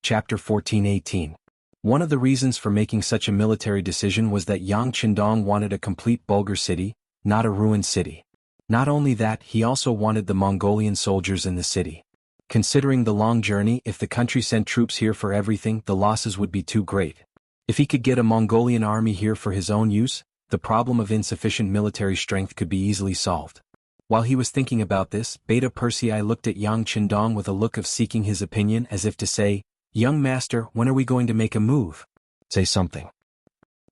Chapter 14-18. One of the reasons for making such a military decision was that Yang Qindong wanted a complete Bulgar city, not a ruined city. Not only that, he also wanted the Mongolian soldiers in the city. Considering the long journey, if the country sent troops here for everything, the losses would be too great. If he could get a Mongolian army here for his own use, the problem of insufficient military strength could be easily solved. While he was thinking about this, Beta Persei looked at Yang Qindong with a look of seeking his opinion, as if to say, "Young master, when are we going to make a move? Say something.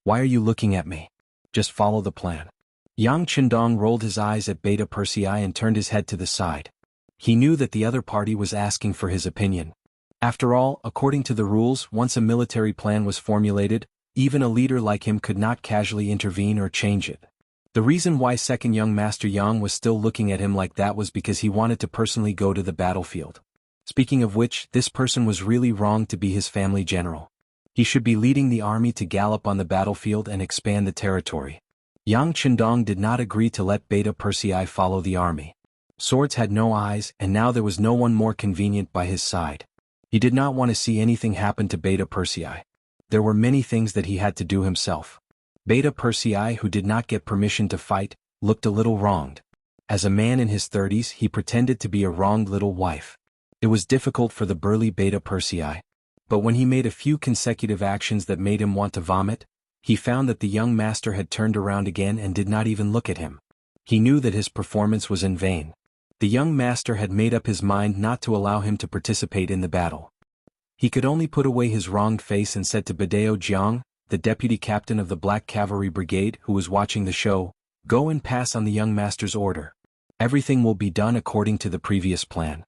Why are you looking at me? Just follow the plan." Yang Qindong rolled his eyes at Beta Persei and turned his head to the side. He knew that the other party was asking for his opinion. After all, according to the rules, once a military plan was formulated, even a leader like him could not casually intervene or change it. The reason why second young Master Yang was still looking at him like that was because he wanted to personally go to the battlefield. Speaking of which, this person was really wrong to be his family general. He should be leading the army to gallop on the battlefield and expand the territory. Yang Qindong did not agree to let Beta Persei follow the army. Swords had no eyes, and now there was no one more convenient by his side. He did not want to see anything happen to Beta Persei. There were many things that he had to do himself. Beta Persei, who did not get permission to fight, looked a little wronged. As a man in his 30s, he pretended to be a wronged little wife. It was difficult for the burly Beta Persei. But when he made a few consecutive actions that made him want to vomit, he found that the young master had turned around again and did not even look at him. He knew that his performance was in vain. The young master had made up his mind not to allow him to participate in the battle. He could only put away his wronged face and said to Badao Jiang, the deputy captain of the Black Cavalry Brigade who was watching the show, "Go and pass on the young master's order. Everything will be done according to the previous plan."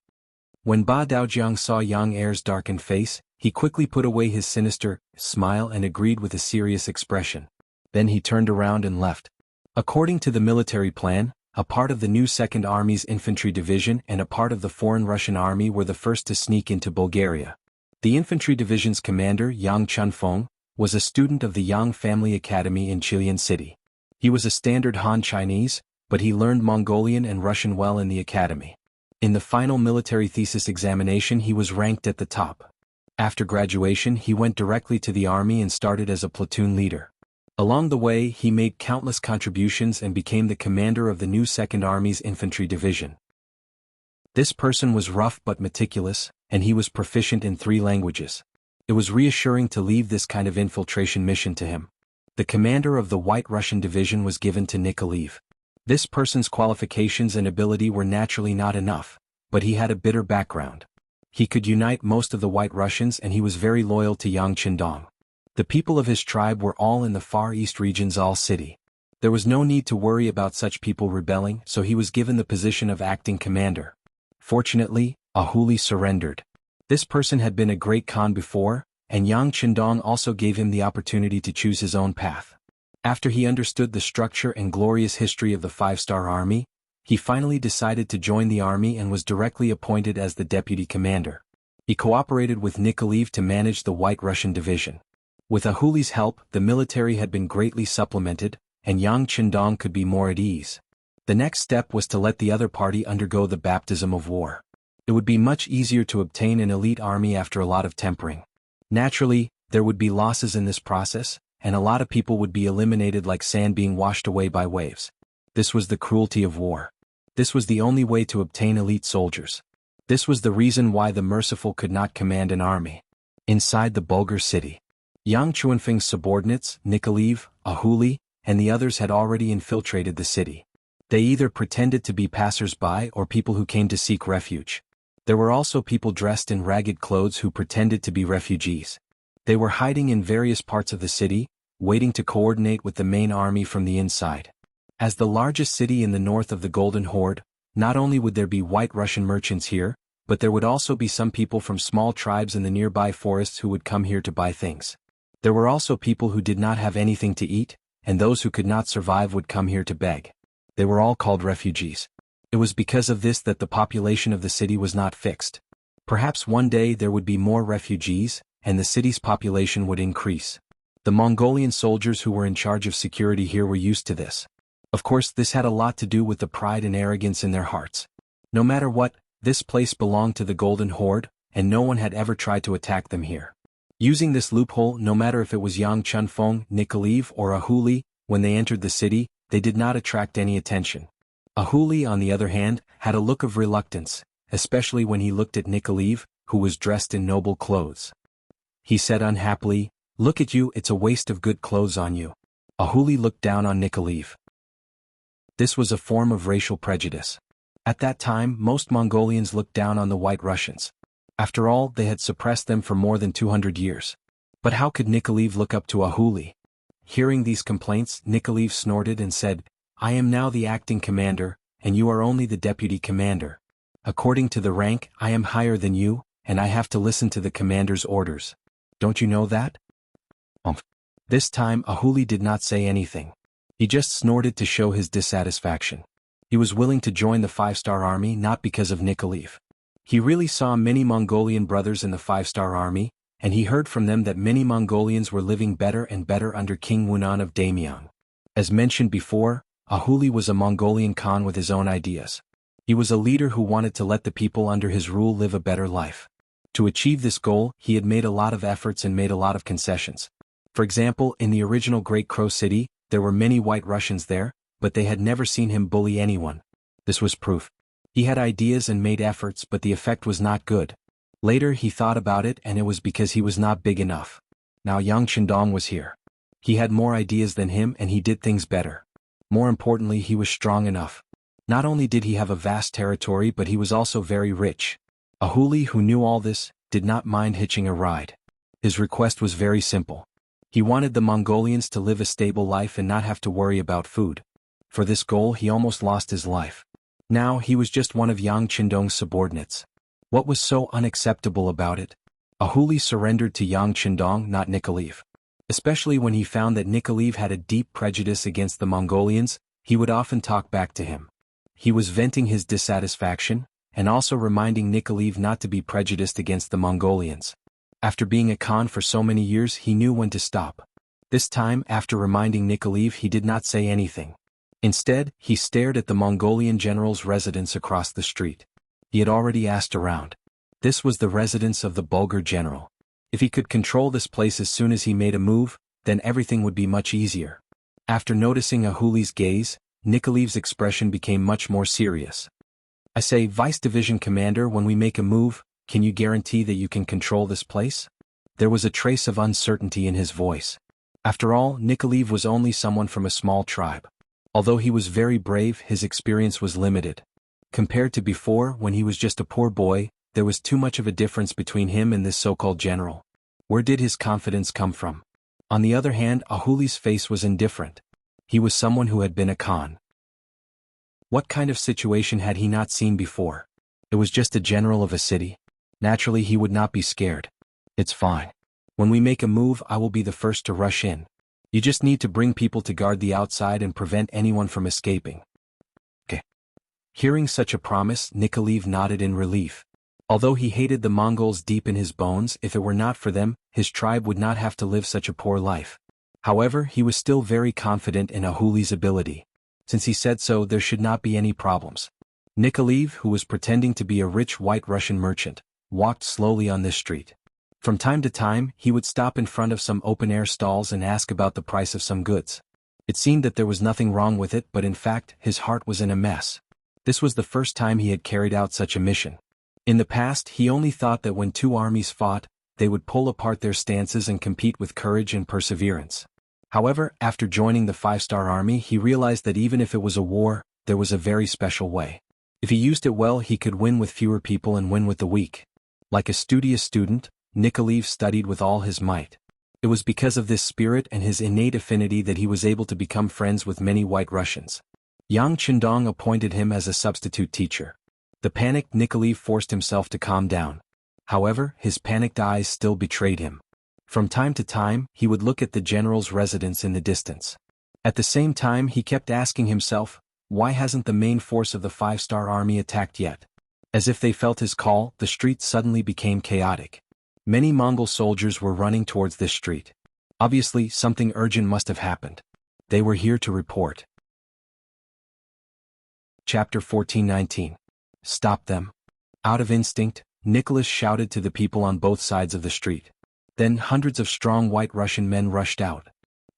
When Ba Daojiang saw Yang Er's darkened face, he quickly put away his sinister smile and agreed with a serious expression. Then he turned around and left. According to the military plan, a part of the new 2nd Army's infantry division and a part of the foreign Russian army were the first to sneak into Bulgaria. The infantry division's commander, Yang Chunfeng, was a student of the Yang Family Academy in Chilean City. He was a standard Han Chinese, but he learned Mongolian and Russian well in the academy. In the final military thesis examination, he was ranked at the top. After graduation, he went directly to the army and started as a platoon leader. Along the way, he made countless contributions and became the commander of the new 2nd Army's infantry division. This person was rough but meticulous, and he was proficient in 3 languages. It was reassuring to leave this kind of infiltration mission to him. The commander of the White Russian division was given to Nikolaev. This person's qualifications and ability were naturally not enough, but he had a bitter background. He could unite most of the White Russians and he was very loyal to Yang Qindong. The people of his tribe were all in the Far East region's All City. There was no need to worry about such people rebelling, so he was given the position of acting commander. Fortunately, Ahuli surrendered. This person had been a great Khan before, and Yang Qindong also gave him the opportunity to choose his own path. After he understood the structure and glorious history of the 5-star army, he finally decided to join the army and was directly appointed as the deputy commander. He cooperated with Nikolaev to manage the White Russian division. With Ahuli's help, the military had been greatly supplemented, and Yang Qindong could be more at ease. The next step was to let the other party undergo the baptism of war. It would be much easier to obtain an elite army after a lot of tempering. Naturally, there would be losses in this process, and a lot of people would be eliminated like sand being washed away by waves. This was the cruelty of war. This was the only way to obtain elite soldiers. This was the reason why the merciful could not command an army. Inside the Bulgar city, Yang Chunfeng's subordinates, Nikolaev, Ahuli, and the others had already infiltrated the city. They either pretended to be passers-by or people who came to seek refuge. There were also people dressed in ragged clothes who pretended to be refugees. They were hiding in various parts of the city, waiting to coordinate with the main army from the inside. As the largest city in the north of the Golden Horde, not only would there be White Russian merchants here, but there would also be some people from small tribes in the nearby forests who would come here to buy things. There were also people who did not have anything to eat, and those who could not survive would come here to beg. They were all called refugees. It was because of this that the population of the city was not fixed. Perhaps one day there would be more refugees, and the city's population would increase. The Mongolian soldiers who were in charge of security here were used to this. Of course, this had a lot to do with the pride and arrogance in their hearts. No matter what, this place belonged to the Golden Horde, and no one had ever tried to attack them here. Using this loophole, no matter if it was Yang Chunfeng, Nikoliv, or Ahuli, when they entered the city, they did not attract any attention. Ahuli, on the other hand, had a look of reluctance, especially when he looked at Nikoliv, who was dressed in noble clothes. He said unhappily, "Look at you, it's a waste of good clothes on you." Ahuli looked down on Nikoliv. This was a form of racial prejudice. At that time, most Mongolians looked down on the White Russians. After all, they had suppressed them for more than 200 years. But how could Nikoliv look up to Ahuli? Hearing these complaints, Nikoliv snorted and said, "I am now the acting commander, and you are only the deputy commander. According to the rank, I am higher than you, and I have to listen to the commander's orders. Don't you know that?" This time Ahuli did not say anything. He just snorted to show his dissatisfaction. He was willing to join the 5-star army not because of Nikoliv. He really saw many Mongolian brothers in the 5-star army, and he heard from them that many Mongolians were living better and better under King Wunan of Damyang. As mentioned before, Ahuli was a Mongolian Khan with his own ideas. He was a leader who wanted to let the people under his rule live a better life. To achieve this goal, he had made a lot of efforts and made a lot of concessions. For example, in the original Great Crow City, there were many White Russians there, but they had never seen him bully anyone. This was proof. He had ideas and made efforts, but the effect was not good. Later he thought about it, and it was because he was not big enough. Now Yang Chendong was here. He had more ideas than him and he did things better. More importantly, he was strong enough. Not only did he have a vast territory, but he was also very rich. Ahuli, who knew all this, did not mind hitching a ride. His request was very simple. He wanted the Mongolians to live a stable life and not have to worry about food. For this goal he almost lost his life. Now he was just one of Yang Chendong's subordinates. What was so unacceptable about it? Ahuli surrendered to Yang Chendong, not Nikoliv. Especially when he found that Nikoliv had a deep prejudice against the Mongolians, he would often talk back to him. He was venting his dissatisfaction, and also reminding Nikoliv not to be prejudiced against the Mongolians. After being a Khan for so many years, he knew when to stop. This time, after reminding Nikoliv, he did not say anything. Instead, he stared at the Mongolian general's residence across the street. He had already asked around. This was the residence of the Bulgar general. If he could control this place as soon as he made a move, then everything would be much easier. After noticing Ahuli's gaze, Nikoliv's expression became much more serious. "I say, Vice Division Commander, when we make a move, can you guarantee that you can control this place?" There was a trace of uncertainty in his voice. After all, Nikoliv was only someone from a small tribe. Although he was very brave, his experience was limited. Compared to before, when he was just a poor boy, there was too much of a difference between him and this so-called general. Where did his confidence come from? On the other hand, Ahuli's face was indifferent. He was someone who had been a Khan. What kind of situation had he not seen before? It was just a general of a city. Naturally, he would not be scared. "It's fine. When we make a move, I will be the first to rush in. You just need to bring people to guard the outside and prevent anyone from escaping." Okay. Hearing such a promise, Nikoliv nodded in relief. Although he hated the Mongols deep in his bones, if it were not for them, his tribe would not have to live such a poor life. However, he was still very confident in Ahuli's ability. Since he said so, there should not be any problems. Nikoliv, who was pretending to be a rich White Russian merchant, walked slowly on this street. From time to time, he would stop in front of some open-air stalls and ask about the price of some goods. It seemed that there was nothing wrong with it, but in fact, his heart was in a mess. This was the first time he had carried out such a mission. In the past, he only thought that when two armies fought, they would pull apart their stances and compete with courage and perseverance. However, after joining the 5-star army, he realized that even if it was a war, there was a very special way. If he used it well, he could win with fewer people and win with the weak. Like a studious student, Nikoliv studied with all his might. It was because of this spirit and his innate affinity that he was able to become friends with many White Russians. Yang Chendong appointed him as a substitute teacher. The panicked Nikoliv forced himself to calm down. However, his panicked eyes still betrayed him. From time to time, he would look at the general's residence in the distance. At the same time, he kept asking himself, why hasn't the main force of the 5-star army attacked yet? As if they felt his call, the street suddenly became chaotic. Many Mongol soldiers were running towards this street. Obviously, something urgent must have happened. They were here to report. Chapter 1419. Stop them. Out of instinct, Nicholas shouted to the people on both sides of the street. Then hundreds of strong White Russian men rushed out.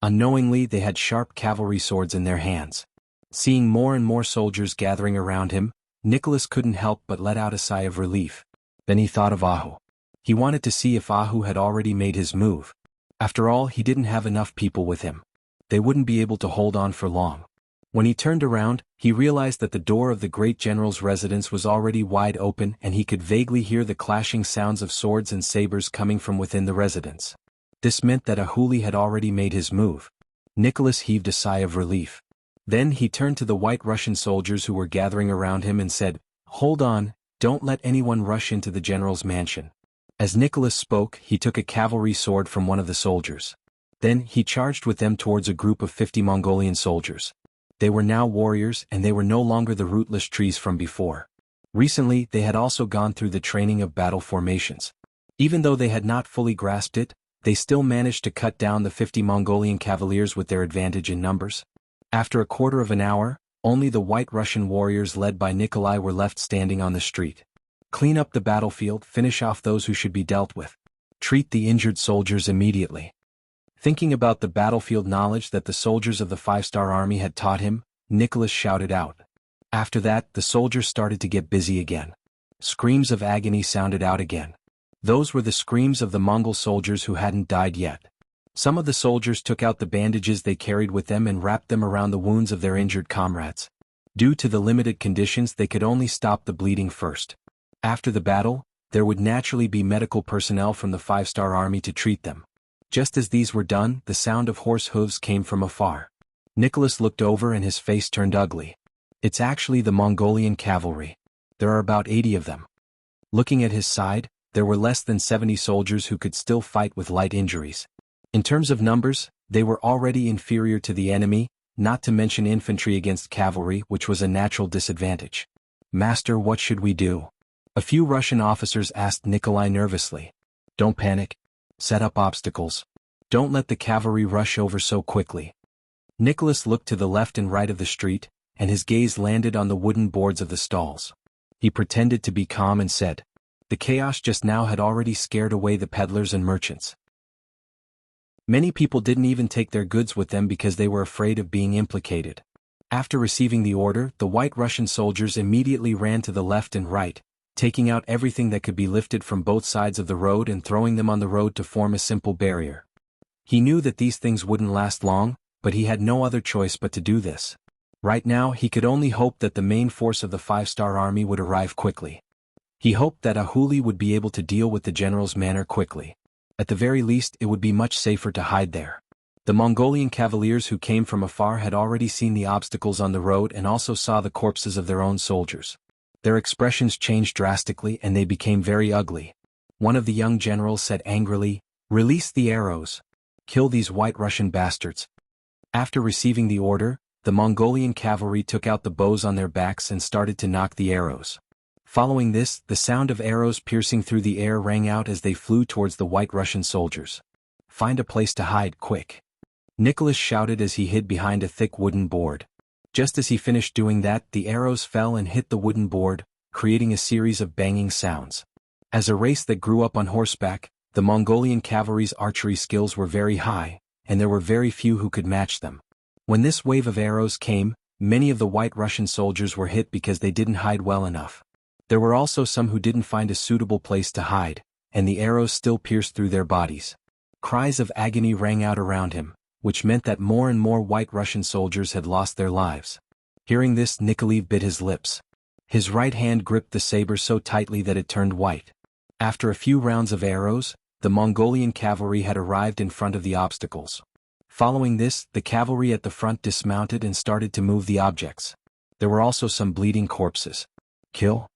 Unknowingly, they had sharp cavalry swords in their hands. Seeing more and more soldiers gathering around him, Nicholas couldn't help but let out a sigh of relief. Then he thought of Ahu. He wanted to see if Ahu had already made his move. After all, he didn't have enough people with him. They wouldn't be able to hold on for long. When he turned around, he realized that the door of the great general's residence was already wide open and he could vaguely hear the clashing sounds of swords and sabers coming from within the residence. This meant that Ahuli had already made his move. Nicholas heaved a sigh of relief. Then he turned to the White Russian soldiers who were gathering around him and said, "Hold on, don't let anyone rush into the general's mansion." As Nicholas spoke, he took a cavalry sword from one of the soldiers. Then he charged with them towards a group of 50 Mongolian soldiers. They were now warriors and they were no longer the rootless trees from before. Recently, they had also gone through the training of battle formations. Even though they had not fully grasped it, they still managed to cut down the 50 Mongolian cavaliers with their advantage in numbers. After a quarter of an hour, only the White Russian warriors led by Nikolai were left standing on the street. Clean up the battlefield, finish off those who should be dealt with. Treat the injured soldiers immediately. Thinking about the battlefield knowledge that the soldiers of the 5-star army had taught him, Nicholas shouted out. After that, the soldiers started to get busy again. Screams of agony sounded out again. Those were the screams of the Mongol soldiers who hadn't died yet. Some of the soldiers took out the bandages they carried with them and wrapped them around the wounds of their injured comrades. Due to the limited conditions, they could only stop the bleeding first. After the battle, there would naturally be medical personnel from the 5-star army to treat them. Just as these were done, the sound of horse hooves came from afar. Nicholas looked over and his face turned ugly. It's actually the Mongolian cavalry. There are about 80 of them. Looking at his side, there were less than 70 soldiers who could still fight with light injuries. In terms of numbers, they were already inferior to the enemy, not to mention infantry against cavalry, which was a natural disadvantage. "Master, what should we do?" A few Russian officers asked Nikolai nervously. "Don't panic. Set up obstacles. Don't let the cavalry rush over so quickly." Nicholas looked to the left and right of the street, and his gaze landed on the wooden boards of the stalls. He pretended to be calm and said, "The chaos just now had already scared away the peddlers and merchants. Many people didn't even take their goods with them because they were afraid of being implicated." After receiving the order, the White Russian soldiers immediately ran to the left and right, taking out everything that could be lifted from both sides of the road and throwing them on the road to form a simple barrier. He knew that these things wouldn't last long, but he had no other choice but to do this. Right now, he could only hope that the main force of the 5-star army would arrive quickly. He hoped that Ahuli would be able to deal with the general's manor quickly. At the very least, it would be much safer to hide there. The Mongolian cavaliers who came from afar had already seen the obstacles on the road and also saw the corpses of their own soldiers. Their expressions changed drastically and they became very ugly. One of the young generals said angrily, "Release the arrows. Kill these White Russian bastards." After receiving the order, the Mongolian cavalry took out the bows on their backs and started to knock the arrows. Following this, the sound of arrows piercing through the air rang out as they flew towards the White Russian soldiers. "Find a place to hide, quick," Nicholas shouted as he hid behind a thick wooden board. Just as he finished doing that, the arrows fell and hit the wooden board, creating a series of banging sounds. As a race that grew up on horseback, the Mongolian cavalry's archery skills were very high, and there were very few who could match them. When this wave of arrows came, many of the White Russian soldiers were hit because they didn't hide well enough. There were also some who didn't find a suitable place to hide, and the arrows still pierced through their bodies. Cries of agony rang out around him, which meant that more and more White Russian soldiers had lost their lives. Hearing this, Nikolai bit his lips. His right hand gripped the saber so tightly that it turned white. After a few rounds of arrows, the Mongolian cavalry had arrived in front of the obstacles. Following this, the cavalry at the front dismounted and started to move the objects. There were also some bleeding corpses. "Kill?"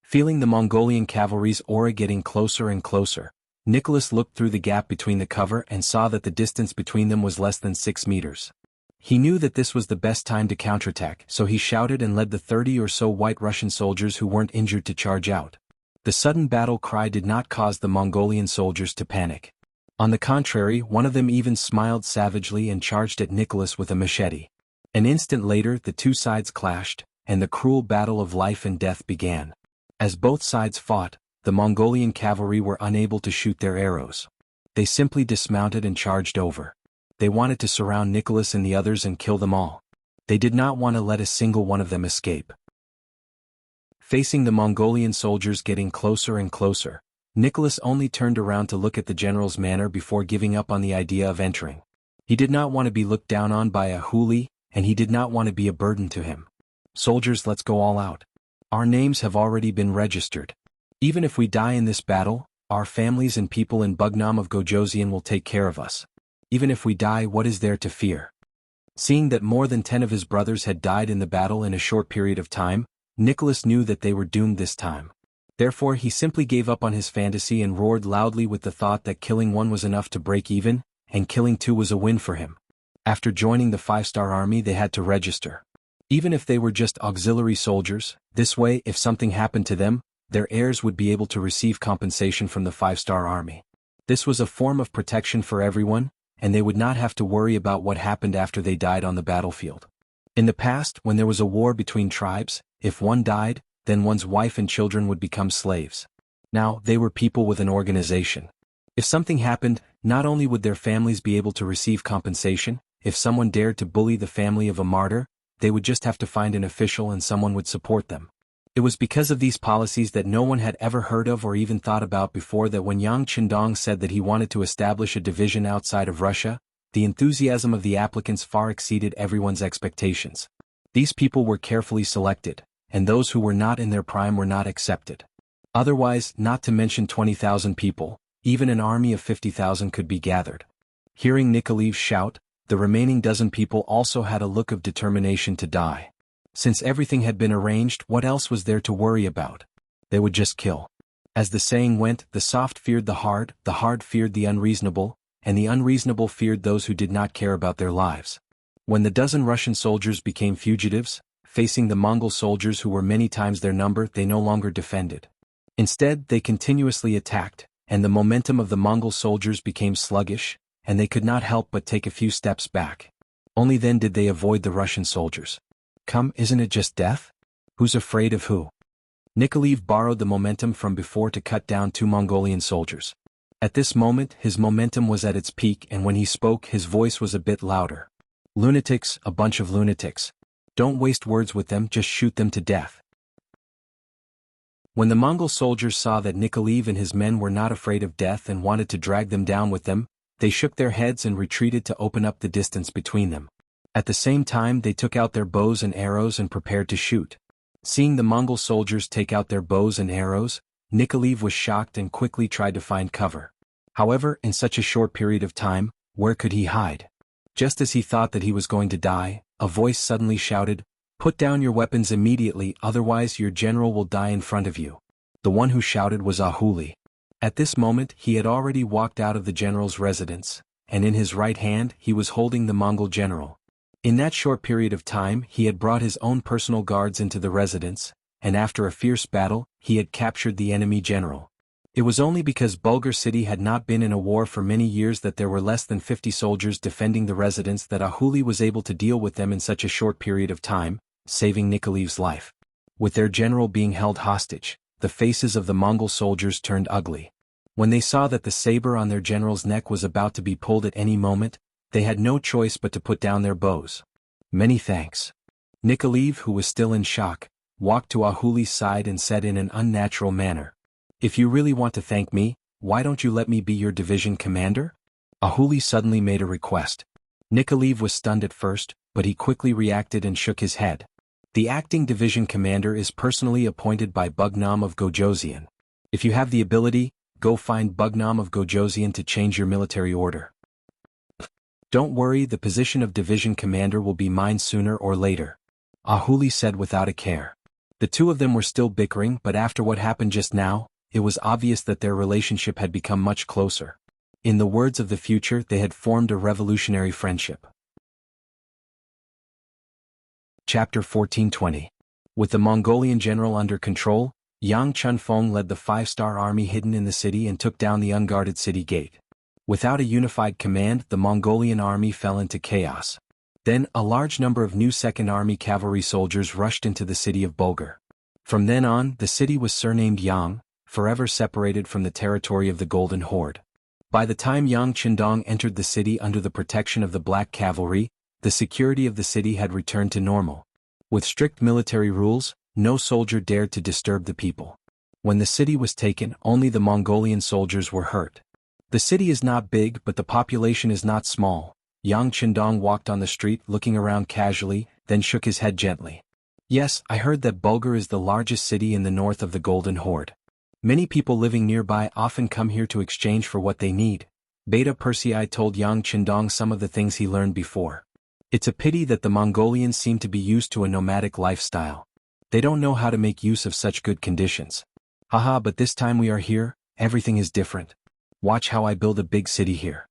Feeling the Mongolian cavalry's aura getting closer and closer, Nicholas looked through the gap between the cover and saw that the distance between them was less than 6 meters. He knew that this was the best time to counterattack, so he shouted and led the 30 or so White Russian soldiers who weren't injured to charge out. The sudden battle cry did not cause the Mongolian soldiers to panic. On the contrary, one of them even smiled savagely and charged at Nicholas with a machete. An instant later, the two sides clashed, and the cruel battle of life and death began. As both sides fought, the Mongolian cavalry were unable to shoot their arrows. They simply dismounted and charged over. They wanted to surround Nicholas and the others and kill them all. They did not want to let a single one of them escape. Facing the Mongolian soldiers getting closer and closer, Nicholas only turned around to look at the general's manner before giving up on the idea of entering. He did not want to be looked down on by a huli, and he did not want to be a burden to him. Soldiers, let's go all out. Our names have already been registered. Even if we die in this battle, our families and people in Bugnam of Gojoseon will take care of us. Even if we die, what is there to fear? Seeing that more than 10 of his brothers had died in the battle in a short period of time, Nicholas knew that they were doomed this time. Therefore he simply gave up on his fantasy and roared loudly with the thought that killing one was enough to break even, and killing two was a win for him. After joining the 5-star army they had to register. Even if they were just auxiliary soldiers, this way if something happened to them, their heirs would be able to receive compensation from the 5-star army. This was a form of protection for everyone, and they would not have to worry about what happened after they died on the battlefield. In the past, when there was a war between tribes, if one died, then one's wife and children would become slaves. Now, they were people with an organization. If something happened, not only would their families be able to receive compensation, if someone dared to bully the family of a martyr, they would just have to find an official and someone would support them. It was because of these policies that no one had ever heard of or even thought about before that when Yang Qindong said that he wanted to establish a division outside of Russia, the enthusiasm of the applicants far exceeded everyone's expectations. These people were carefully selected, and those who were not in their prime were not accepted. Otherwise, not to mention 20,000 people, even an army of 50,000 could be gathered. Hearing Nikolaev shout, the remaining dozen people also had a look of determination to die. Since everything had been arranged, what else was there to worry about? They would just kill. As the saying went, the soft feared the hard feared the unreasonable, and the unreasonable feared those who did not care about their lives. When the dozen Russian soldiers became fugitives, facing the Mongol soldiers who were many times their number, they no longer defended. Instead, they continuously attacked, and the momentum of the Mongol soldiers became sluggish, and they could not help but take a few steps back. Only then did they avoid the Russian soldiers. Come, isn't it just death? Who's afraid of who? Nikolaev borrowed the momentum from before to cut down 2 Mongolian soldiers. At this moment, his momentum was at its peak, and when he spoke, his voice was a bit louder. Lunatics, a bunch of lunatics. Don't waste words with them, just shoot them to death. When the Mongol soldiers saw that Nikolaev and his men were not afraid of death and wanted to drag them down with them, they shook their heads and retreated to open up the distance between them. At the same time they took out their bows and arrows and prepared to shoot. Seeing the Mongol soldiers take out their bows and arrows, Nikolaev was shocked and quickly tried to find cover. However, in such a short period of time, where could he hide? Just as he thought that he was going to die, a voice suddenly shouted, "Put down your weapons immediately, otherwise your general will die in front of you." The one who shouted was Ahuli. At this moment he had already walked out of the general's residence, and in his right hand he was holding the Mongol general. In that short period of time he had brought his own personal guards into the residence, and after a fierce battle, he had captured the enemy general. It was only because Bulgar city had not been in a war for many years that there were less than 50 soldiers defending the residence that Ahuli was able to deal with them in such a short period of time, saving Nikolaev's life. With their general being held hostage, the faces of the Mongol soldiers turned ugly. When they saw that the saber on their general's neck was about to be pulled at any moment, they had no choice but to put down their bows. "Many thanks." Nikolaev, who was still in shock, walked to Ahuli's side and said in an unnatural manner, "If you really want to thank me, why don't you let me be your division commander?" Ahuli suddenly made a request. Nikolaev was stunned at first, but he quickly reacted and shook his head. The acting division commander is personally appointed by Bugnam of Gojoseon. If you have the ability, go find Bugnam of Gojoseon to change your military order. Don't worry, the position of division commander will be mine sooner or later. Ahuli said without a care. The two of them were still bickering, but after what happened just now, it was obvious that their relationship had become much closer. In the words of the future, they had formed a revolutionary friendship. Chapter 1420. With the Mongolian general under control, Yang Chunfeng led the 5-star army hidden in the city and took down the unguarded city gate. Without a unified command, the Mongolian army fell into chaos. Then, a large number of new 2nd Army cavalry soldiers rushed into the city of Bulgar. From then on, the city was surnamed Yang, forever separated from the territory of the Golden Horde. By the time Yang Qindong entered the city under the protection of the Black Cavalry, the security of the city had returned to normal. With strict military rules, no soldier dared to disturb the people. When the city was taken, only the Mongolian soldiers were hurt. The city is not big, but the population is not small. Yang Qindong walked on the street looking around casually, then shook his head gently. Yes, I heard that Bulgar is the largest city in the north of the Golden Horde. Many people living nearby often come here to exchange for what they need. Beta Persei told Yang Qindong some of the things he learned before. It's a pity that the Mongolians seem to be used to a nomadic lifestyle. They don't know how to make use of such good conditions. Haha, but this time we are here, everything is different. Watch how I build a big city here.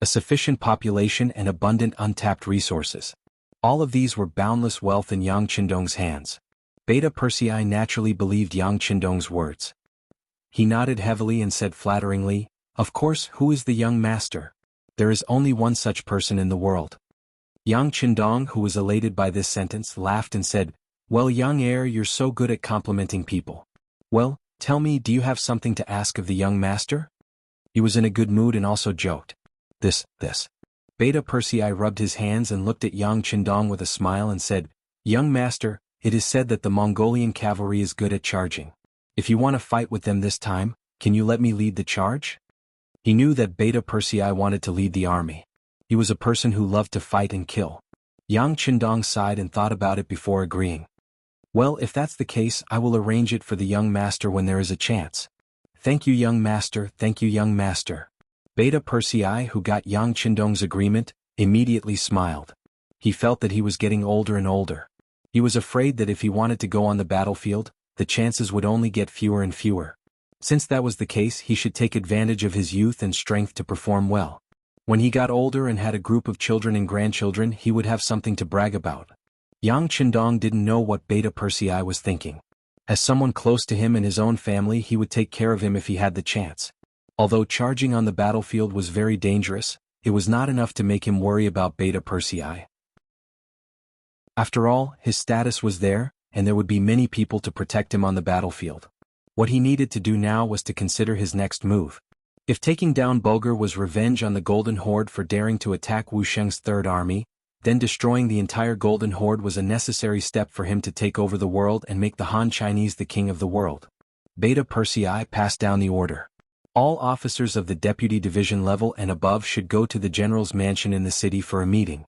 A sufficient population and abundant untapped resources. All of these were boundless wealth in Yang Qindong's hands. Beta Persei naturally believed Yang Qindong's words. He nodded heavily and said flatteringly, "Of course, who is the young master? There is only one such person in the world." Yang Qindong, who was elated by this sentence, laughed and said, "Well, young heir, you're so good at complimenting people. Well, tell me, do you have something to ask of the young master?" He was in a good mood and also joked. This. Beta Persei rubbed his hands and looked at Yang Qindong with a smile and said, "Young master, it is said that the Mongolian cavalry is good at charging. If you want to fight with them this time, can you let me lead the charge?" He knew that Beta Persei wanted to lead the army. He was a person who loved to fight and kill. Yang Qindong sighed and thought about it before agreeing. "Well, if that's the case, I will arrange it for the young master when there is a chance." "Thank you, young master, thank you, young master." Beta Persei, who got Yang Qindong's agreement, immediately smiled. He felt that he was getting older and older. He was afraid that if he wanted to go on the battlefield, the chances would only get fewer and fewer. Since that was the case, he should take advantage of his youth and strength to perform well. When he got older and had a group of children and grandchildren, he would have something to brag about. Yang Qindong didn't know what Beta Persei was thinking. As someone close to him and his own family, he would take care of him if he had the chance. Although charging on the battlefield was very dangerous, it was not enough to make him worry about Beta Persei. After all, his status was there, and there would be many people to protect him on the battlefield. What he needed to do now was to consider his next move. If taking down Bulgar was revenge on the Golden Horde for daring to attack Wu Sheng's Third Army, then destroying the entire Golden Horde was a necessary step for him to take over the world and make the Han Chinese the king of the world. Beta Persei passed down the order. All officers of the deputy division level and above should go to the general's mansion in the city for a meeting.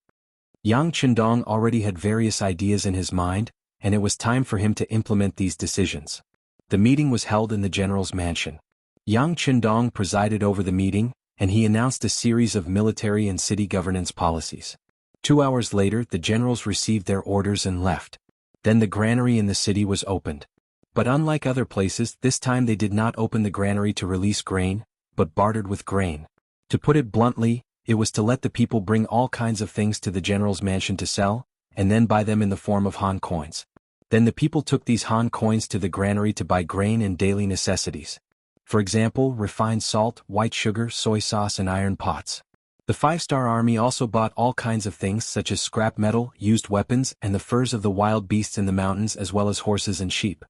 Yang Qindong already had various ideas in his mind, and it was time for him to implement these decisions. The meeting was held in the general's mansion. Yang Qindong presided over the meeting, and he announced a series of military and city governance policies. 2 hours later, the generals received their orders and left. Then the granary in the city was opened. But unlike other places, this time they did not open the granary to release grain, but bartered with grain. To put it bluntly, it was to let the people bring all kinds of things to the general's mansion to sell, and then buy them in the form of Han coins. Then the people took these Han coins to the granary to buy grain and daily necessities. For example, refined salt, white sugar, soy sauce, and iron pots. The 5-star army also bought all kinds of things such as scrap metal, used weapons, and the furs of the wild beasts in the mountains, as well as horses and sheep.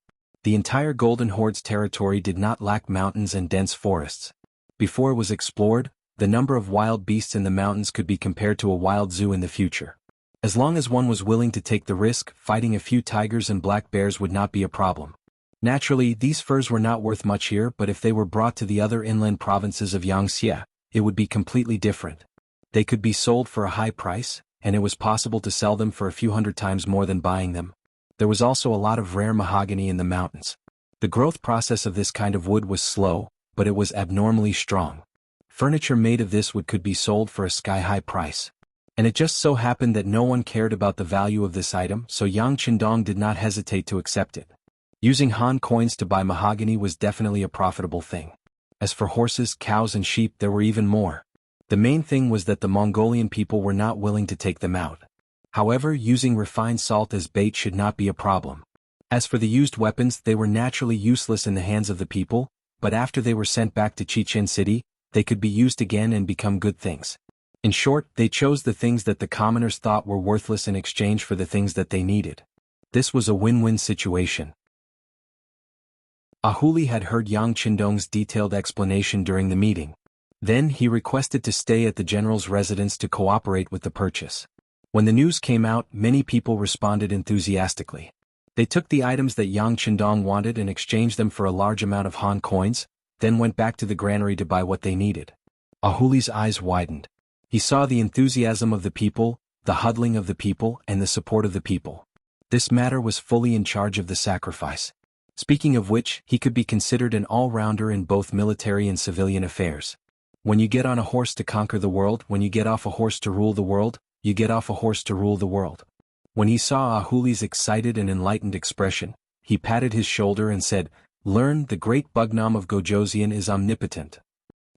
The entire Golden Horde's territory did not lack mountains and dense forests. Before it was explored, the number of wild beasts in the mountains could be compared to a wild zoo in the future. As long as one was willing to take the risk, fighting a few tigers and black bears would not be a problem. Naturally, these furs were not worth much here, but if they were brought to the other inland provinces of Yangtze, it would be completely different. They could be sold for a high price, and it was possible to sell them for a few hundred times more than buying them. There was also a lot of rare mahogany in the mountains. The growth process of this kind of wood was slow, but it was abnormally strong. Furniture made of this wood could be sold for a sky-high price. And it just so happened that no one cared about the value of this item, so Yang Qindong did not hesitate to accept it. Using Han coins to buy mahogany was definitely a profitable thing. As for horses, cows, and sheep, there were even more. The main thing was that the Mongolian people were not willing to take them out. However, using refined salt as bait should not be a problem. As for the used weapons, they were naturally useless in the hands of the people, but after they were sent back to Chichen City, they could be used again and become good things. In short, they chose the things that the commoners thought were worthless in exchange for the things that they needed. This was a win-win situation. Ahuli had heard Yang Qindong's detailed explanation during the meeting. Then he requested to stay at the general's residence to cooperate with the purchase. When the news came out, many people responded enthusiastically. They took the items that Yang Qindong wanted and exchanged them for a large amount of Han coins, then went back to the granary to buy what they needed. Ahuli's eyes widened. He saw the enthusiasm of the people, the huddling of the people, and the support of the people. This matter was fully in charge of the sacrifice. Speaking of which, he could be considered an all-rounder in both military and civilian affairs. When you get on a horse to conquer the world, when you get off a horse to rule the world, you get off a horse to rule the world. When he saw Ahuli's excited and enlightened expression, he patted his shoulder and said, "Learn, the great Bugnam of Gojosian is omnipotent."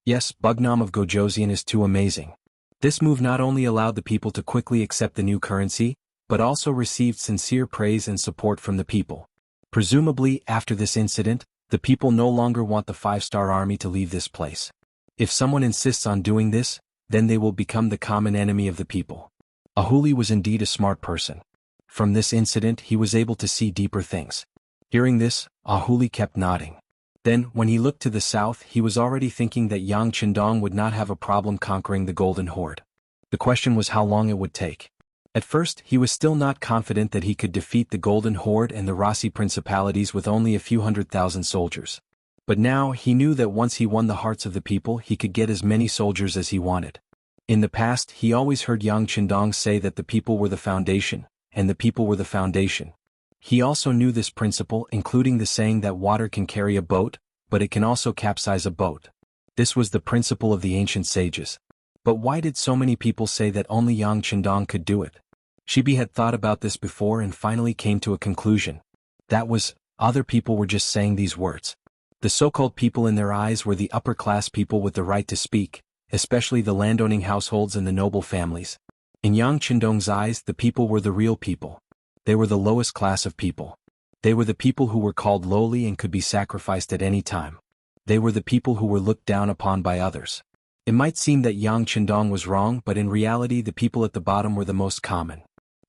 Yes, Bugnam of Gojosian is too amazing. This move not only allowed the people to quickly accept the new currency, but also received sincere praise and support from the people. Presumably, after this incident, the people no longer want the 5-star army to leave this place. If someone insists on doing this, then they will become the common enemy of the people. Ahuli was indeed a smart person. From this incident he was able to see deeper things. Hearing this, Ahuli kept nodding. Then, when he looked to the south, he was already thinking that Yang Qindong would not have a problem conquering the Golden Horde. The question was how long it would take. At first, he was still not confident that he could defeat the Golden Horde and the Rasi principalities with only a few 100,000 soldiers. But now he knew that once he won the hearts of the people, he could get as many soldiers as he wanted. In the past, he always heard Yang Qindong say that the people were the foundation, and the people were the foundation. He also knew this principle, including the saying that water can carry a boat, but it can also capsize a boat. This was the principle of the ancient sages. But why did so many people say that only Yang Qindong could do it? Shibi had thought about this before and finally came to a conclusion. That was, other people were just saying these words. The so-called people in their eyes were the upper-class people with the right to speak, especially the landowning households and the noble families. In Yang Qindong's eyes, the people were the real people. They were the lowest class of people. They were the people who were called lowly and could be sacrificed at any time. They were the people who were looked down upon by others. It might seem that Yang Qindong was wrong, but in reality the people at the bottom were the most common.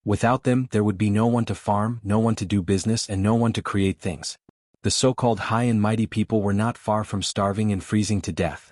Without them, there would be no one to farm, no one to do business, and no one to create things. The so-called high and mighty people were not far from starving and freezing to death.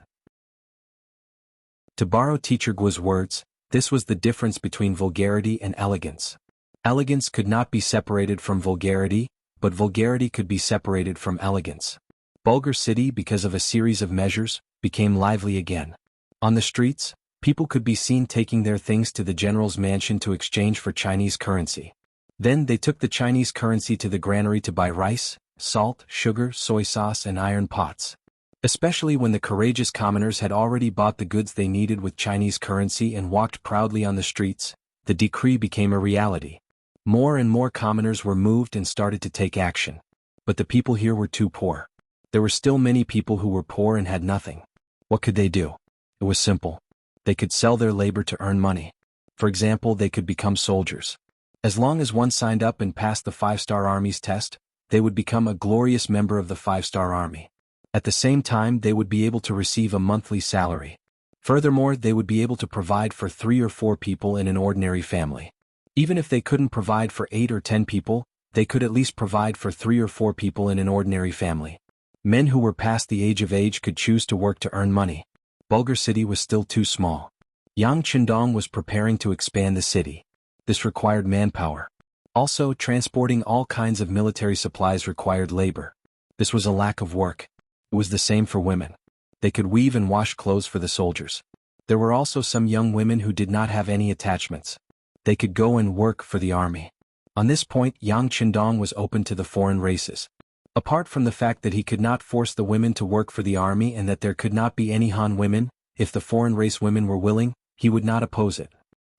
To borrow Teacher Guo's words, this was the difference between vulgarity and elegance. Elegance could not be separated from vulgarity, but vulgarity could be separated from elegance. Bulgar City, because of a series of measures, became lively again. On the streets, people could be seen taking their things to the general's mansion to exchange for Chinese currency. Then they took the Chinese currency to the granary to buy rice, salt, sugar, soy sauce, and iron pots. Especially when the courageous commoners had already bought the goods they needed with Chinese currency and walked proudly on the streets, the decree became a reality. More and more commoners were moved and started to take action. But the people here were too poor. There were still many people who were poor and had nothing. What could they do? It was simple. They could sell their labor to earn money. For example, they could become soldiers. As long as one signed up and passed the 5-star Army's test, they would become a glorious member of the 5-star Army. At the same time, they would be able to receive a monthly salary. Furthermore, they would be able to provide for 3 or 4 people in an ordinary family. Even if they couldn't provide for 8 or 10 people, they could at least provide for 3 or 4 people in an ordinary family. Men who were past the age of age could choose to work to earn money. Bulgar City was still too small. Yang Qindong was preparing to expand the city. This required manpower. Also, transporting all kinds of military supplies required labor. This was a lack of work. It was the same for women. They could weave and wash clothes for the soldiers. There were also some young women who did not have any attachments. They could go and work for the army. On this point, Yang Qindong was open to the foreign races. Apart from the fact that he could not force the women to work for the army and that there could not be any Han women, if the foreign race women were willing, he would not oppose it.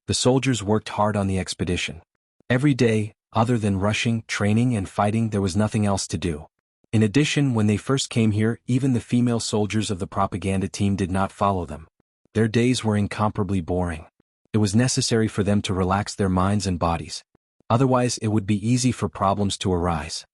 The soldiers worked hard on the expedition. Every day, other than rushing, training, and fighting, there was nothing else to do. In addition, when they first came here, even the female soldiers of the propaganda team did not follow them. Their days were incomparably boring. It was necessary for them to relax their minds and bodies. Otherwise, it would be easy for problems to arise.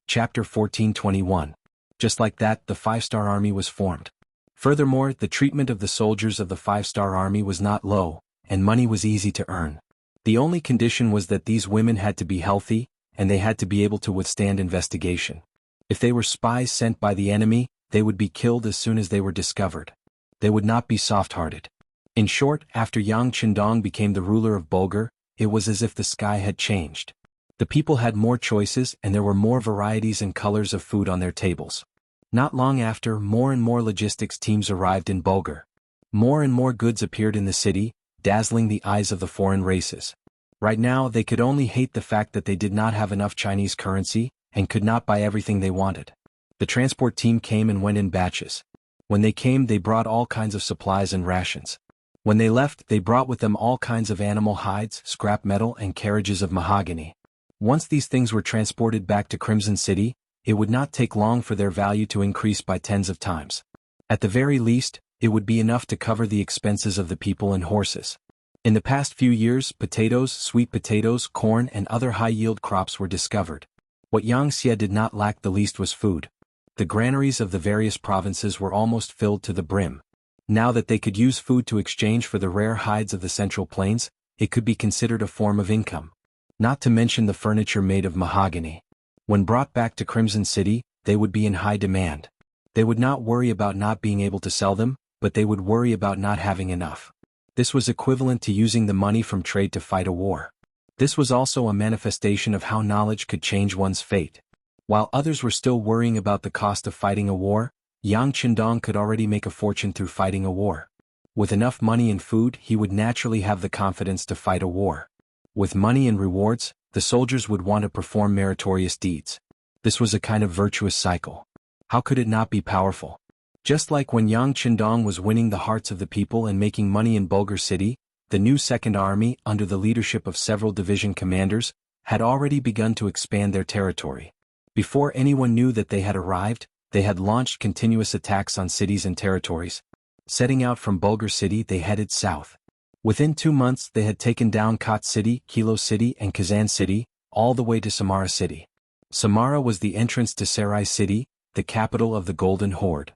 Chapter 1421. Just like that, the 5-star Army was formed. Furthermore, the treatment of the soldiers of the 5-star Army was not low, and money was easy to earn. The only condition was that these women had to be healthy, and they had to be able to withstand investigation. If they were spies sent by the enemy, they would be killed as soon as they were discovered. They would not be soft-hearted. In short, after Yang Qindong became the ruler of Bulgar, it was as if the sky had changed. The people had more choices and there were more varieties and colors of food on their tables. Not long after, more and more logistics teams arrived in Bulgar. More and more goods appeared in the city, dazzling the eyes of the foreign races. Right now, they could only hate the fact that they did not have enough Chinese currency and could not buy everything they wanted. The transport team came and went in batches. When they came, they brought all kinds of supplies and rations. When they left, they brought with them all kinds of animal hides, scrap metal, and carriages of mahogany. Once these things were transported back to Crimson City, it would not take long for their value to increase by tens of times. At the very least, it would be enough to cover the expenses of the people and horses. In the past few years, potatoes, sweet potatoes, corn, and other high-yield crops were discovered. What Yangtze did not lack the least was food. The granaries of the various provinces were almost filled to the brim. Now that they could use food to exchange for the rare hides of the Central Plains, it could be considered a form of income. Not to mention the furniture made of mahogany. When brought back to Crimson City, they would be in high demand. They would not worry about not being able to sell them, but they would worry about not having enough. This was equivalent to using the money from trade to fight a war. This was also a manifestation of how knowledge could change one's fate. While others were still worrying about the cost of fighting a war, Yang Qindong could already make a fortune through fighting a war. With enough money and food, he would naturally have the confidence to fight a war. With money and rewards, the soldiers would want to perform meritorious deeds. This was a kind of virtuous cycle. How could it not be powerful? Just like when Yang Qindong was winning the hearts of the people and making money in Bulgar City, the new Second Army, under the leadership of several division commanders, had already begun to expand their territory. Before anyone knew that they had arrived, they had launched continuous attacks on cities and territories. Setting out from Bulgar City, they headed south. Within 2 months, they had taken down Kot City, Kilo City, and Kazan City, all the way to Samara City. Samara was the entrance to Sarai City, the capital of the Golden Horde.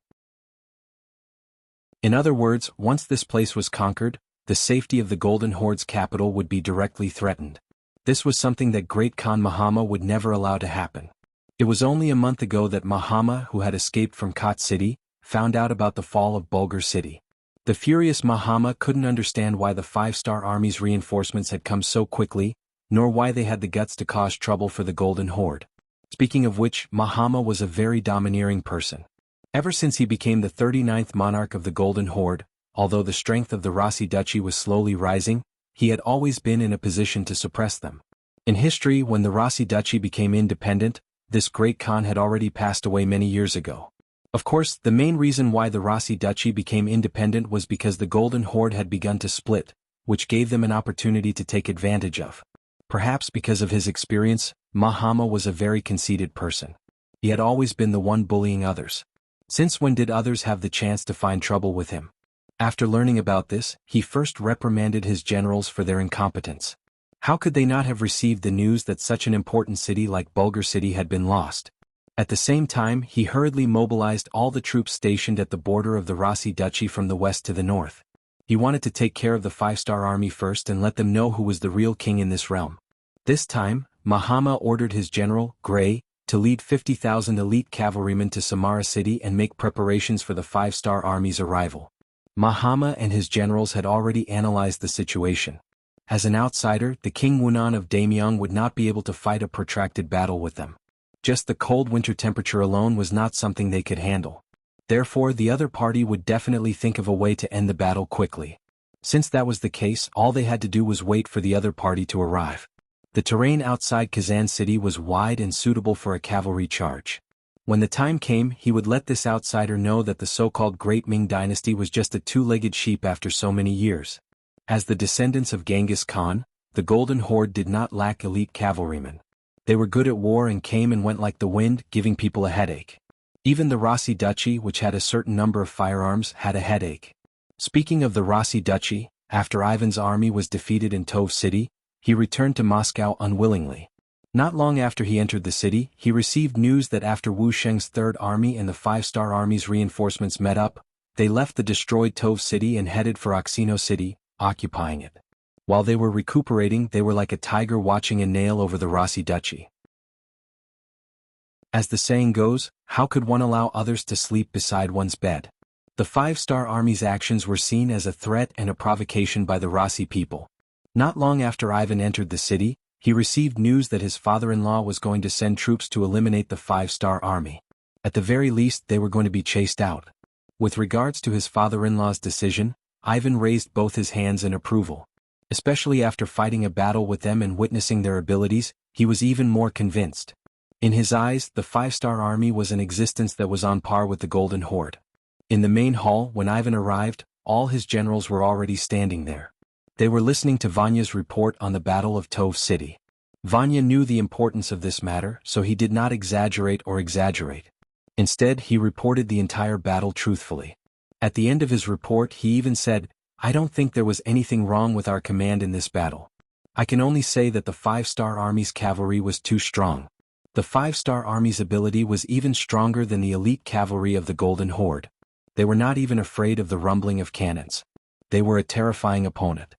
In other words, once this place was conquered, the safety of the Golden Horde's capital would be directly threatened. This was something that Great Khan Mahama would never allow to happen. It was only a month ago that Mahama, who had escaped from Kot City, found out about the fall of Bulgar City. The furious Mahama couldn't understand why the 5-star Army's reinforcements had come so quickly, nor why they had the guts to cause trouble for the Golden Horde. Speaking of which, Mahama was a very domineering person. Ever since he became the 39th monarch of the Golden Horde, although the strength of the Rasi Duchy was slowly rising, he had always been in a position to suppress them. In history, when the Rasi Duchy became independent, this great Khan had already passed away many years ago. Of course, the main reason why the Rasi Duchy became independent was because the Golden Horde had begun to split, which gave them an opportunity to take advantage of. Perhaps because of his experience, Mahama was a very conceited person. He had always been the one bullying others. Since when did others have the chance to find trouble with him? After learning about this, he first reprimanded his generals for their incompetence. How could they not have received the news that such an important city like Bulgar City had been lost? At the same time, he hurriedly mobilized all the troops stationed at the border of the Rasi Duchy from the west to the north. He wanted to take care of the 5-star army first and let them know who was the real king in this realm. This time, Mahama ordered his general, Gray, to lead 50,000 elite cavalrymen to Samara City and make preparations for the 5-star army's arrival. Mahama and his generals had already analyzed the situation. As an outsider, the King Wunan of Daimyong would not be able to fight a protracted battle with them. Just the cold winter temperature alone was not something they could handle. Therefore, the other party would definitely think of a way to end the battle quickly. Since that was the case, all they had to do was wait for the other party to arrive. The terrain outside Kazan City was wide and suitable for a cavalry charge. When the time came, he would let this outsider know that the so-called Great Ming Dynasty was just a two-legged sheep after so many years. As the descendants of Genghis Khan, the Golden Horde did not lack elite cavalrymen. They were good at war and came and went like the wind, giving people a headache. Even the Rasi Duchy, which had a certain number of firearms, had a headache. Speaking of the Rasi Duchy, after Ivan's army was defeated in Tove City, he returned to Moscow unwillingly. Not long after he entered the city, he received news that after Wu Sheng's Third Army and the 5-star Army's reinforcements met up, they left the destroyed Tove City and headed for Oxino City, occupying it. While they were recuperating, they were like a tiger watching a nail over the Rasi Duchy. As the saying goes, how could one allow others to sleep beside one's bed? The five-star army's actions were seen as a threat and a provocation by the Rasi people. Not long after Ivan entered the city, he received news that his father-in-law was going to send troops to eliminate the five-star army. At the very least, they were going to be chased out. With regards to his father-in-law's decision, Ivan raised both his hands in approval. Especially after fighting a battle with them and witnessing their abilities, he was even more convinced. In his eyes, the five-star army was an existence that was on par with the Golden Horde. In the main hall, when Ivan arrived, all his generals were already standing there. They were listening to Vanya's report on the Battle of Tove City. Vanya knew the importance of this matter, so he did not exaggerate. Instead, he reported the entire battle truthfully. At the end of his report, he even said, "I don't think there was anything wrong with our command in this battle. I can only say that the five-star army's cavalry was too strong. The five-star army's ability was even stronger than the elite cavalry of the Golden Horde. They were not even afraid of the rumbling of cannons. They were a terrifying opponent.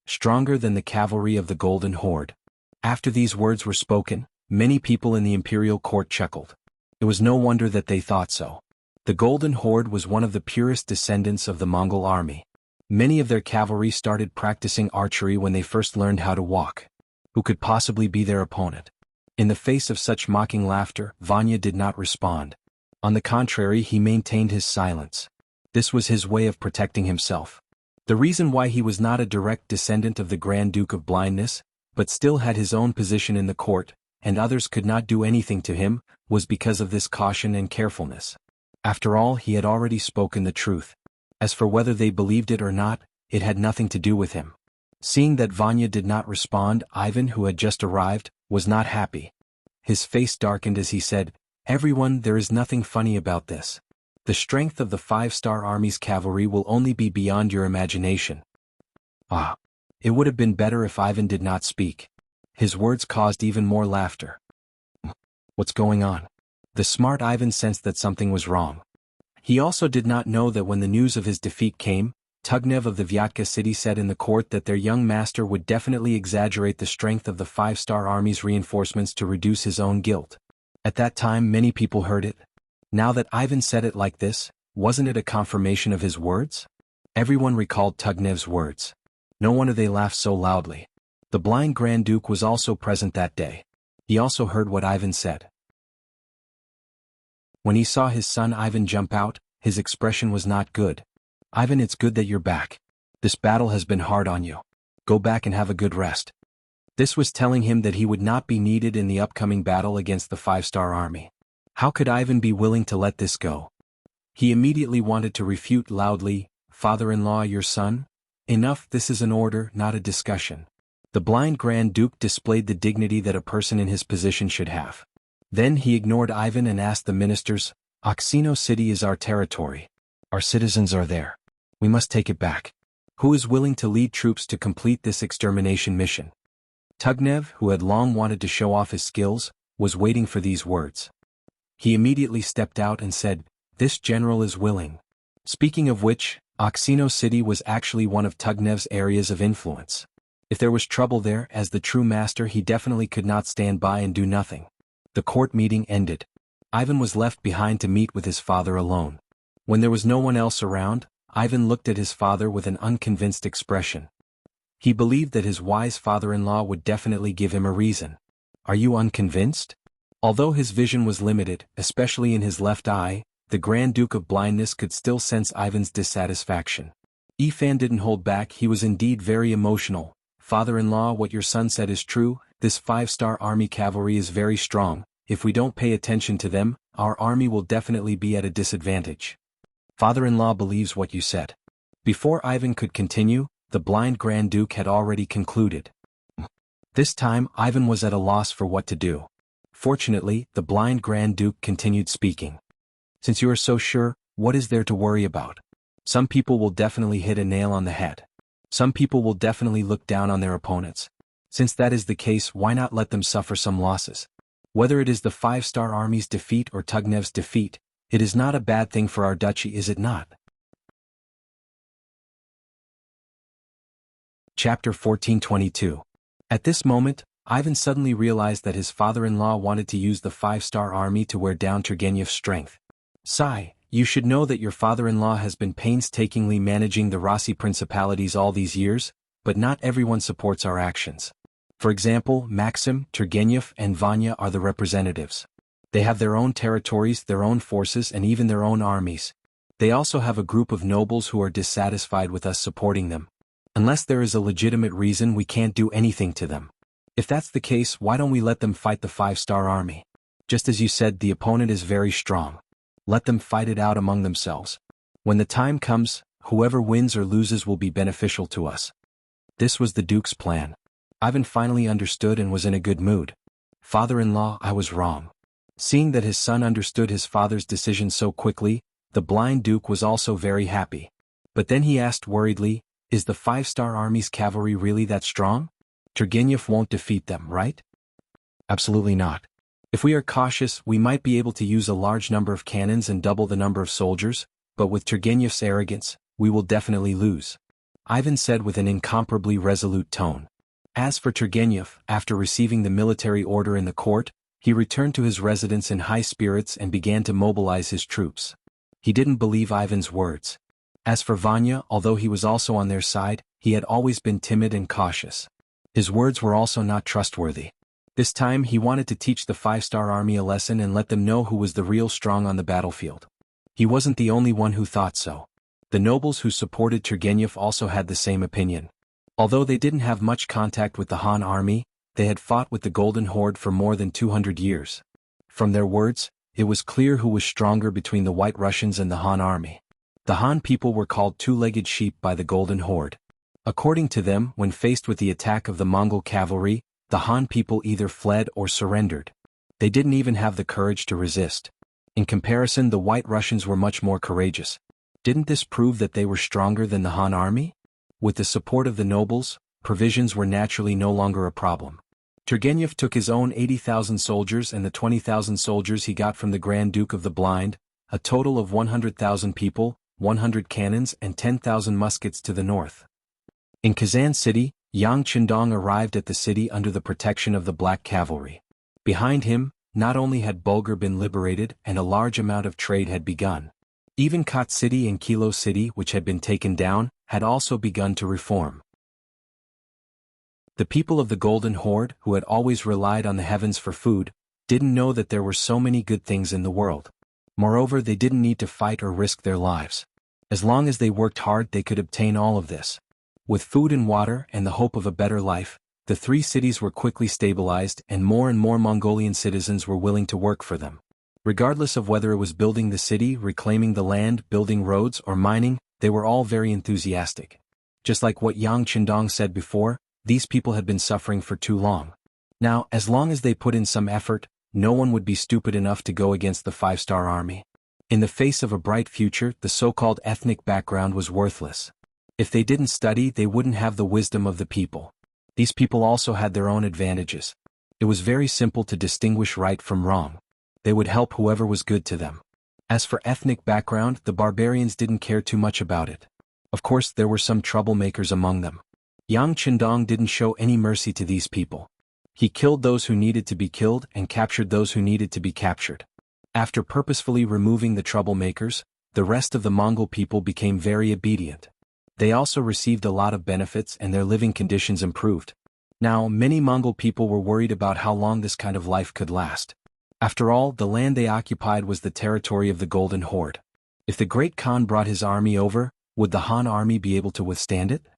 Stronger than the cavalry of the Golden Horde." After these words were spoken, many people in the imperial court chuckled. It was no wonder that they thought so. The Golden Horde was one of the purest descendants of the Mongol army. Many of their cavalry started practicing archery when they first learned how to walk. Who could possibly be their opponent? In the face of such mocking laughter, Vanya did not respond. On the contrary, he maintained his silence. This was his way of protecting himself. The reason why he was not a direct descendant of the Grand Duke of Blindness, but still had his own position in the court, and others could not do anything to him, was because of this caution and carefulness. After all, he had already spoken the truth. As for whether they believed it or not, it had nothing to do with him. Seeing that Vanya did not respond, Ivan, who had just arrived, was not happy. His face darkened as he said, "Everyone, there is nothing funny about this. The strength of the five-star army's cavalry will only be beyond your imagination." Ah! It would have been better if Ivan did not speak. His words caused even more laughter. What's going on? The smart Ivan sensed that something was wrong. He also did not know that when the news of his defeat came, Tugnev of the Vyatka city said in the court that their young master would definitely exaggerate the strength of the five-star army's reinforcements to reduce his own guilt. At that time, many people heard it. Now that Ivan said it like this, wasn't it a confirmation of his words? Everyone recalled Tugnev's words. No wonder they laughed so loudly. The blind Grand Duke was also present that day. He also heard what Ivan said. When he saw his son Ivan jump out, his expression was not good. "Ivan, it's good that you're back. This battle has been hard on you. Go back and have a good rest." This was telling him that he would not be needed in the upcoming battle against the five-star army. How could Ivan be willing to let this go? He immediately wanted to refute loudly, "Father-in-law, your son? Enough, this is an order, not a discussion." The blind Grand Duke displayed the dignity that a person in his position should have. Then he ignored Ivan and asked the ministers, "Oxino City is our territory. Our citizens are there. We must take it back. Who is willing to lead troops to complete this extermination mission?" Tugnev, who had long wanted to show off his skills, was waiting for these words. He immediately stepped out and said, "This general is willing." Speaking of which, Oxino City was actually one of Tugnev's areas of influence. If there was trouble there, as the true master, he definitely could not stand by and do nothing. The court meeting ended. Ivan was left behind to meet with his father alone. When there was no one else around, Ivan looked at his father with an unconvinced expression. He believed that his wise father-in-law would definitely give him a reason. "Are you unconvinced?" Although his vision was limited, especially in his left eye, the Grand Duke of Blindness could still sense Ivan's dissatisfaction. Ifan didn't hold back. He was indeed very emotional. "Father-in-law, what your son said is true. This five-star army cavalry is very strong. If we don't pay attention to them, our army will definitely be at a disadvantage. Father-in-law believes what you said." Before Ivan could continue, the blind Grand Duke had already concluded. This time, Ivan was at a loss for what to do. Fortunately, the blind Grand Duke continued speaking. "Since you are so sure, what is there to worry about? Some people will definitely hit a nail on the head. Some people will definitely look down on their opponents. Since that is the case, why not let them suffer some losses? Whether it is the five-star army's defeat or Tugnev's defeat, it is not a bad thing for our duchy, is it not?" Chapter 1422. At this moment, Ivan suddenly realized that his father-in-law wanted to use the five-star army to wear down Turgenev's strength. "Sai, you should know that your father-in-law has been painstakingly managing the Rossi principalities all these years, but not everyone supports our actions. For example, Maxim, Turgenev, and Vanya are the representatives. They have their own territories, their own forces, and even their own armies. They also have a group of nobles who are dissatisfied with us supporting them. Unless there is a legitimate reason, we can't do anything to them. If that's the case, why don't we let them fight the five-star army? Just as you said, the opponent is very strong. Let them fight it out among themselves. When the time comes, whoever wins or loses will be beneficial to us." This was the Duke's plan. Ivan finally understood and was in a good mood. "Father-in-law, I was wrong." Seeing that his son understood his father's decision so quickly, the blind Duke was also very happy. But then he asked worriedly, "Is the five-star army's cavalry really that strong? Turgenev won't defeat them, right?" "Absolutely not. If we are cautious, we might be able to use a large number of cannons and double the number of soldiers, but with Turgenev's arrogance, we will definitely lose," Ivan said with an incomparably resolute tone. As for Turgenev, after receiving the military order in the court, he returned to his residence in high spirits and began to mobilize his troops. He didn't believe Ivan's words. As for Vanya, although he was also on their side, he had always been timid and cautious. His words were also not trustworthy. This time he wanted to teach the five-star army a lesson and let them know who was the real strong on the battlefield. He wasn't the only one who thought so. The nobles who supported Turgenev also had the same opinion. Although they didn't have much contact with the Han army, they had fought with the Golden Horde for more than 200 years. From their words, it was clear who was stronger between the White Russians and the Han army. The Han people were called two-legged sheep by the Golden Horde. According to them, when faced with the attack of the Mongol cavalry, the Han people either fled or surrendered. They didn't even have the courage to resist. In comparison, the White Russians were much more courageous. Didn't this prove that they were stronger than the Han army? With the support of the nobles, provisions were naturally no longer a problem. Turgenev took his own 80,000 soldiers and the 20,000 soldiers he got from the Grand Duke of the Blind, a total of 100,000 people, 100 cannons and 10,000 muskets to the north. In Kazan City, Yang Qindong arrived at the city under the protection of the Black Cavalry. Behind him, not only had Bulgar been liberated and a large amount of trade had begun. Even Kot City and Kilo City, which had been taken down, had also begun to reform. The people of the Golden Horde, who had always relied on the heavens for food, didn't know that there were so many good things in the world. Moreover, they didn't need to fight or risk their lives. As long as they worked hard, they could obtain all of this. With food and water and the hope of a better life, the three cities were quickly stabilized and more Mongolian citizens were willing to work for them. Regardless of whether it was building the city, reclaiming the land, building roads, or mining, they were all very enthusiastic. Just like what Yang Qindong said before, these people had been suffering for too long. Now, as long as they put in some effort, no one would be stupid enough to go against the five-star army. In the face of a bright future, the so-called ethnic background was worthless. If they didn't study, they wouldn't have the wisdom of the people. These people also had their own advantages. It was very simple to distinguish right from wrong. They would help whoever was good to them. As for ethnic background, the barbarians didn't care too much about it. Of course, there were some troublemakers among them. Yang Qindong didn't show any mercy to these people. He killed those who needed to be killed and captured those who needed to be captured. After purposefully removing the troublemakers, the rest of the Mongol people became very obedient. They also received a lot of benefits and their living conditions improved. Now, many Mongol people were worried about how long this kind of life could last. After all, the land they occupied was the territory of the Golden Horde. If the Great Khan brought his army over, would the Han army be able to withstand it?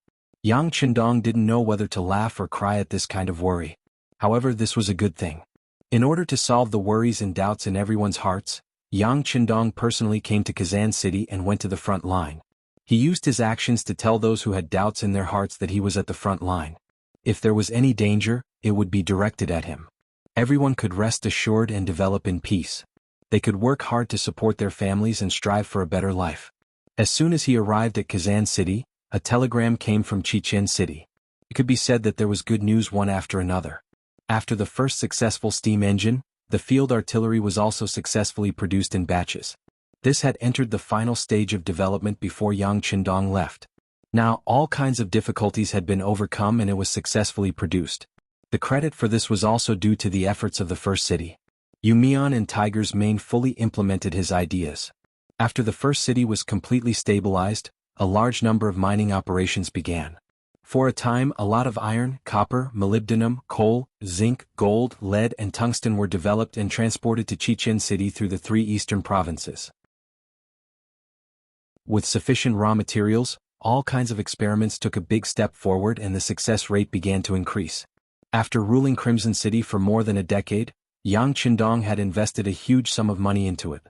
Yang Qindong didn't know whether to laugh or cry at this kind of worry. However, this was a good thing. In order to solve the worries and doubts in everyone's hearts, Yang Qindong personally came to Kazan City and went to the front line. He used his actions to tell those who had doubts in their hearts that he was at the front line. If there was any danger, it would be directed at him. Everyone could rest assured and develop in peace. They could work hard to support their families and strive for a better life. As soon as he arrived at Kazan City, a telegram came from Chichen City. It could be said that there was good news one after another. After the first successful steam engine, the field artillery was also successfully produced in batches. This had entered the final stage of development before Yang Qindong left. Now, all kinds of difficulties had been overcome and it was successfully produced. The credit for this was also due to the efforts of the first city. Yumian and Tiger's Mane fully implemented his ideas. After the first city was completely stabilized, a large number of mining operations began. For a time, a lot of iron, copper, molybdenum, coal, zinc, gold, lead and tungsten were developed and transported to Chichen City through the 3 eastern provinces. With sufficient raw materials, all kinds of experiments took a big step forward and the success rate began to increase. After ruling Crimson City for more than a decade, Yang Qindong had invested a huge sum of money into it.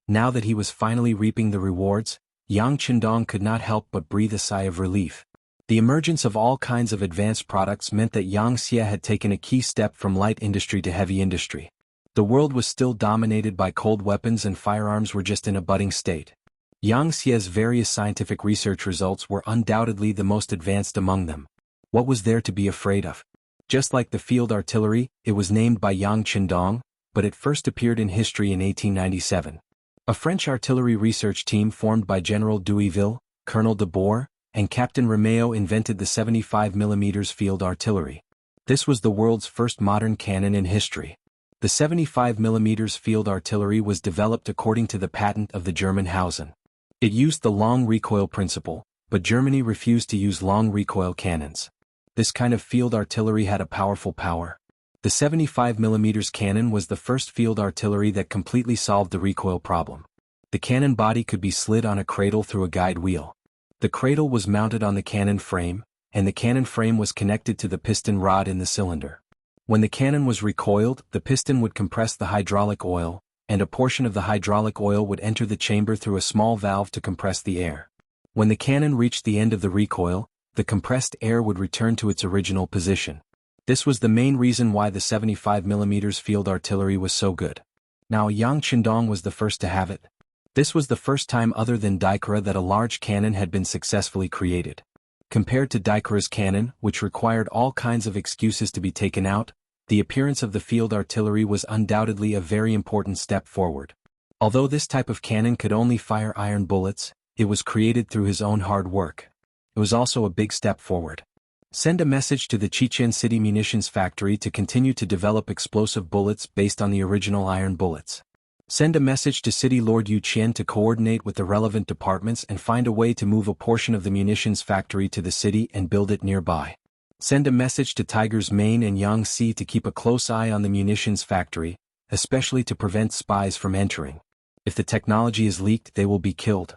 Now that he was finally reaping the rewards, Yang Qindong could not help but breathe a sigh of relief. The emergence of all kinds of advanced products meant that Yang Xie had taken a key step from light industry to heavy industry. The world was still dominated by cold weapons and firearms were just in a budding state. Yang Xie's various scientific research results were undoubtedly the most advanced among them. What was there to be afraid of? Just like the field artillery, it was named by Yang Qindong, but it first appeared in history in 1897. A French artillery research team formed by General Douiville, Colonel de Boer, and Captain Romeo invented the 75mm field artillery. This was the world's first modern cannon in history. The 75mm field artillery was developed according to the patent of the German Hausen. It used the long recoil principle, but Germany refused to use long recoil cannons. This kind of field artillery had a powerful power. The 75mm cannon was the first field artillery that completely solved the recoil problem. The cannon body could be slid on a cradle through a guide wheel. The cradle was mounted on the cannon frame, and the cannon frame was connected to the piston rod in the cylinder. When the cannon was recoiled, the piston would compress the hydraulic oil, and a portion of the hydraulic oil would enter the chamber through a small valve to compress the air. When the cannon reached the end of the recoil, the compressed air would return to its original position. This was the main reason why the 75mm field artillery was so good. Now Yang Qindong was the first to have it. This was the first time other than Daikara that a large cannon had been successfully created. Compared to Daikara's cannon, which required all kinds of excuses to be taken out, the appearance of the field artillery was undoubtedly a very important step forward. Although this type of cannon could only fire iron bullets, it was created through his own hard work. It was also a big step forward. Send a message to the Chichen City Munitions Factory to continue to develop explosive bullets based on the original iron bullets. Send a message to City Lord Yu Qian to coordinate with the relevant departments and find a way to move a portion of the munitions factory to the city and build it nearby. Send a message to Tiger's Mane and Yang Xie to keep a close eye on the munitions factory, especially to prevent spies from entering. If the technology is leaked, they will be killed.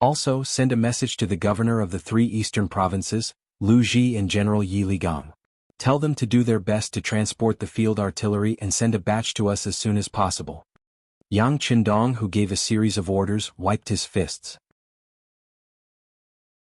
Also, send a message to the governor of the 3 eastern provinces, Lu Ji and General Yi Ligang. Tell them to do their best to transport the field artillery and send a batch to us as soon as possible. Yang Qindong, who gave a series of orders, wiped his fists.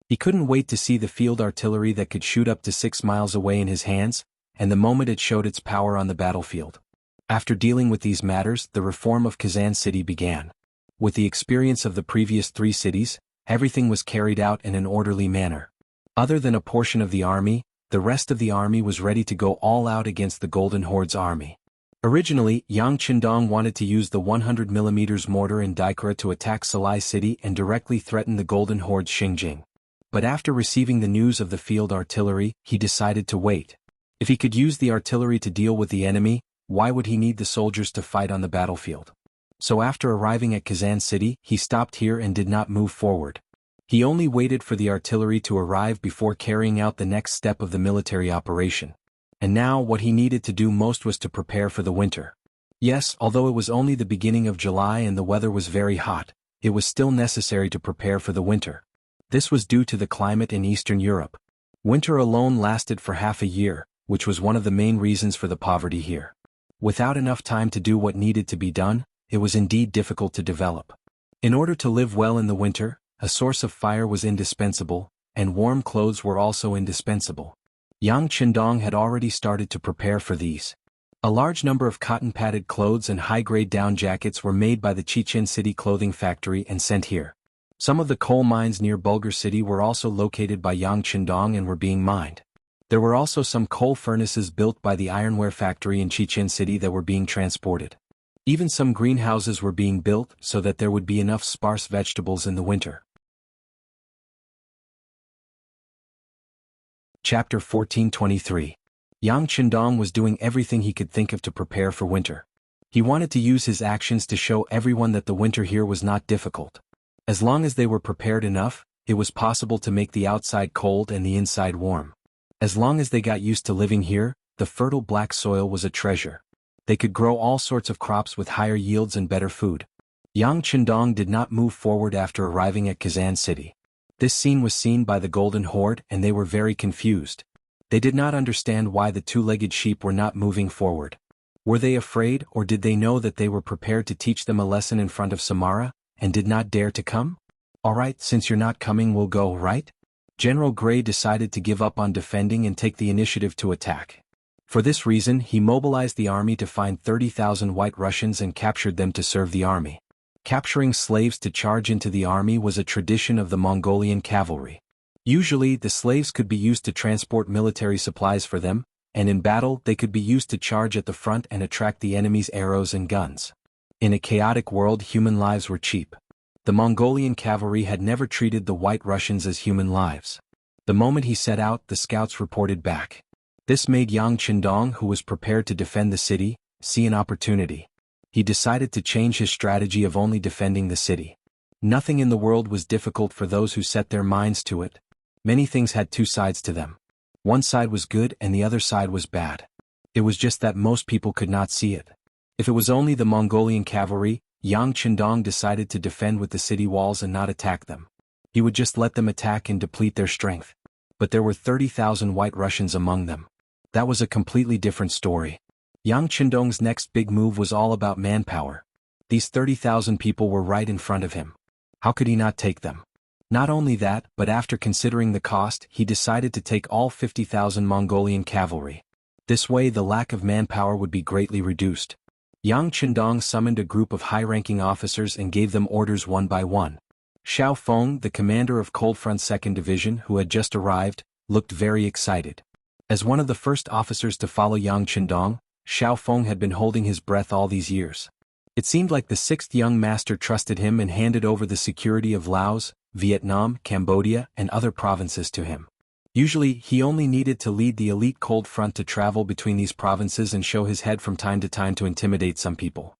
He couldn't wait to see the field artillery that could shoot up to 6 miles away in his hands, and the moment it showed its power on the battlefield. After dealing with these matters, the reform of Kazan City began. With the experience of the previous 3 cities, everything was carried out in an orderly manner. Other than a portion of the army, the rest of the army was ready to go all out against the Golden Horde's army. Originally, Yang Qindong wanted to use the 100mm mortar in Daikara to attack Salai City and directly threaten the Golden Horde's Xinjiang. But after receiving the news of the field artillery, he decided to wait. If he could use the artillery to deal with the enemy, why would he need the soldiers to fight on the battlefield? So after arriving at Kazan City, he stopped here and did not move forward. He only waited for the artillery to arrive before carrying out the next step of the military operation. And now what he needed to do most was to prepare for the winter. Yes, although it was only the beginning of July and the weather was very hot, it was still necessary to prepare for the winter. This was due to the climate in Eastern Europe. Winter alone lasted for half a year, which was one of the main reasons for the poverty here. Without enough time to do what needed to be done, it was indeed difficult to develop. In order to live well in the winter, a source of fire was indispensable, and warm clothes were also indispensable. Yang Qindong had already started to prepare for these. A large number of cotton-padded clothes and high-grade down jackets were made by the Chichen City clothing factory and sent here. Some of the coal mines near Bulgar City were also located by Yang Qindong and were being mined. There were also some coal furnaces built by the ironware factory in Chichen City that were being transported. Even some greenhouses were being built so that there would be enough sparse vegetables in the winter. Chapter 1423. Yang Qindong was doing everything he could think of to prepare for winter. He wanted to use his actions to show everyone that the winter here was not difficult. As long as they were prepared enough, it was possible to make the outside cold and the inside warm. As long as they got used to living here, the fertile black soil was a treasure. They could grow all sorts of crops with higher yields and better food. Yang Qindong did not move forward after arriving at Kazan City. This scene was seen by the Golden Horde and they were very confused. They did not understand why the two-legged sheep were not moving forward. Were they afraid or did they know that they were prepared to teach them a lesson in front of Samara, and did not dare to come? Alright, since you're not coming we'll go, right? General Gray decided to give up on defending and take the initiative to attack. For this reason he mobilized the army to find 30,000 White Russians and captured them to serve the army. Capturing slaves to charge into the army was a tradition of the Mongolian cavalry. Usually the slaves could be used to transport military supplies for them, and in battle they could be used to charge at the front and attract the enemy's arrows and guns. In a chaotic world human lives were cheap. The Mongolian cavalry had never treated the White Russians as human lives. The moment he set out, the scouts reported back. This made Yang Qindong, who was prepared to defend the city, see an opportunity. He decided to change his strategy of only defending the city. Nothing in the world was difficult for those who set their minds to it. Many things had two sides to them. One side was good and the other side was bad. It was just that most people could not see it. If it was only the Mongolian cavalry, Yang Qindong decided to defend with the city walls and not attack them. He would just let them attack and deplete their strength. But there were 30,000 White Russians among them. That was a completely different story. Yang Qindong's next big move was all about manpower. These 30,000 people were right in front of him. How could he not take them? Not only that, but after considering the cost, he decided to take all 50,000 Mongolian cavalry. This way the lack of manpower would be greatly reduced. Yang Qindong summoned a group of high-ranking officers and gave them orders one by one. Xiao Feng, the commander of Cold Front's 2nd Division who had just arrived, looked very excited. As one of the first officers to follow Yang Qindong, Xiao Feng had been holding his breath all these years. It seemed like the 6th young master trusted him and handed over the security of Laos, Vietnam, Cambodia, and other provinces to him. Usually, he only needed to lead the elite Cold Front to travel between these provinces and show his head from time to time to intimidate some people.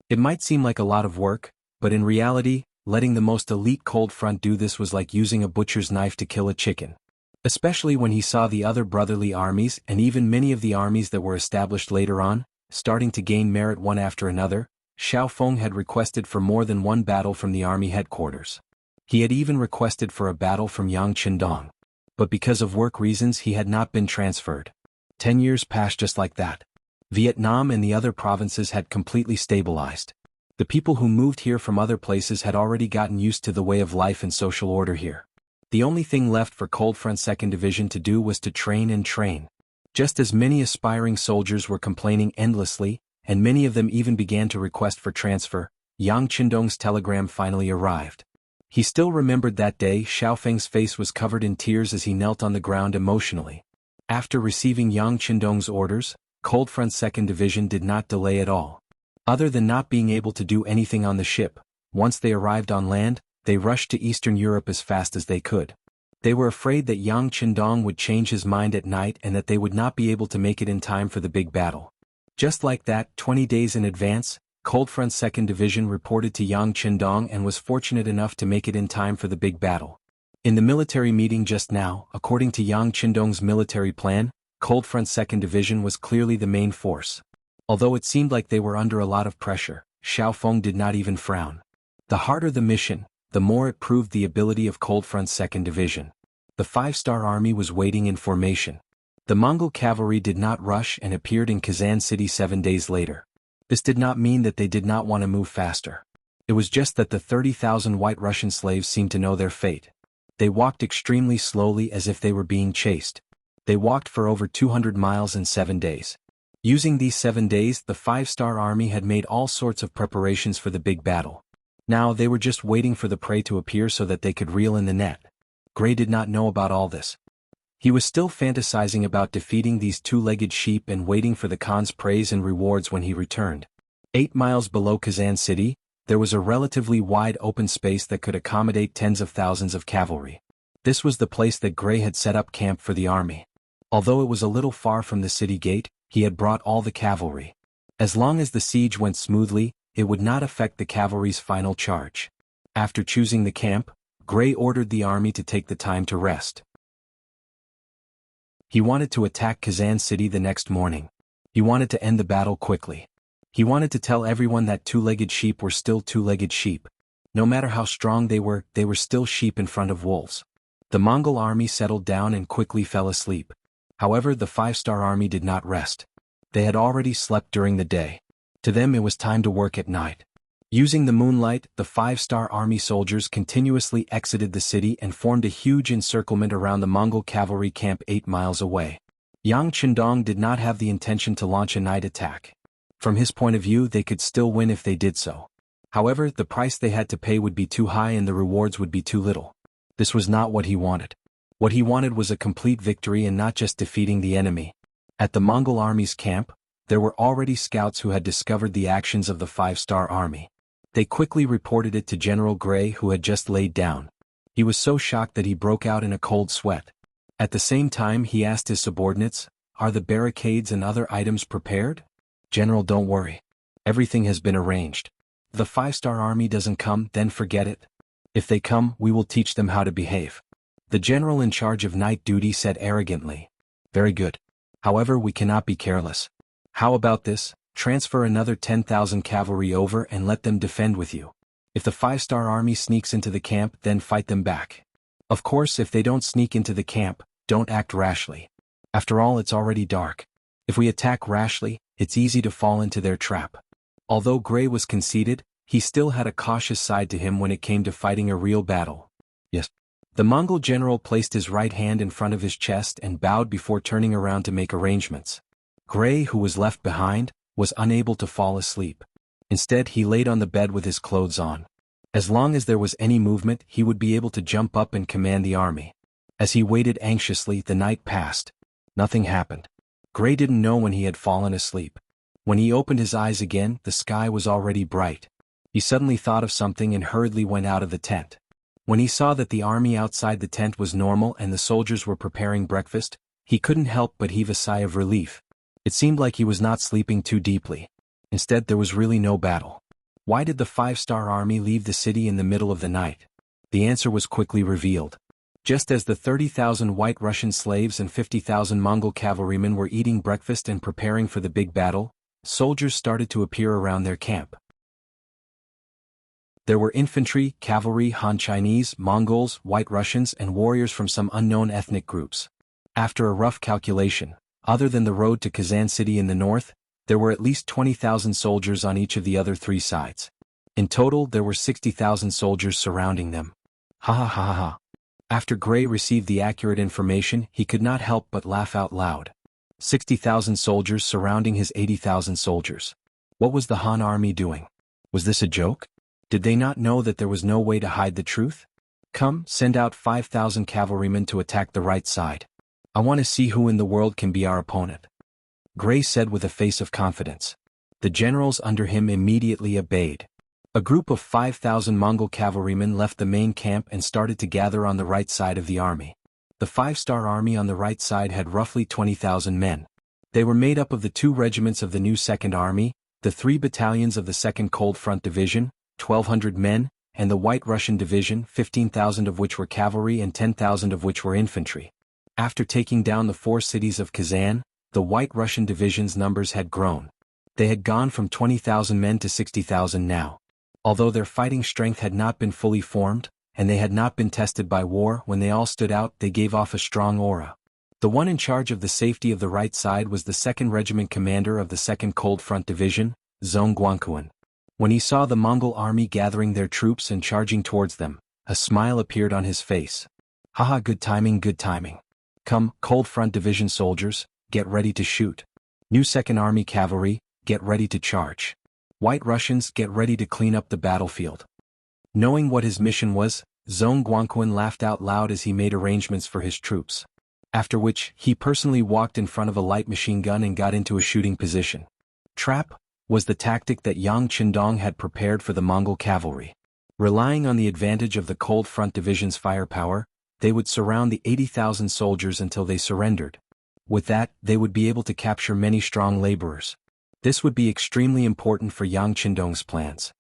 It might seem like a lot of work, but in reality, letting the most elite Cold Front do this was like using a butcher's knife to kill a chicken. Especially when he saw the other brotherly armies and even many of the armies that were established later on, starting to gain merit one after another. Xiao Feng had requested for more than one battle from the army headquarters. He had even requested for a battle from Yang Qindong. But because of work reasons he had not been transferred. 10 years passed just like that. Vietnam and the other provinces had completely stabilized. The people who moved here from other places had already gotten used to the way of life and social order here. The only thing left for Cold Front's 2nd Division to do was to train and train. Just as many aspiring soldiers were complaining endlessly, and many of them even began to request for transfer, Yang Qindong's telegram finally arrived. He still remembered that day. Xiao Feng's face was covered in tears as he knelt on the ground emotionally. After receiving Yang Qindong's orders, Cold Front's 2nd Division did not delay at all. Other than not being able to do anything on the ship, once they arrived on land, they rushed to Eastern Europe as fast as they could. They were afraid that Yang Qindong would change his mind at night and that they would not be able to make it in time for the big battle. Just like that, 20 days in advance, Cold Front's 2nd Division reported to Yang Qindong and was fortunate enough to make it in time for the big battle. In the military meeting just now, according to Yang Qindong's military plan, Cold Front's 2nd Division was clearly the main force. Although it seemed like they were under a lot of pressure, Xiao Feng did not even frown. The harder the mission, the more it proved the ability of Cold Front's 2nd Division. The 5-star army was waiting in formation. The Mongol cavalry did not rush and appeared in Kazan City 7 days later. This did not mean that they did not want to move faster. It was just that the 30,000 White Russian slaves seemed to know their fate. They walked extremely slowly as if they were being chased. They walked for over 200 miles in 7 days. Using these 7 days, the 5-star army had made all sorts of preparations for the big battle. Now they were just waiting for the prey to appear so that they could reel in the net. Gray did not know about all this. He was still fantasizing about defeating these two-legged sheep and waiting for the Khan's praise and rewards when he returned. 8 miles below Kazan City, there was a relatively wide open space that could accommodate tens of thousands of cavalry. This was the place that Gray had set up camp for the army. Although it was a little far from the city gate, he had brought all the cavalry. As long as the siege went smoothly, it would not affect the cavalry's final charge. After choosing the camp, Gray ordered the army to take the time to rest. He wanted to attack Kazan City the next morning. He wanted to end the battle quickly. He wanted to tell everyone that two-legged sheep were still two-legged sheep. No matter how strong they were still sheep in front of wolves. The Mongol army settled down and quickly fell asleep. However, the five-star army did not rest. They had already slept during the day. To them it was time to work at night. Using the moonlight, the five-star army soldiers continuously exited the city and formed a huge encirclement around the Mongol cavalry camp 8 miles away. Yang Qindong did not have the intention to launch a night attack. From his point of view, they could still win if they did so. However, the price they had to pay would be too high and the rewards would be too little. This was not what he wanted. What he wanted was a complete victory and not just defeating the enemy. At the Mongol army's camp, there were already scouts who had discovered the actions of the five-star army. They quickly reported it to General Gray, who had just laid down. He was so shocked that he broke out in a cold sweat. At the same time, he asked his subordinates, "Are the barricades and other items prepared?" "General, don't worry. Everything has been arranged. If the five-star army doesn't come, then forget it. If they come, we will teach them how to behave." The general in charge of night duty said arrogantly. "Very good. However, we cannot be careless. How about this? Transfer another 10,000 cavalry over and let them defend with you. If the five-star army sneaks into the camp, then fight them back. Of course, if they don't sneak into the camp, don't act rashly. After all, it's already dark. If we attack rashly, it's easy to fall into their trap." Although Gray was conceited, he still had a cautious side to him when it came to fighting a real battle. "Yes." The Mongol general placed his right hand in front of his chest and bowed before turning around to make arrangements. Gray, who was left behind, was unable to fall asleep. Instead, he laid on the bed with his clothes on. As long as there was any movement, he would be able to jump up and command the army. As he waited anxiously, the night passed. Nothing happened. Gray didn't know when he had fallen asleep. When he opened his eyes again, the sky was already bright. He suddenly thought of something and hurriedly went out of the tent. When he saw that the army outside the tent was normal and the soldiers were preparing breakfast, he couldn't help but heave a sigh of relief. It seemed like he was not sleeping too deeply. Instead, there was really no battle. Why did the five-star army leave the city in the middle of the night? The answer was quickly revealed. Just as the 30,000 White Russian slaves and 50,000 Mongol cavalrymen were eating breakfast and preparing for the big battle, soldiers started to appear around their camp. There were infantry, cavalry, Han Chinese, Mongols, White Russians, and warriors from some unknown ethnic groups. After a rough calculation, other than the road to Kazan City in the north, there were at least 20,000 soldiers on each of the other 3 sides. In total, there were 60,000 soldiers surrounding them. Ha ha ha ha. After Gray received the accurate information, he could not help but laugh out loud. 60,000 soldiers surrounding his 80,000 soldiers. What was the Han army doing? Was this a joke? Did they not know that there was no way to hide the truth? "Come, send out 5,000 cavalrymen to attack the right side. I want to see who in the world can be our opponent," Gray said with a face of confidence. The generals under him immediately obeyed. A group of 5,000 Mongol cavalrymen left the main camp and started to gather on the right side of the army. The five-star army on the right side had roughly 20,000 men. They were made up of the 2 regiments of the new Second Army, the 3 battalions of the 2nd Cold Front Division, 1,200 men, and the White Russian Division, 15,000 of which were cavalry and 10,000 of which were infantry. After taking down the 4 cities of Kazan, the White Russian Division's numbers had grown. They had gone from 20,000 men to 60,000 now. Although their fighting strength had not been fully formed, and they had not been tested by war, when they all stood out, they gave off a strong aura. The one in charge of the safety of the right side was the 2nd Regiment commander of the 2nd Cold Front Division, Zhong Guangquan. When he saw the Mongol army gathering their troops and charging towards them, a smile appeared on his face. "Haha, good timing, good timing. Come, Cold Front Division soldiers, get ready to shoot. New 2nd Army cavalry, get ready to charge. White Russians, get ready to clean up the battlefield." Knowing what his mission was, Zhong Guangquan laughed out loud as he made arrangements for his troops. After which, he personally walked in front of a light machine gun and got into a shooting position. Trap was the tactic that Yang Qindong had prepared for the Mongol cavalry. Relying on the advantage of the Cold Front Division's firepower, they would surround the 80,000 soldiers until they surrendered. With that, they would be able to capture many strong laborers. This would be extremely important for Yang Qindong's plans.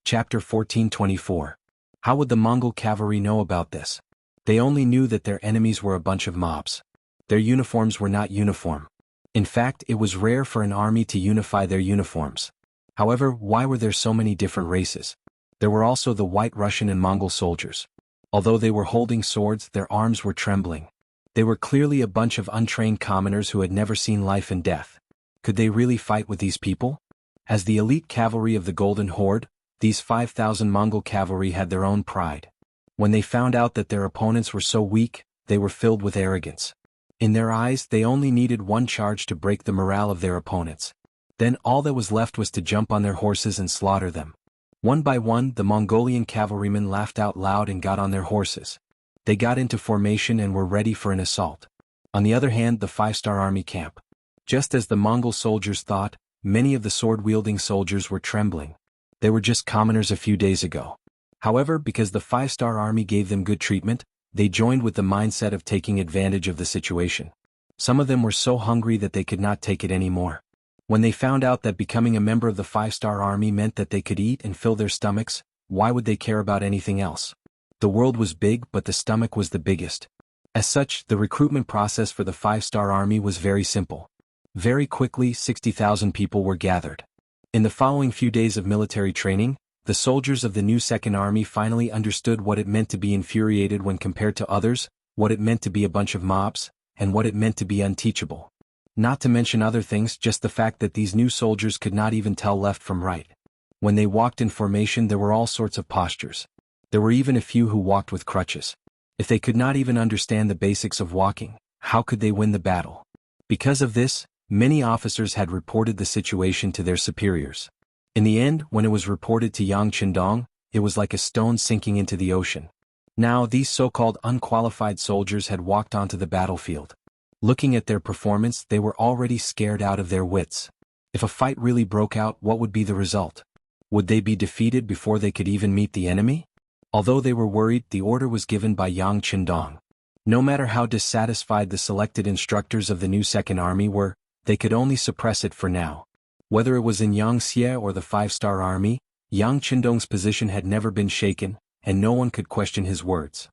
Chapter 1424. How would the Mongol cavalry know about this? They only knew that their enemies were a bunch of mobs. Their uniforms were not uniform. In fact, it was rare for an army to unify their uniforms. However, why were there so many different races? There were also the White Russian and Mongol soldiers. Although they were holding swords, their arms were trembling. They were clearly a bunch of untrained commoners who had never seen life and death. Could they really fight with these people? As the elite cavalry of the Golden Horde, these 5,000 Mongol cavalry had their own pride. When they found out that their opponents were so weak, they were filled with arrogance. In their eyes, they only needed one charge to break the morale of their opponents. Then all that was left was to jump on their horses and slaughter them. One by one, the Mongolian cavalrymen laughed out loud and got on their horses. They got into formation and were ready for an assault. On the other hand, the 5-star army camp. Just as the Mongol soldiers thought, many of the sword-wielding soldiers were trembling. They were just commoners a few days ago. However, because the 5-star army gave them good treatment, they joined with the mindset of taking advantage of the situation. Some of them were so hungry that they could not take it anymore. When they found out that becoming a member of the 5-star army meant that they could eat and fill their stomachs, why would they care about anything else? The world was big, but the stomach was the biggest. As such, the recruitment process for the 5-star army was very simple. Very quickly, 60,000 people were gathered. In the following few days of military training, the soldiers of the new Second Army finally understood what it meant to be infuriated when compared to others, what it meant to be a bunch of mobs, and what it meant to be unteachable. Not to mention other things, just the fact that these new soldiers could not even tell left from right. When they walked in formation, there were all sorts of postures. There were even a few who walked with crutches. If they could not even understand the basics of walking, how could they win the battle? Because of this, many officers had reported the situation to their superiors. In the end, when it was reported to Yang Qindong, it was like a stone sinking into the ocean. Now these so-called unqualified soldiers had walked onto the battlefield. Looking at their performance, they were already scared out of their wits. If a fight really broke out, what would be the result? Would they be defeated before they could even meet the enemy? Although they were worried, the order was given by Yang Qindong. No matter how dissatisfied the selected instructors of the new Second Army were, they could only suppress it for now. Whether it was in Yangtze or the 5-star army, Yang Qindong's position had never been shaken, and no one could question his words.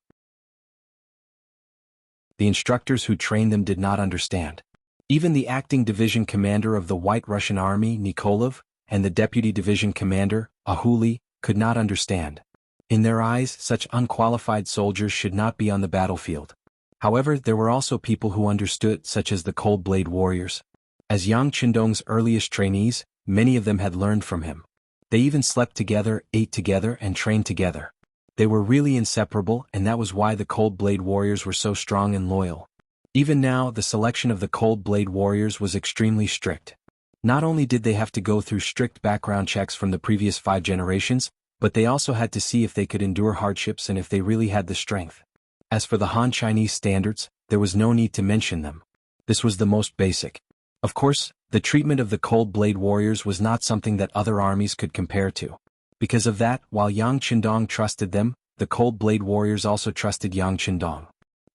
The instructors who trained them did not understand. Even the acting division commander of the White Russian Army, Nikolov, and the deputy division commander, Ahuli, could not understand. In their eyes, such unqualified soldiers should not be on the battlefield. However, there were also people who understood, such as the Cold Blade warriors. As Yang Qindong's earliest trainees, many of them had learned from him. They even slept together, ate together, and trained together. They were really inseparable, and that was why the Cold Blade warriors were so strong and loyal. Even now, the selection of the Cold Blade warriors was extremely strict. Not only did they have to go through strict background checks from the previous 5 generations, but they also had to see if they could endure hardships and if they really had the strength. As for the Han Chinese standards, there was no need to mention them. This was the most basic. Of course, the treatment of the Cold Blade warriors was not something that other armies could compare to. Because of that, while Yang Qindong trusted them, the Cold Blade warriors also trusted Yang Qindong.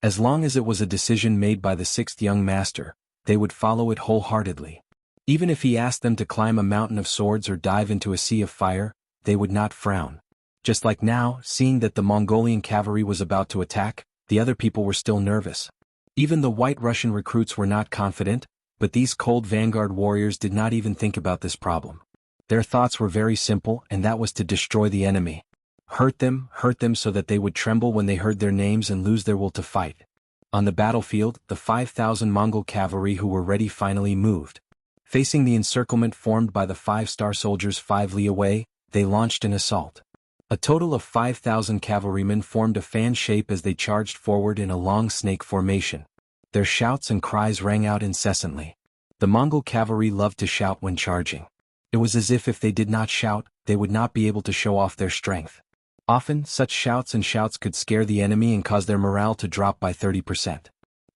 As long as it was a decision made by the 6th young master, they would follow it wholeheartedly. Even if he asked them to climb a mountain of swords or dive into a sea of fire, they would not frown. Just like now, seeing that the Mongolian cavalry was about to attack, the other people were still nervous. Even the White Russian recruits were not confident, but these cold vanguard warriors did not even think about this problem. Their thoughts were very simple, and that was to destroy the enemy. Hurt them so that they would tremble when they heard their names and lose their will to fight. On the battlefield, the 5,000 Mongol cavalry who were ready finally moved. Facing the encirclement formed by the 5-star soldiers 5 li away, they launched an assault. A total of 5,000 cavalrymen formed a fan shape as they charged forward in a long snake formation. Their shouts and cries rang out incessantly. The Mongol cavalry loved to shout when charging. It was as if they did not shout, they would not be able to show off their strength. Often, such shouts could scare the enemy and cause their morale to drop by 30%.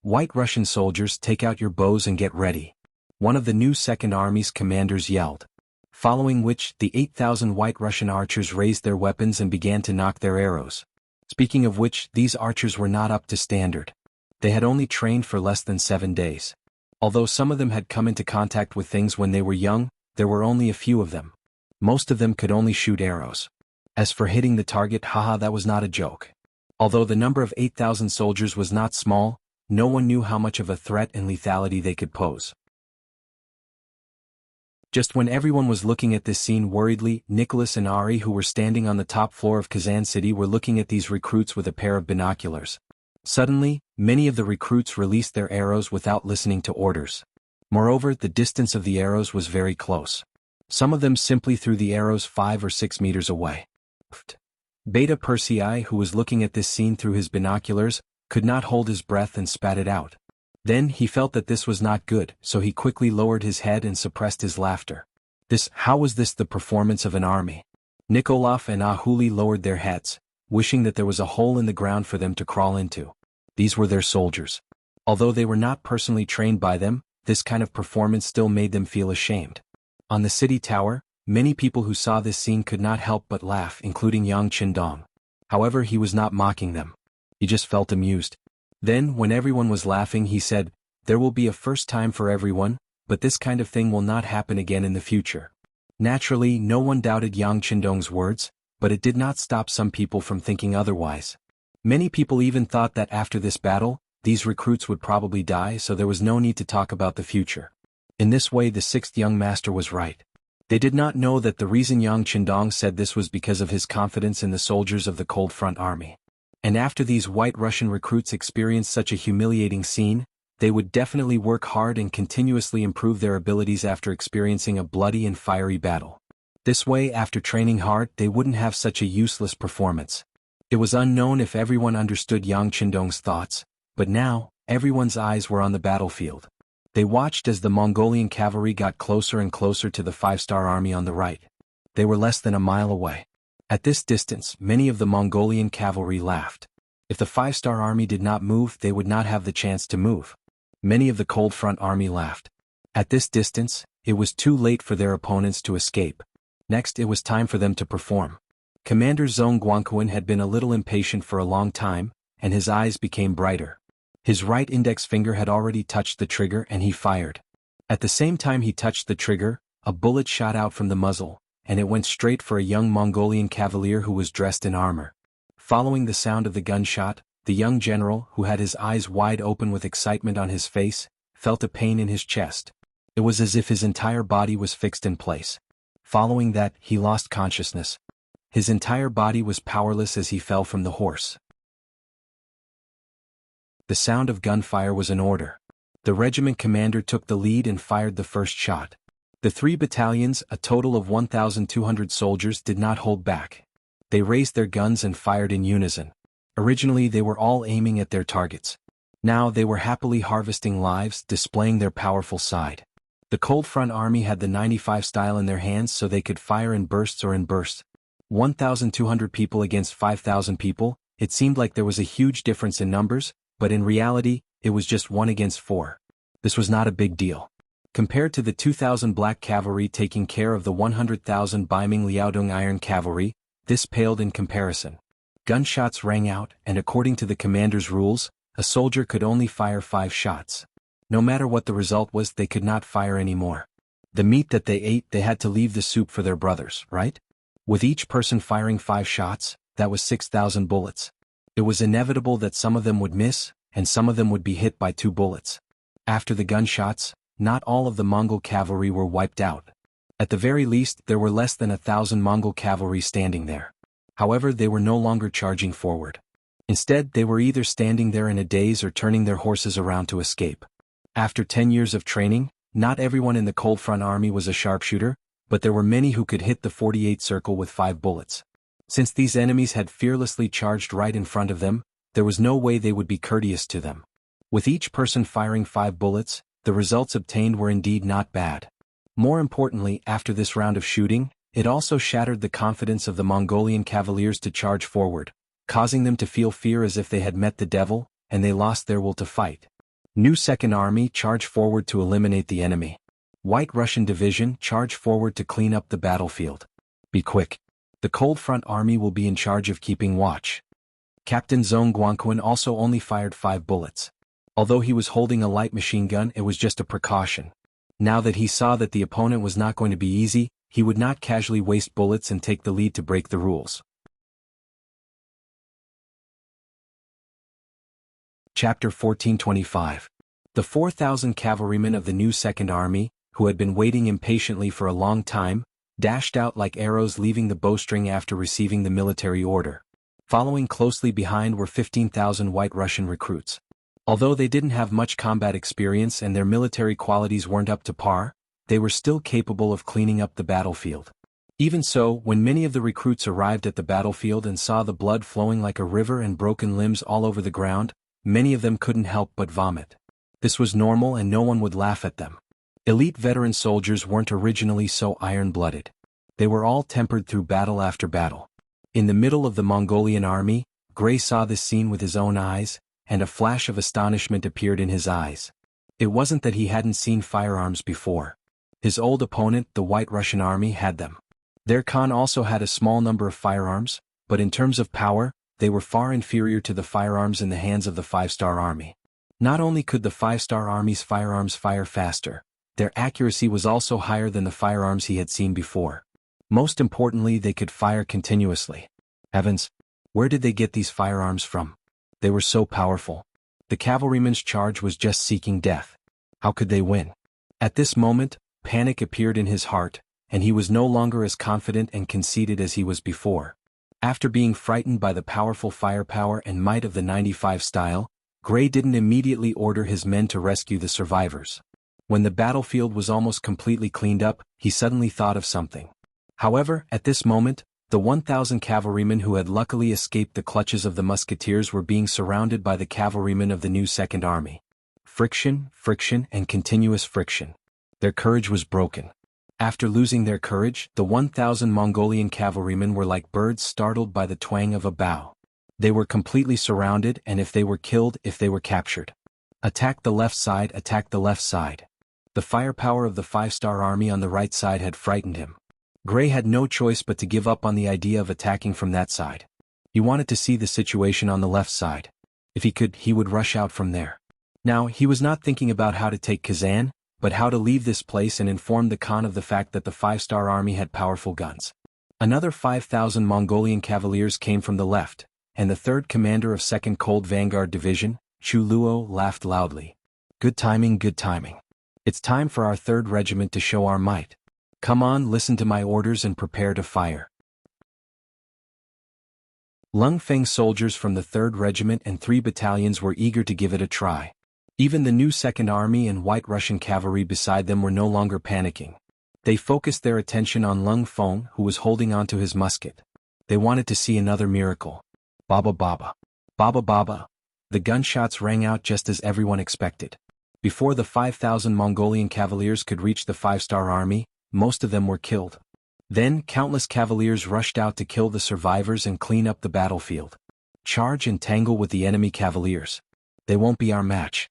White Russian soldiers, take out your bows and get ready. One of the new Second Army's commanders yelled. Following which, the 8,000 White Russian archers raised their weapons and began to knock their arrows. Speaking of which, these archers were not up to standard. They had only trained for less than 7 days. Although some of them had come into contact with things when they were young, there were only a few of them. Most of them could only shoot arrows. As for hitting the target, haha, that was not a joke. Although the number of 8,000 soldiers was not small, no one knew how much of a threat and lethality they could pose. Just when everyone was looking at this scene worriedly, Nicholas and Ari, who were standing on the top floor of Kazan City, were looking at these recruits with a pair of binoculars. Suddenly, many of the recruits released their arrows without listening to orders. Moreover, the distance of the arrows was very close. Some of them simply threw the arrows 5 or 6 meters away. Beta Persei, who was looking at this scene through his binoculars, could not hold his breath and spat it out. Then he felt that this was not good, so he quickly lowered his head and suppressed his laughter. How was this the performance of an army? Nikolov and Ahuli lowered their heads, wishing that there was a hole in the ground for them to crawl into. These were their soldiers. Although they were not personally trained by them, this kind of performance still made them feel ashamed. On the city tower, many people who saw this scene could not help but laugh, including Yang Qindong. However, he was not mocking them. He just felt amused. Then, when everyone was laughing, he said, "There will be a first time for everyone, but this kind of thing will not happen again in the future." Naturally, no one doubted Yang Qindong's words, but it did not stop some people from thinking otherwise. Many people even thought that after this battle, these recruits would probably die, so there was no need to talk about the future. In this way, the sixth young master was right. They did not know that the reason Yang Qindong said this was because of his confidence in the soldiers of the Cold Front Army. And after these White Russian recruits experienced such a humiliating scene, they would definitely work hard and continuously improve their abilities after experiencing a bloody and fiery battle. This way, after training hard, they wouldn't have such a useless performance. It was unknown if everyone understood Yang Qindong's thoughts, but now, everyone's eyes were on the battlefield. They watched as the Mongolian cavalry got closer and closer to the 5-star army on the right. They were less than a mile away. At this distance, many of the Mongolian cavalry laughed. If the 5-star army did not move, they would not have the chance to move. Many of the Cold Front Army laughed. At this distance, it was too late for their opponents to escape. Next, it was time for them to perform. Commander Zhong Guangquan had been a little impatient for a long time, and his eyes became brighter. His right index finger had already touched the trigger and he fired. At the same time he touched the trigger, a bullet shot out from the muzzle, and it went straight for a young Mongolian cavalier who was dressed in armor. Following the sound of the gunshot, the young general, who had his eyes wide open with excitement on his face, felt a pain in his chest. It was as if his entire body was fixed in place. Following that, he lost consciousness. His entire body was powerless as he fell from the horse. The sound of gunfire was an order. The regiment commander took the lead and fired the first shot. The 3 battalions, a total of 1,200 soldiers, did not hold back. They raised their guns and fired in unison. Originally they were all aiming at their targets. Now they were happily harvesting lives, displaying their powerful side. The Cold Front Army had the 95 style in their hands so they could fire in bursts or in bursts. 1,200 people against 5,000 people, it seemed like there was a huge difference in numbers, but in reality, it was just 1 against 4. This was not a big deal. Compared to the 2,000 black cavalry taking care of the 100,000 Baiming Liaodong iron cavalry, this paled in comparison. Gunshots rang out, and according to the commander's rules, a soldier could only fire 5 shots. No matter what the result was, they could not fire anymore. The meat that they ate, they had to leave the soup for their brothers, right? With each person firing 5 shots, that was 6,000 bullets. It was inevitable that some of them would miss, and some of them would be hit by 2 bullets. After the gunshots, not all of the Mongol cavalry were wiped out. At the very least, there were less than 1,000 Mongol cavalry standing there. However, they were no longer charging forward. Instead, they were either standing there in a daze or turning their horses around to escape. After 10 years of training, not everyone in the Cold Front Army was a sharpshooter, but there were many who could hit the 48 circle with 5 bullets. Since these enemies had fearlessly charged right in front of them, there was no way they would be courteous to them. With each person firing 5 bullets, the results obtained were indeed not bad. More importantly, after this round of shooting, it also shattered the confidence of the Mongolian cavaliers to charge forward, causing them to feel fear as if they had met the devil, and they lost their will to fight. New Second Army, charge forward to eliminate the enemy. White Russian Division, charge forward to clean up the battlefield. Be quick. The Cold Front Army will be in charge of keeping watch. Captain Zhong Guangquan also only fired 5 bullets. Although he was holding a light machine gun, it was just a precaution. Now that he saw that the opponent was not going to be easy, he would not casually waste bullets and take the lead to break the rules. Chapter 1425. The 4,000 cavalrymen of the new Second Army, who had been waiting impatiently for a long time, dashed out like arrows, leaving the bowstring after receiving the military order. Following closely behind were 15,000 White Russian recruits. Although they didn't have much combat experience and their military qualities weren't up to par, they were still capable of cleaning up the battlefield. Even so, when many of the recruits arrived at the battlefield and saw the blood flowing like a river and broken limbs all over the ground, many of them couldn't help but vomit. This was normal and no one would laugh at them. Elite veteran soldiers weren't originally so iron-blooded. They were all tempered through battle after battle. In the middle of the Mongolian army, Gray saw this scene with his own eyes, and a flash of astonishment appeared in his eyes. It wasn't that he hadn't seen firearms before. His old opponent, the White Russian army, had them. Their Khan also had a small number of firearms, but in terms of power, they were far inferior to the firearms in the hands of the 5-star army. Not only could the 5-star army's firearms fire faster, their accuracy was also higher than the firearms he had seen before. Most importantly, they could fire continuously. Heavens! Where did they get these firearms from? They were so powerful. The cavalryman's charge was just seeking death. How could they win? At this moment, panic appeared in his heart, and he was no longer as confident and conceited as he was before. After being frightened by the powerful firepower and might of the 95 style, Gray didn't immediately order his men to rescue the survivors. When the battlefield was almost completely cleaned up, he suddenly thought of something. However, at this moment, the 1,000 cavalrymen who had luckily escaped the clutches of the musketeers were being surrounded by the cavalrymen of the new Second Army. Friction, and continuous friction. Their courage was broken. After losing their courage, the 1,000 Mongolian cavalrymen were like birds startled by the twang of a bow. They were completely surrounded, and if they were killed, if they were captured. Attack the left side, attack the left side. The firepower of the 5-star army on the right side had frightened him. Gray had no choice but to give up on the idea of attacking from that side. He wanted to see the situation on the left side. If he could, he would rush out from there. Now, he was not thinking about how to take Kazan, but how to leave this place and inform the Khan of the fact that the 5-star army had powerful guns. Another 5,000 Mongolian cavaliers came from the left, and the 3rd commander of 2nd Cold Vanguard Division, Chu Luo, laughed loudly. Good timing, good timing. It's time for our 3rd regiment to show our might. Come on, listen to my orders and prepare to fire. Lung Feng soldiers from the 3rd Regiment and 3 battalions were eager to give it a try. Even the new Second Army and White Russian cavalry beside them were no longer panicking. They focused their attention on Lung Feng, who was holding onto his musket. They wanted to see another miracle. Baba baba. Baba baba. The gunshots rang out just as everyone expected. Before the 5,000 Mongolian cavaliers could reach the 5-star army, most of them were killed. Then, countless cavaliers rushed out to kill the survivors and clean up the battlefield. Charge and tangle with the enemy cavaliers. They won't be our match.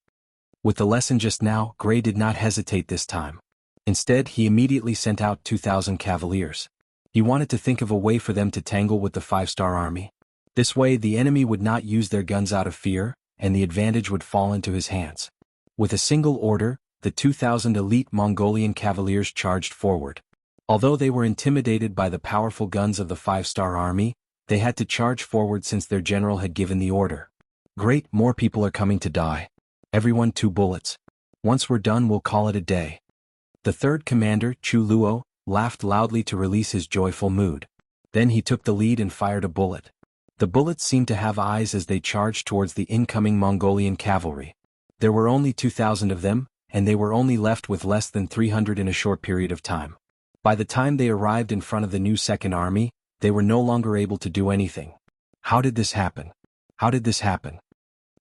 With the lesson just now, Gray did not hesitate this time. Instead, he immediately sent out 2,000 cavaliers. He wanted to think of a way for them to tangle with the 5-star army. This way, the enemy would not use their guns out of fear, and the advantage would fall into his hands. With a single order, the 2,000 elite Mongolian cavaliers charged forward. Although they were intimidated by the powerful guns of the 5-star army, they had to charge forward since their general had given the order. Great, more people are coming to die. Everyone 2 bullets. Once we're done, we'll call it a day. The 3rd commander, Chu Luo, laughed loudly to release his joyful mood. Then he took the lead and fired a bullet. The bullets seemed to have eyes as they charged towards the incoming Mongolian cavalry. There were only 2,000 of them, and they were only left with less than 300 in a short period of time. By the time they arrived in front of the new Second Army, they were no longer able to do anything. How did this happen? How did this happen?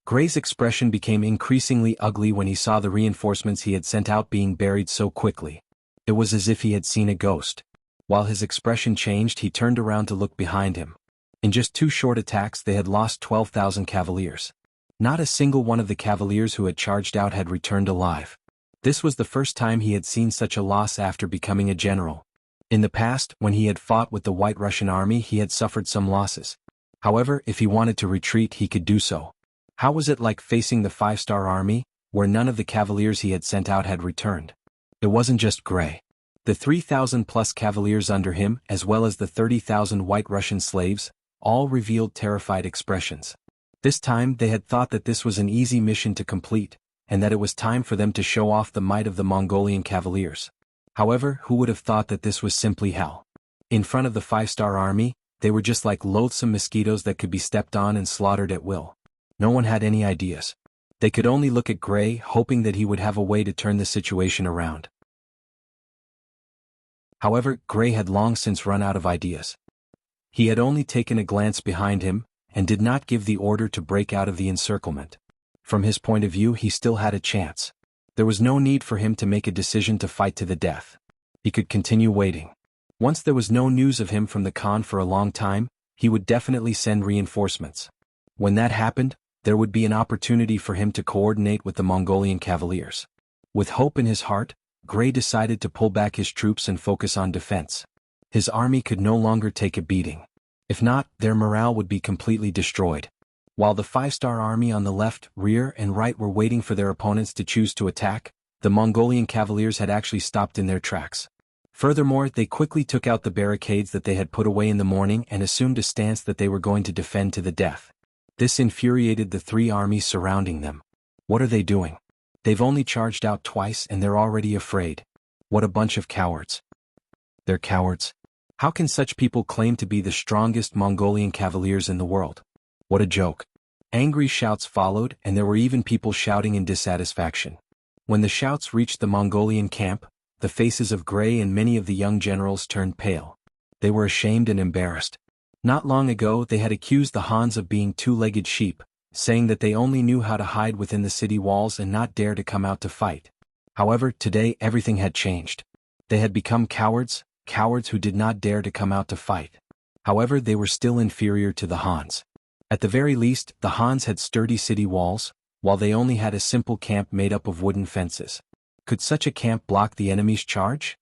Gray's expression became increasingly ugly when he saw the reinforcements he had sent out being buried so quickly. It was as if he had seen a ghost. While his expression changed, he turned around to look behind him. In just 2 short attacks, they had lost 12,000 cavaliers. Not a single one of the cavaliers who had charged out had returned alive. This was the first time he had seen such a loss after becoming a general. In the past, when he had fought with the White Russian army, he had suffered some losses. However, if he wanted to retreat he could do so. How was it like facing the 5-star army, where none of the cavaliers he had sent out had returned? It wasn't just Gray. The 3,000-plus cavaliers under him, as well as the 30,000 White Russian slaves, all revealed terrified expressions. This time they had thought that this was an easy mission to complete, and that it was time for them to show off the might of the Mongolian cavaliers. However, who would have thought that this was simply hell? In front of the 5-star army, they were just like loathsome mosquitoes that could be stepped on and slaughtered at will. No one had any ideas. They could only look at Gray, hoping that he would have a way to turn the situation around. However, Gray had long since run out of ideas. He had only taken a glance behind him, and did not give the order to break out of the encirclement. From his point of view he still had a chance. There was no need for him to make a decision to fight to the death. He could continue waiting. Once there was no news of him from the Khan for a long time, he would definitely send reinforcements. When that happened, there would be an opportunity for him to coordinate with the Mongolian cavaliers. With hope in his heart, Gray decided to pull back his troops and focus on defense. His army could no longer take a beating. If not, their morale would be completely destroyed. While the 5-star army on the left, rear, and right were waiting for their opponents to choose to attack, the Mongolian cavaliers had actually stopped in their tracks. Furthermore, they quickly took out the barricades that they had put away in the morning and assumed a stance that they were going to defend to the death. This infuriated the 3 armies surrounding them. What are they doing? They've only charged out twice and they're already afraid. What a bunch of cowards. They're cowards. How can such people claim to be the strongest Mongolian cavaliers in the world? What a joke. Angry shouts followed, and there were even people shouting in dissatisfaction. When the shouts reached the Mongolian camp, the faces of Gray and many of the young generals turned pale. They were ashamed and embarrassed. Not long ago they had accused the Hans of being two-legged sheep, saying that they only knew how to hide within the city walls and not dare to come out to fight. However, today everything had changed. They had become cowards who did not dare to come out to fight. However, they were still inferior to the Hans. At the very least, the Hans had sturdy city walls, while they only had a simple camp made up of wooden fences. Could such a camp block the enemy's charge?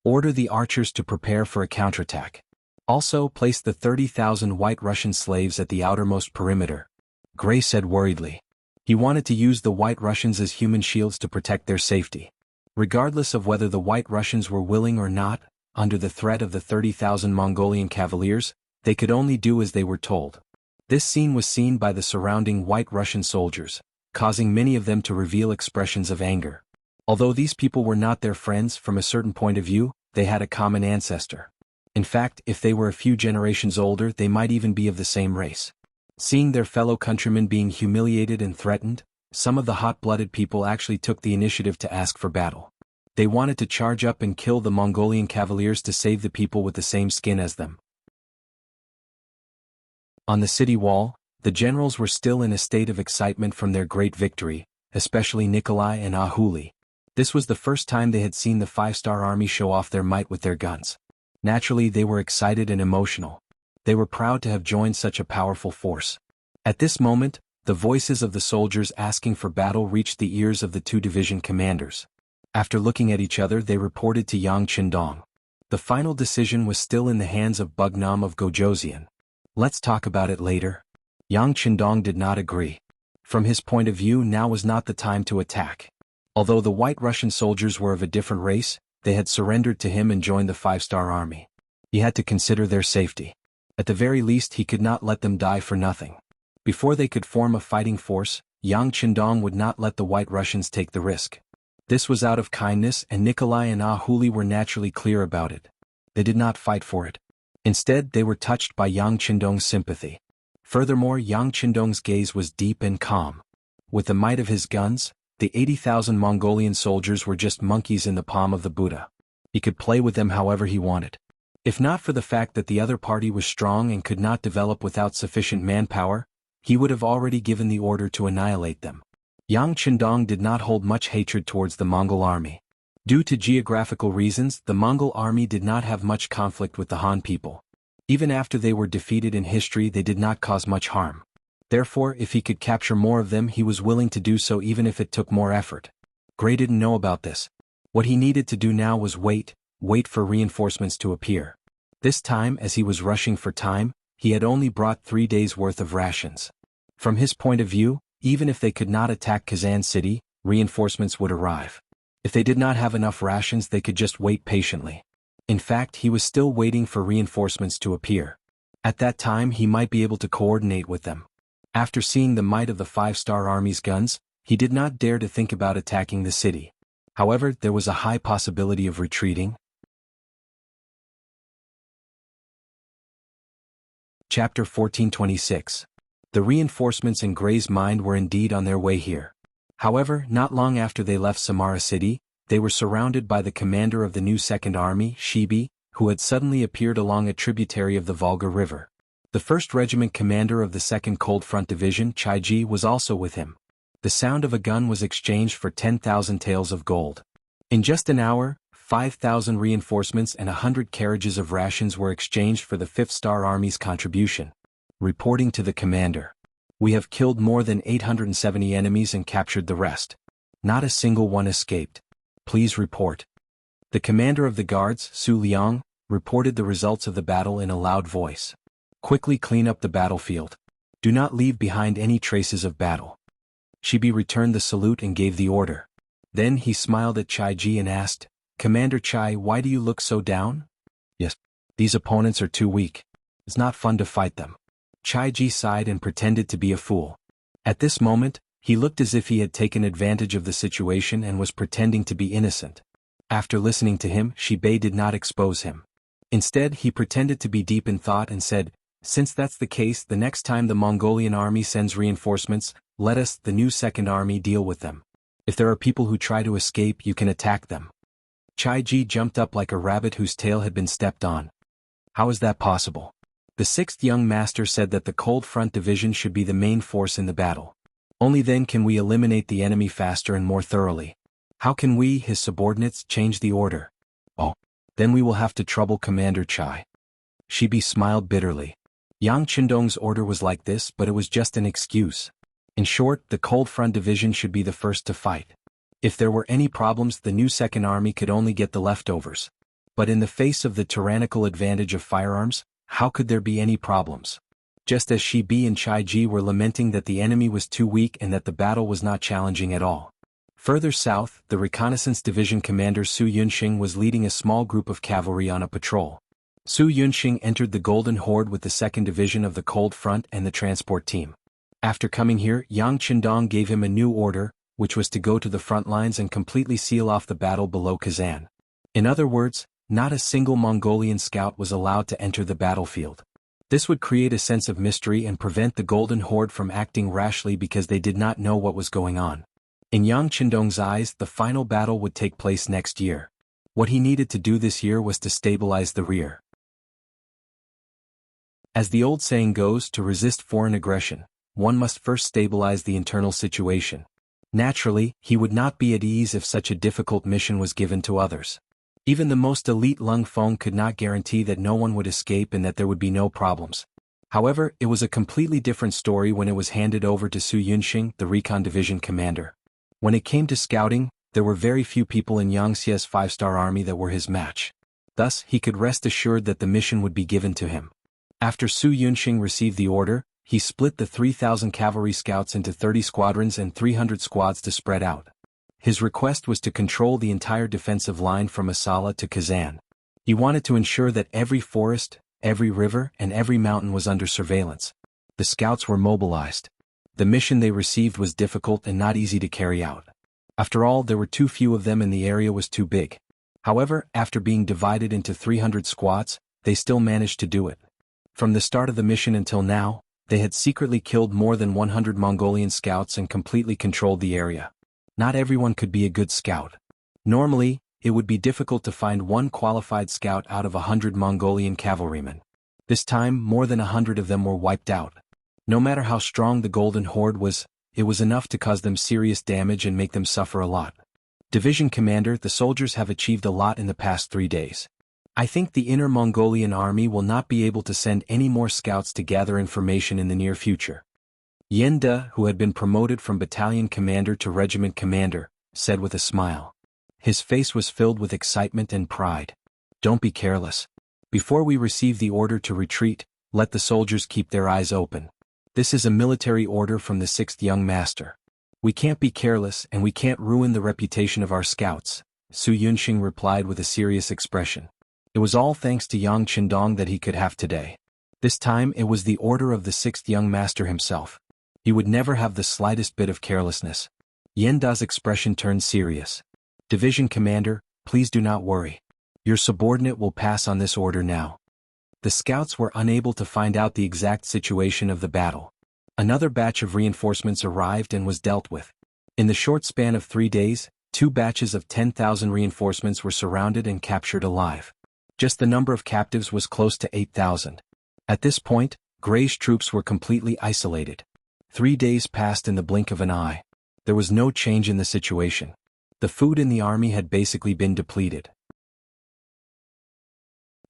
Order the archers to prepare for a counterattack. Also, place the 30,000 White Russian slaves at the outermost perimeter. Gray said worriedly. He wanted to use the White Russians as human shields to protect their safety. Regardless of whether the White Russians were willing or not, under the threat of the 30,000 Mongolian cavaliers, they could only do as they were told. This scene was seen by the surrounding White Russian soldiers, causing many of them to reveal expressions of anger. Although these people were not their friends from a certain point of view, they had a common ancestor. In fact, if they were a few generations older, they might even be of the same race. Seeing their fellow countrymen being humiliated and threatened, some of the hot-blooded people actually took the initiative to ask for battle. They wanted to charge up and kill the Mongolian cavaliers to save the people with the same skin as them. On the city wall, the generals were still in a state of excitement from their great victory, especially Nikolai and Ahuli. This was the first time they had seen the 5-star army show off their might with their guns. Naturally, they were excited and emotional. They were proud to have joined such a powerful force. At this moment, the voices of the soldiers asking for battle reached the ears of the 2 division commanders. After looking at each other, they reported to Yang Qindong. The final decision was still in the hands of Bugnam of Gojoseon. Let's talk about it later. Yang Qindong did not agree. From his point of view, now was not the time to attack. Although the White Russian soldiers were of a different race, they had surrendered to him and joined the 5-star army. He had to consider their safety. At the very least, he could not let them die for nothing. Before they could form a fighting force, Yang Qindong would not let the White Russians take the risk. This was out of kindness, and Nikolai and Ahuli were naturally clear about it. They did not fight for it. Instead, they were touched by Yang Qindong's sympathy. Furthermore, Yang Qindong's gaze was deep and calm. With the might of his guns, the 80,000 Mongolian soldiers were just monkeys in the palm of the Buddha. He could play with them however he wanted. If not for the fact that the other party was strong and could not develop without sufficient manpower, he would have already given the order to annihilate them. Yang Qindong did not hold much hatred towards the Mongol army. Due to geographical reasons, the Mongol army did not have much conflict with the Han people. Even after they were defeated in history, they did not cause much harm. Therefore, if he could capture more of them, he was willing to do so even if it took more effort. Gray didn't know about this. What he needed to do now was wait for reinforcements to appear. This time, as he was rushing for time, he had only brought 3 days' worth of rations. From his point of view, even if they could not attack Kazan City, reinforcements would arrive. If they did not have enough rations, they could just wait patiently. In fact, he was still waiting for reinforcements to appear. At that time, he might be able to coordinate with them. After seeing the might of the 5-star army's guns, he did not dare to think about attacking the city. However, there was a high possibility of retreating. Chapter 1426. The reinforcements in Gray's mind were indeed on their way here. However, not long after they left Samara City, they were surrounded by the commander of the new Second Army, Shibi, who had suddenly appeared along a tributary of the Volga River. The 1st Regiment commander of the 2nd Cold Front Division, Chaiji, was also with him. The sound of a gun was exchanged for 10,000 taels of gold. In just an hour, 5,000 reinforcements and 100 carriages of rations were exchanged for the 5th Star Army's contribution. Reporting to the commander. We have killed more than 870 enemies and captured the rest. Not a single one escaped. Please report. The commander of the guards, Su Liang, reported the results of the battle in a loud voice. Quickly clean up the battlefield. Do not leave behind any traces of battle. Shibi returned the salute and gave the order. Then he smiled at Chaiji and asked, Commander Chai, why do you look so down? Yes, these opponents are too weak. It's not fun to fight them. Chaiji sighed and pretended to be a fool. At this moment, he looked as if he had taken advantage of the situation and was pretending to be innocent. After listening to him, Shibi did not expose him. Instead, he pretended to be deep in thought and said, Since that's the case, the next time the Mongolian army sends reinforcements, let us, the new Second Army, deal with them. If there are people who try to escape, you can attack them. Chaiji jumped up like a rabbit whose tail had been stepped on. How is that possible? The 6th Young Master said that the Cold Front Division should be the main force in the battle. Only then can we eliminate the enemy faster and more thoroughly. How can we, his subordinates, change the order? Oh, then we will have to trouble Commander Chai. Shibi smiled bitterly. Yang Qindong's order was like this, but it was just an excuse. In short, the Cold Front Division should be the first to fight. If there were any problems, the new Second Army could only get the leftovers. But in the face of the tyrannical advantage of firearms, how could there be any problems? Just as Shibi and Chaiji were lamenting that the enemy was too weak and that the battle was not challenging at all. Further south, the Reconnaissance Division commander Su Yunxing was leading a small group of cavalry on a patrol. Su Yunxing entered the Golden Horde with the 2nd Division of the Cold Front and the transport team. After coming here, Yang Qindong gave him a new order, which was to go to the front lines and completely seal off the battle below Kazan. In other words, not a single Mongolian scout was allowed to enter the battlefield. This would create a sense of mystery and prevent the Golden Horde from acting rashly because they did not know what was going on. In Yang Qindong's eyes, the final battle would take place next year. What he needed to do this year was to stabilize the rear. As the old saying goes, to resist foreign aggression, one must first stabilize the internal situation. Naturally, he would not be at ease if such a difficult mission was given to others. Even the most elite Lung Feng could not guarantee that no one would escape and that there would be no problems. However, it was a completely different story when it was handed over to Su Yunxing, the Recon Division commander. When it came to scouting, there were very few people in Yang Xie's 5-star army that were his match. Thus, he could rest assured that the mission would be given to him. After Su Yunxing received the order, he split the 3,000 cavalry scouts into 30 squadrons and 300 squads to spread out. His request was to control the entire defensive line from Asala to Kazan. He wanted to ensure that every forest, every river, and every mountain was under surveillance. The scouts were mobilized. The mission they received was difficult and not easy to carry out. After all, there were too few of them and the area was too big. However, after being divided into 300 squads, they still managed to do it. From the start of the mission until now, they had secretly killed more than 100 Mongolian scouts and completely controlled the area. Not everyone could be a good scout. Normally, it would be difficult to find one qualified scout out of 100 Mongolian cavalrymen. This time, more than 100 of them were wiped out. No matter how strong the Golden Horde was, it was enough to cause them serious damage and make them suffer a lot. Division Commander, the soldiers have achieved a lot in the past 3 days. I think the Inner Mongolian army will not be able to send any more scouts to gather information in the near future. Yen De, who had been promoted from battalion commander to regiment commander, said with a smile. His face was filled with excitement and pride. Don't be careless. Before we receive the order to retreat, Let the soldiers keep their eyes open. This is a military order from the 6th young master. We can't be careless and we can't ruin the reputation of our scouts, Su Yunxing replied with a serious expression. It was all thanks to Yang Qindong that he could have today. This time it was the order of the 6th young master himself. He would never have the slightest bit of carelessness. Yan Da's expression turned serious. Division commander, please do not worry. Your subordinate will pass on this order now. The scouts were unable to find out the exact situation of the battle. Another batch of reinforcements arrived and was dealt with. In the short span of 3 days, 2 batches of 10,000 reinforcements were surrounded and captured alive. Just the number of captives was close to 8,000. At this point, Gray's troops were completely isolated. 3 days passed in the blink of an eye. There was no change in the situation. The food in the army had basically been depleted.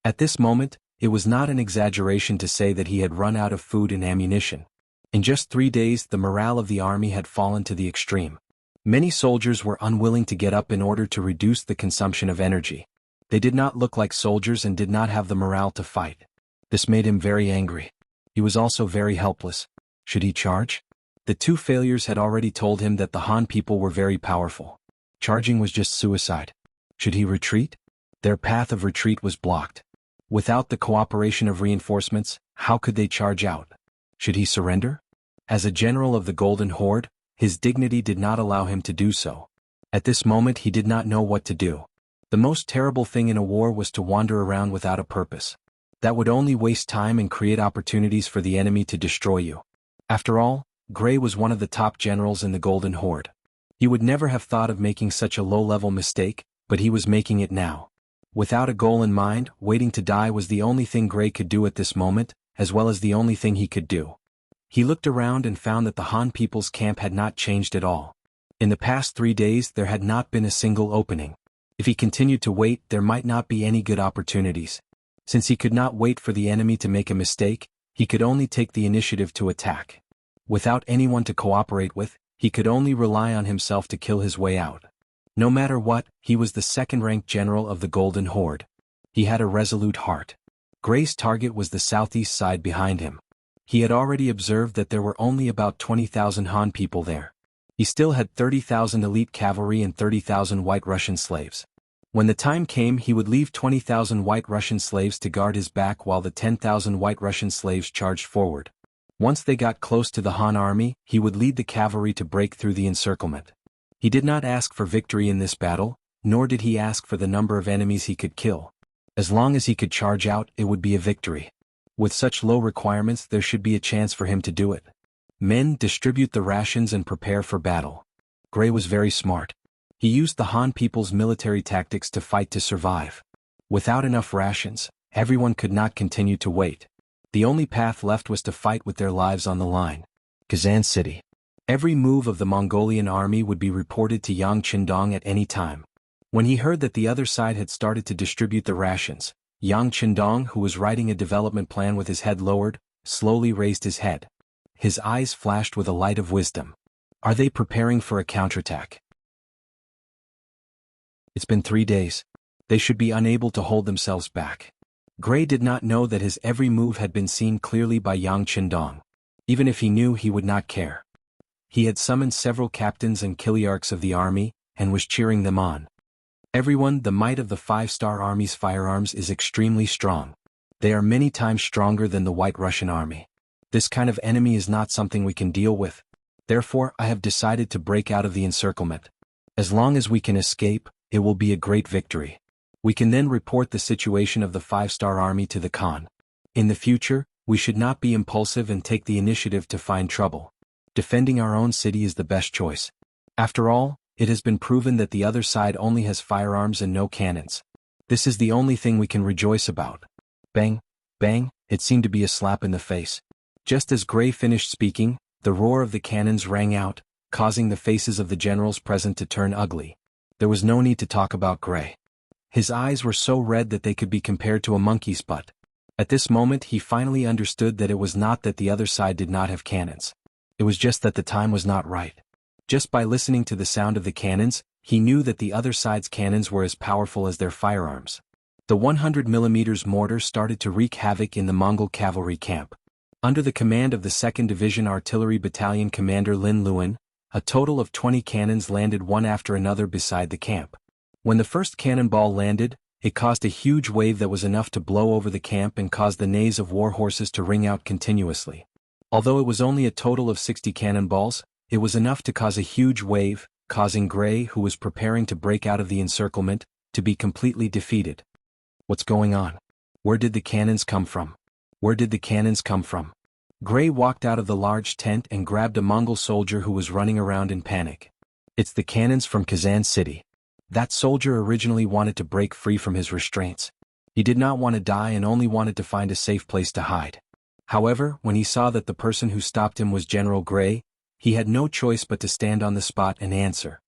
At this moment, it was not an exaggeration to say that he had run out of food and ammunition. In just 3 days, the morale of the army had fallen to the extreme. Many soldiers were unwilling to get up in order to reduce the consumption of energy. They did not look like soldiers and did not have the morale to fight. This made him very angry. He was also very helpless. Should he charge? The 2 failures had already told him that the Han people were very powerful. Charging was just suicide. Should he retreat? Their path of retreat was blocked. Without the cooperation of reinforcements, how could they charge out? Should he surrender? As a general of the Golden Horde, his dignity did not allow him to do so. At this moment he did not know what to do. The most terrible thing in a war was to wander around without a purpose. That would only waste time and create opportunities for the enemy to destroy you. After all, Gray was one of the top generals in the Golden Horde. He would never have thought of making such a low-level mistake, but he was making it now. Without a goal in mind, waiting to die was the only thing Gray could do at this moment, as well as the only thing he could do. He looked around and found that the Han people's camp had not changed at all. In the past 3 days there had not been a single opening. If he continued to wait, there might not be any good opportunities. Since he could not wait for the enemy to make a mistake, he could only take the initiative to attack. Without anyone to cooperate with, he could only rely on himself to kill his way out. No matter what, he was the 2nd-ranked general of the Golden Horde. He had a resolute heart. Gray's target was the southeast side behind him. He had already observed that there were only about 20,000 Han people there. He still had 30,000 elite cavalry and 30,000 White Russian slaves. When the time came, he would leave 20,000 White Russian slaves to guard his back while the 10,000 White Russian slaves charged forward. Once they got close to the Han army, he would lead the cavalry to break through the encirclement. He did not ask for victory in this battle, nor did he ask for the number of enemies he could kill. As long as he could charge out, it would be a victory. With such low requirements, there should be a chance for him to do it. Men, distribute the rations and prepare for battle. Gray was very smart. He used the Han people's military tactics to fight to survive. Without enough rations, everyone could not continue to wait. The only path left was to fight with their lives on the line. Kazan City. Every move of the Mongolian army would be reported to Yang Qindong at any time. When he heard that the other side had started to distribute the rations, Yang Qindong, who was writing a development plan with his head lowered, slowly raised his head. His eyes flashed with a light of wisdom. Are they preparing for a counterattack? It's been 3 days. They should be unable to hold themselves back. Gray did not know that his every move had been seen clearly by Yang Qindong. Even if he knew, he would not care. He had summoned several captains and kiliarchs of the army, and was cheering them on. Everyone, the might of the 5-star army's firearms is extremely strong. They are many times stronger than the White Russian army. This kind of enemy is not something we can deal with. Therefore, I have decided to break out of the encirclement. As long as we can escape, it will be a great victory. We can then report the situation of the 5-star army to the Khan. In the future, we should not be impulsive and take the initiative to find trouble. Defending our own city is the best choice. After all, it has been proven that the other side only has firearms and no cannons. This is the only thing we can rejoice about. Bang, bang, it seemed to be a slap in the face. Just as Gray finished speaking, the roar of the cannons rang out, causing the faces of the generals present to turn ugly. There was no need to talk about Gray. His eyes were so red that they could be compared to a monkey's butt. At this moment he finally understood that it was not that the other side did not have cannons. It was just that the time was not right. Just by listening to the sound of the cannons, he knew that the other side's cannons were as powerful as their firearms. The 100mm mortar started to wreak havoc in the Mongol cavalry camp. Under the command of the 2nd Division Artillery Battalion Commander Lin Luan, a total of 20 cannons landed one after another beside the camp. When the first cannonball landed, it caused a huge wave that was enough to blow over the camp and cause the neighs of war horses to ring out continuously. Although it was only a total of 60 cannonballs, it was enough to cause a huge wave, causing Gray, who was preparing to break out of the encirclement, to be completely defeated. What's going on? Where did the cannons come from? Where did the cannons come from? Gray walked out of the large tent and grabbed a Mongol soldier who was running around in panic. It's the cannons from Kazan City. That soldier originally wanted to break free from his restraints. He did not want to die and only wanted to find a safe place to hide. However, when he saw that the person who stopped him was General Gray, he had no choice but to stand on the spot and answer.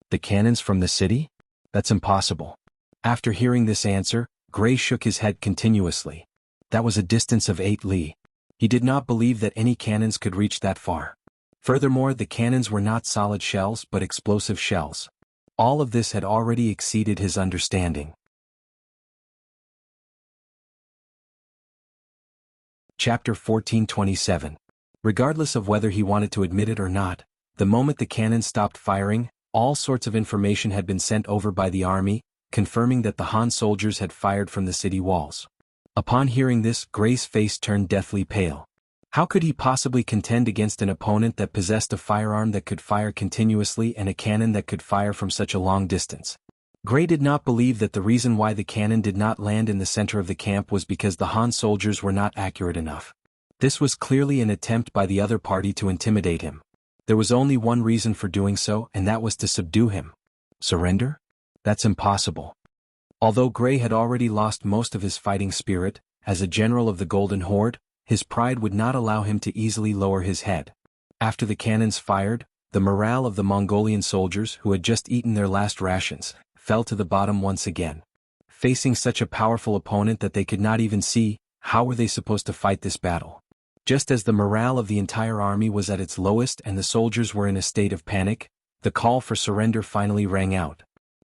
The cannons from the city? That's impossible. After hearing this answer, Gray shook his head continuously. That was a distance of 8 li. He did not believe that any cannons could reach that far. Furthermore, the cannons were not solid shells but explosive shells. All of this had already exceeded his understanding. Chapter 1427. Regardless of whether he wanted to admit it or not, the moment the cannons stopped firing, all sorts of information had been sent over by the army, confirming that the Han soldiers had fired from the city walls. Upon hearing this, Gray's face turned deathly pale. How could he possibly contend against an opponent that possessed a firearm that could fire continuously and a cannon that could fire from such a long distance? Gray did not believe that the reason why the cannon did not land in the center of the camp was because the Han soldiers were not accurate enough. This was clearly an attempt by the other party to intimidate him. There was only one reason for doing so, and that was to subdue him. Surrender? That's impossible. Although Gray had already lost most of his fighting spirit, as a general of the Golden Horde, his pride would not allow him to easily lower his head. After the cannons fired, the morale of the Mongolian soldiers who had just eaten their last rations fell to the bottom once again. Facing such a powerful opponent that they could not even see, how were they supposed to fight this battle? Just as the morale of the entire army was at its lowest and the soldiers were in a state of panic, the call for surrender finally rang out.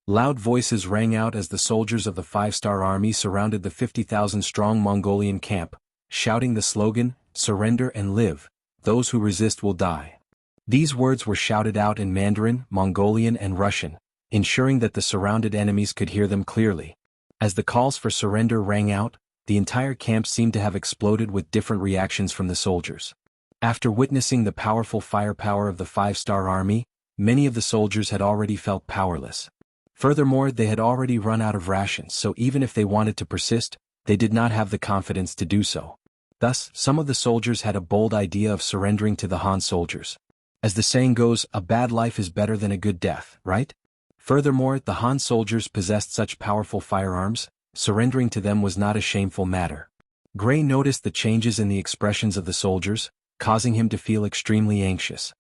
Loud voices rang out as the soldiers of the 5-star army surrounded the 50,000-strong Mongolian camp, shouting the slogan, "Surrender and live, those who resist will die." These words were shouted out in Mandarin, Mongolian and Russian, ensuring that the surrounded enemies could hear them clearly. As the calls for surrender rang out, the entire camp seemed to have exploded with different reactions from the soldiers. After witnessing the powerful firepower of the 5-star army, many of the soldiers had already felt powerless. Furthermore, they had already run out of rations, so even if they wanted to persist, they did not have the confidence to do so. Thus, some of the soldiers had a bold idea of surrendering to the Han soldiers. As the saying goes, a bad life is better than a good death, right? Furthermore, the Han soldiers possessed such powerful firearms, surrendering to them was not a shameful matter. Gray noticed the changes in the expressions of the soldiers, causing him to feel extremely anxious.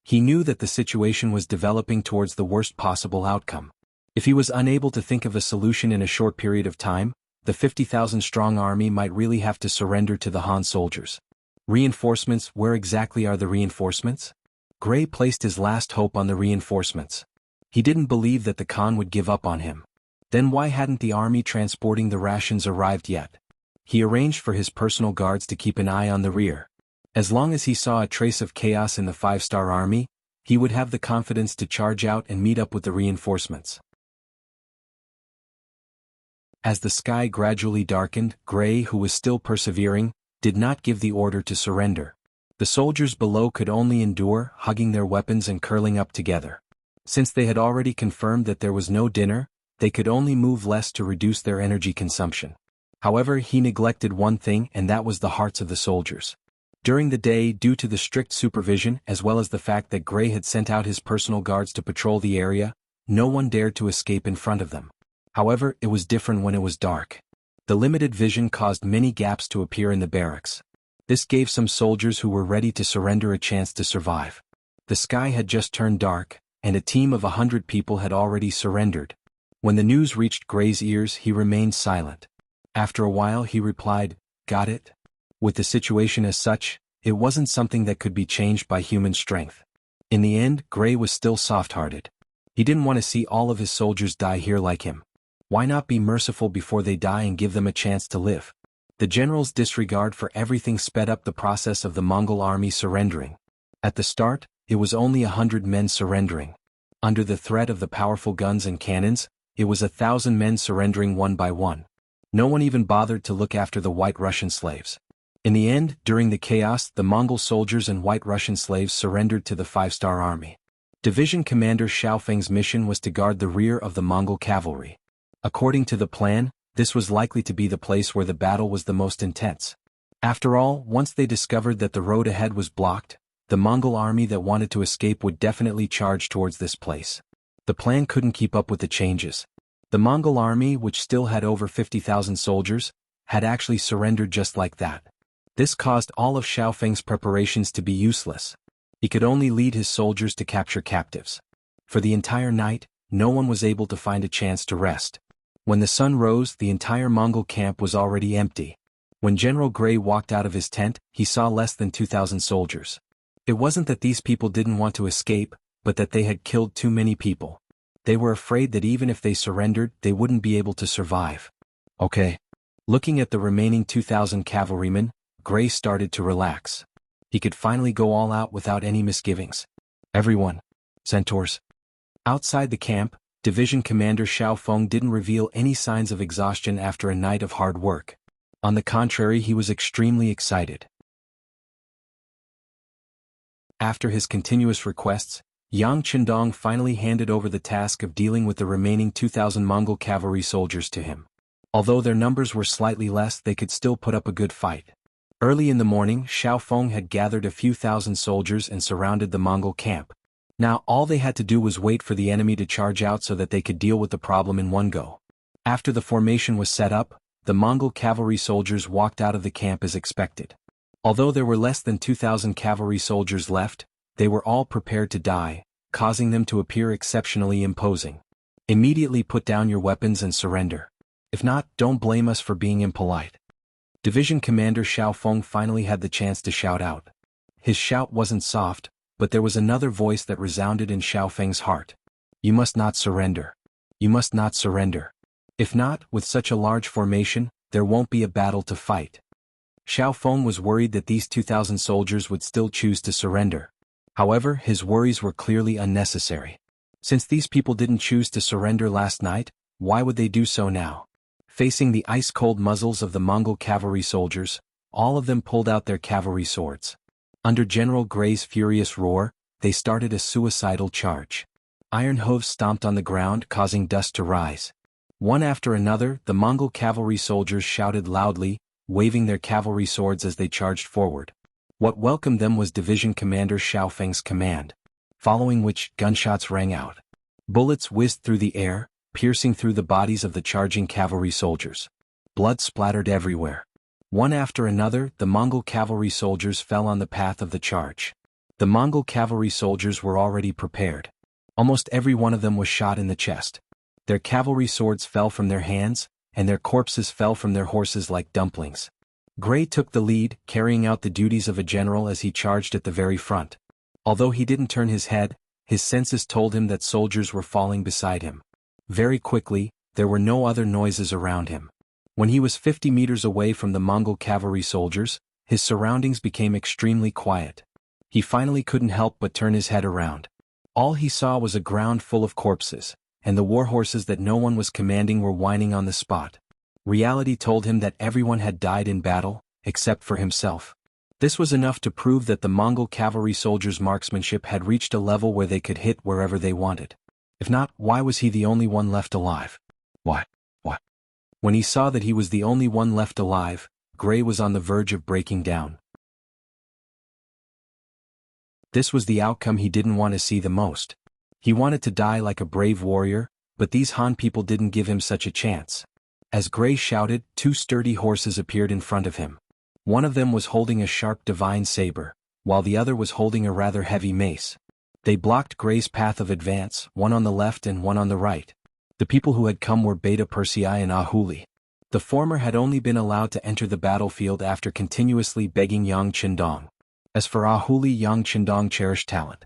He knew that the situation was developing towards the worst possible outcome. If he was unable to think of a solution in a short period of time, the 50,000-strong army might really have to surrender to the Han soldiers. Reinforcements? Where exactly are the reinforcements? Gray placed his last hope on the reinforcements. He didn't believe that the Khan would give up on him. Then why hadn't the army transporting the rations arrived yet? He arranged for his personal guards to keep an eye on the rear. As long as he saw a trace of chaos in the 5-star army, he would have the confidence to charge out and meet up with the reinforcements. As the sky gradually darkened, Gray, who was still persevering, did not give the order to surrender. The soldiers below could only endure, hugging their weapons and curling up together. Since they had already confirmed that there was no dinner, they could only move less to reduce their energy consumption. However, he neglected one thing, and that was the hearts of the soldiers. During the day, due to the strict supervision as well as the fact that Gray had sent out his personal guards to patrol the area, no one dared to escape in front of them. However, it was different when it was dark. The limited vision caused many gaps to appear in the barracks. This gave some soldiers who were ready to surrender a chance to survive. The sky had just turned dark, and a team of 100 people had already surrendered. When the news reached Gray's ears, he remained silent. After a while he replied, "Got it?" With the situation as such, it wasn't something that could be changed by human strength. In the end, Gray was still soft-hearted. He didn't want to see all of his soldiers die here like him. Why not be merciful before they die and give them a chance to live? The general's disregard for everything sped up the process of the Mongol army surrendering. At the start, it was only 100 men surrendering. Under the threat of the powerful guns and cannons, it was 1,000 men surrendering one by one. No one even bothered to look after the White Russian slaves. In the end, during the chaos, the Mongol soldiers and White Russian slaves surrendered to the Five-Star Army. Division Commander Xiaofeng's mission was to guard the rear of the Mongol cavalry. According to the plan, this was likely to be the place where the battle was the most intense. After all, once they discovered that the road ahead was blocked, the Mongol army that wanted to escape would definitely charge towards this place. The plan couldn't keep up with the changes. The Mongol army, which still had over 50,000 soldiers, had actually surrendered just like that. This caused all of Xiaofeng's preparations to be useless. He could only lead his soldiers to capture captives. For the entire night, no one was able to find a chance to rest. When the sun rose, the entire Mongol camp was already empty. When General Gray walked out of his tent, he saw less than 2,000 soldiers. It wasn't that these people didn't want to escape, but that they had killed too many people. They were afraid that even if they surrendered, they wouldn't be able to survive. Okay. Looking at the remaining 2,000 cavalrymen, Gray started to relax. He could finally go all out without any misgivings. Everyone. Centaurs. Outside the camp, Division Commander Xiaofeng didn't reveal any signs of exhaustion after a night of hard work. On the contrary, he was extremely excited. After his continuous requests, Yang Qindong finally handed over the task of dealing with the remaining 2,000 Mongol cavalry soldiers to him. Although their numbers were slightly less, they could still put up a good fight. Early in the morning, Xiaofeng had gathered a few thousand soldiers and surrounded the Mongol camp. Now all they had to do was wait for the enemy to charge out so that they could deal with the problem in one go. After the formation was set up, the Mongol cavalry soldiers walked out of the camp as expected. Although there were less than 2,000 cavalry soldiers left, they were all prepared to die, causing them to appear exceptionally imposing. Immediately put down your weapons and surrender. If not, don't blame us for being impolite. Division Commander Xiaofeng finally had the chance to shout out. His shout wasn't soft, but there was another voice that resounded in Xiaofeng's heart. You must not surrender. You must not surrender. If not, with such a large formation, there won't be a battle to fight. Xiaofeng was worried that these 2,000 soldiers would still choose to surrender. However, his worries were clearly unnecessary. Since these people didn't choose to surrender last night, why would they do so now? Facing the ice-cold muzzles of the Mongol cavalry soldiers, all of them pulled out their cavalry swords. Under General Gray's furious roar, they started a suicidal charge. Iron hooves stomped on the ground, causing dust to rise. One after another, the Mongol cavalry soldiers shouted loudly, waving their cavalry swords as they charged forward. What welcomed them was Division Commander Xiaofeng's command, following which gunshots rang out. Bullets whizzed through the air, piercing through the bodies of the charging cavalry soldiers. Blood splattered everywhere. One after another, the Mongol cavalry soldiers fell on the path of the charge. The Mongol cavalry soldiers were already prepared. Almost every one of them was shot in the chest. Their cavalry swords fell from their hands, and their corpses fell from their horses like dumplings. Gray took the lead, carrying out the duties of a general as he charged at the very front. Although he didn't turn his head, his senses told him that soldiers were falling beside him. Very quickly, there were no other noises around him. When he was 50 meters away from the Mongol cavalry soldiers, his surroundings became extremely quiet. He finally couldn't help but turn his head around. All he saw was a ground full of corpses, and the war horses that no one was commanding were whining on the spot. Reality told him that everyone had died in battle, except for himself. This was enough to prove that the Mongol cavalry soldiers' marksmanship had reached a level where they could hit wherever they wanted. If not, why was he the only one left alive? Why? When he saw that he was the only one left alive, Gray was on the verge of breaking down. This was the outcome he didn't want to see the most. He wanted to die like a brave warrior, but these Han people didn't give him such a chance. As Gray shouted, two sturdy horses appeared in front of him. One of them was holding a sharp divine saber, while the other was holding a rather heavy mace. They blocked Gray's path of advance, one on the left and one on the right. The people who had come were Beta Persei and Ahuli. The former had only been allowed to enter the battlefield after continuously begging Yang Qindong. As for Ahuli, Yang Qindong cherished talent.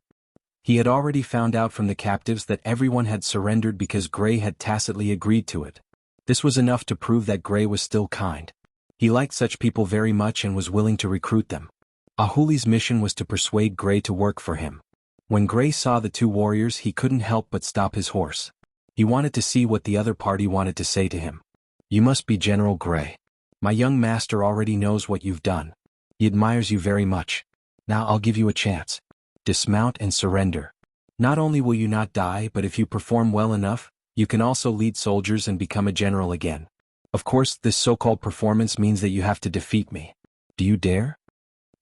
He had already found out from the captives that everyone had surrendered because Gray had tacitly agreed to it. This was enough to prove that Gray was still kind. He liked such people very much and was willing to recruit them. Ahuli's mission was to persuade Gray to work for him. When Gray saw the two warriors, he couldn't help but stop his horse. He wanted to see what the other party wanted to say to him. "You must be General Gray. My young master already knows what you've done. He admires you very much. Now I'll give you a chance. Dismount and surrender. Not only will you not die, but if you perform well enough, you can also lead soldiers and become a general again. Of course, this so-called performance means that you have to defeat me. Do you dare?"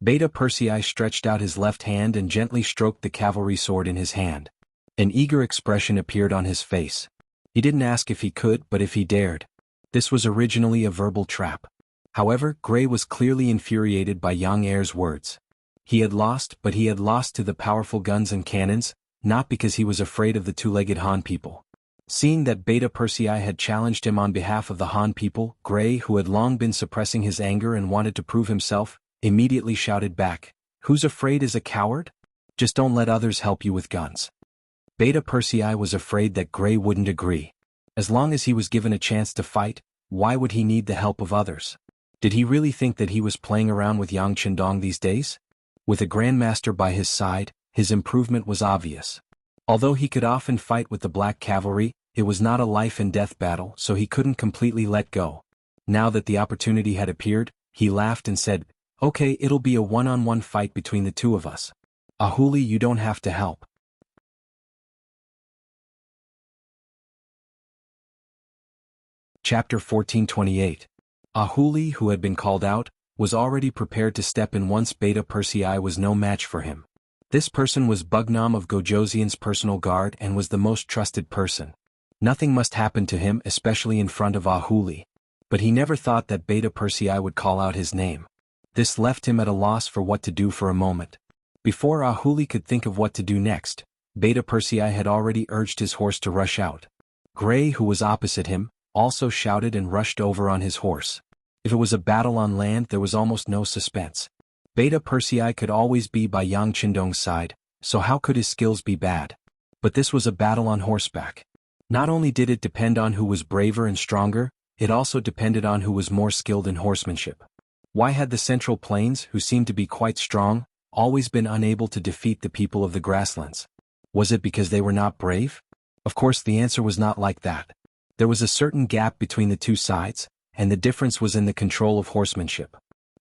Beta Persei stretched out his left hand and gently stroked the cavalry sword in his hand. An eager expression appeared on his face. He didn't ask if he could, but if he dared. This was originally a verbal trap. However, Gray was clearly infuriated by young heir's words. He had lost, but he had lost to the powerful guns and cannons, not because he was afraid of the two-legged Han people. Seeing that Beta Persei had challenged him on behalf of the Han people, Gray, who had long been suppressing his anger and wanted to prove himself, immediately shouted back, "Who's afraid is a coward? Just don't let others help you with guns." Beta Persei was afraid that Gray wouldn't agree. As long as he was given a chance to fight, why would he need the help of others? Did he really think that he was playing around with Yang Qindong these days? With a grandmaster by his side, his improvement was obvious. Although he could often fight with the Black Cavalry, it was not a life-and-death battle, so he couldn't completely let go. Now that the opportunity had appeared, he laughed and said, "Okay, it'll be a one-on-one fight between the two of us. Ahuli, you don't have to help." Chapter 1428. Ahuli, who had been called out, was already prepared to step in once Beta Persei was no match for him. This person was Bugnam of Gojoseon's personal guard and was the most trusted person. Nothing must happen to him, especially in front of Ahuli. But he never thought that Beta Persei would call out his name. This left him at a loss for what to do for a moment. Before Ahuli could think of what to do next, Beta Persei had already urged his horse to rush out. Gray, who was opposite him, also shouted and rushed over on his horse. If it was a battle on land, there was almost no suspense. Beta Persei could always be by Yang Qindong's side, so how could his skills be bad? But this was a battle on horseback. Not only did it depend on who was braver and stronger, it also depended on who was more skilled in horsemanship. Why had the Central Plains, who seemed to be quite strong, always been unable to defeat the people of the grasslands? Was it because they were not brave? Of course, the answer was not like that. There was a certain gap between the two sides, and the difference was in the control of horsemanship.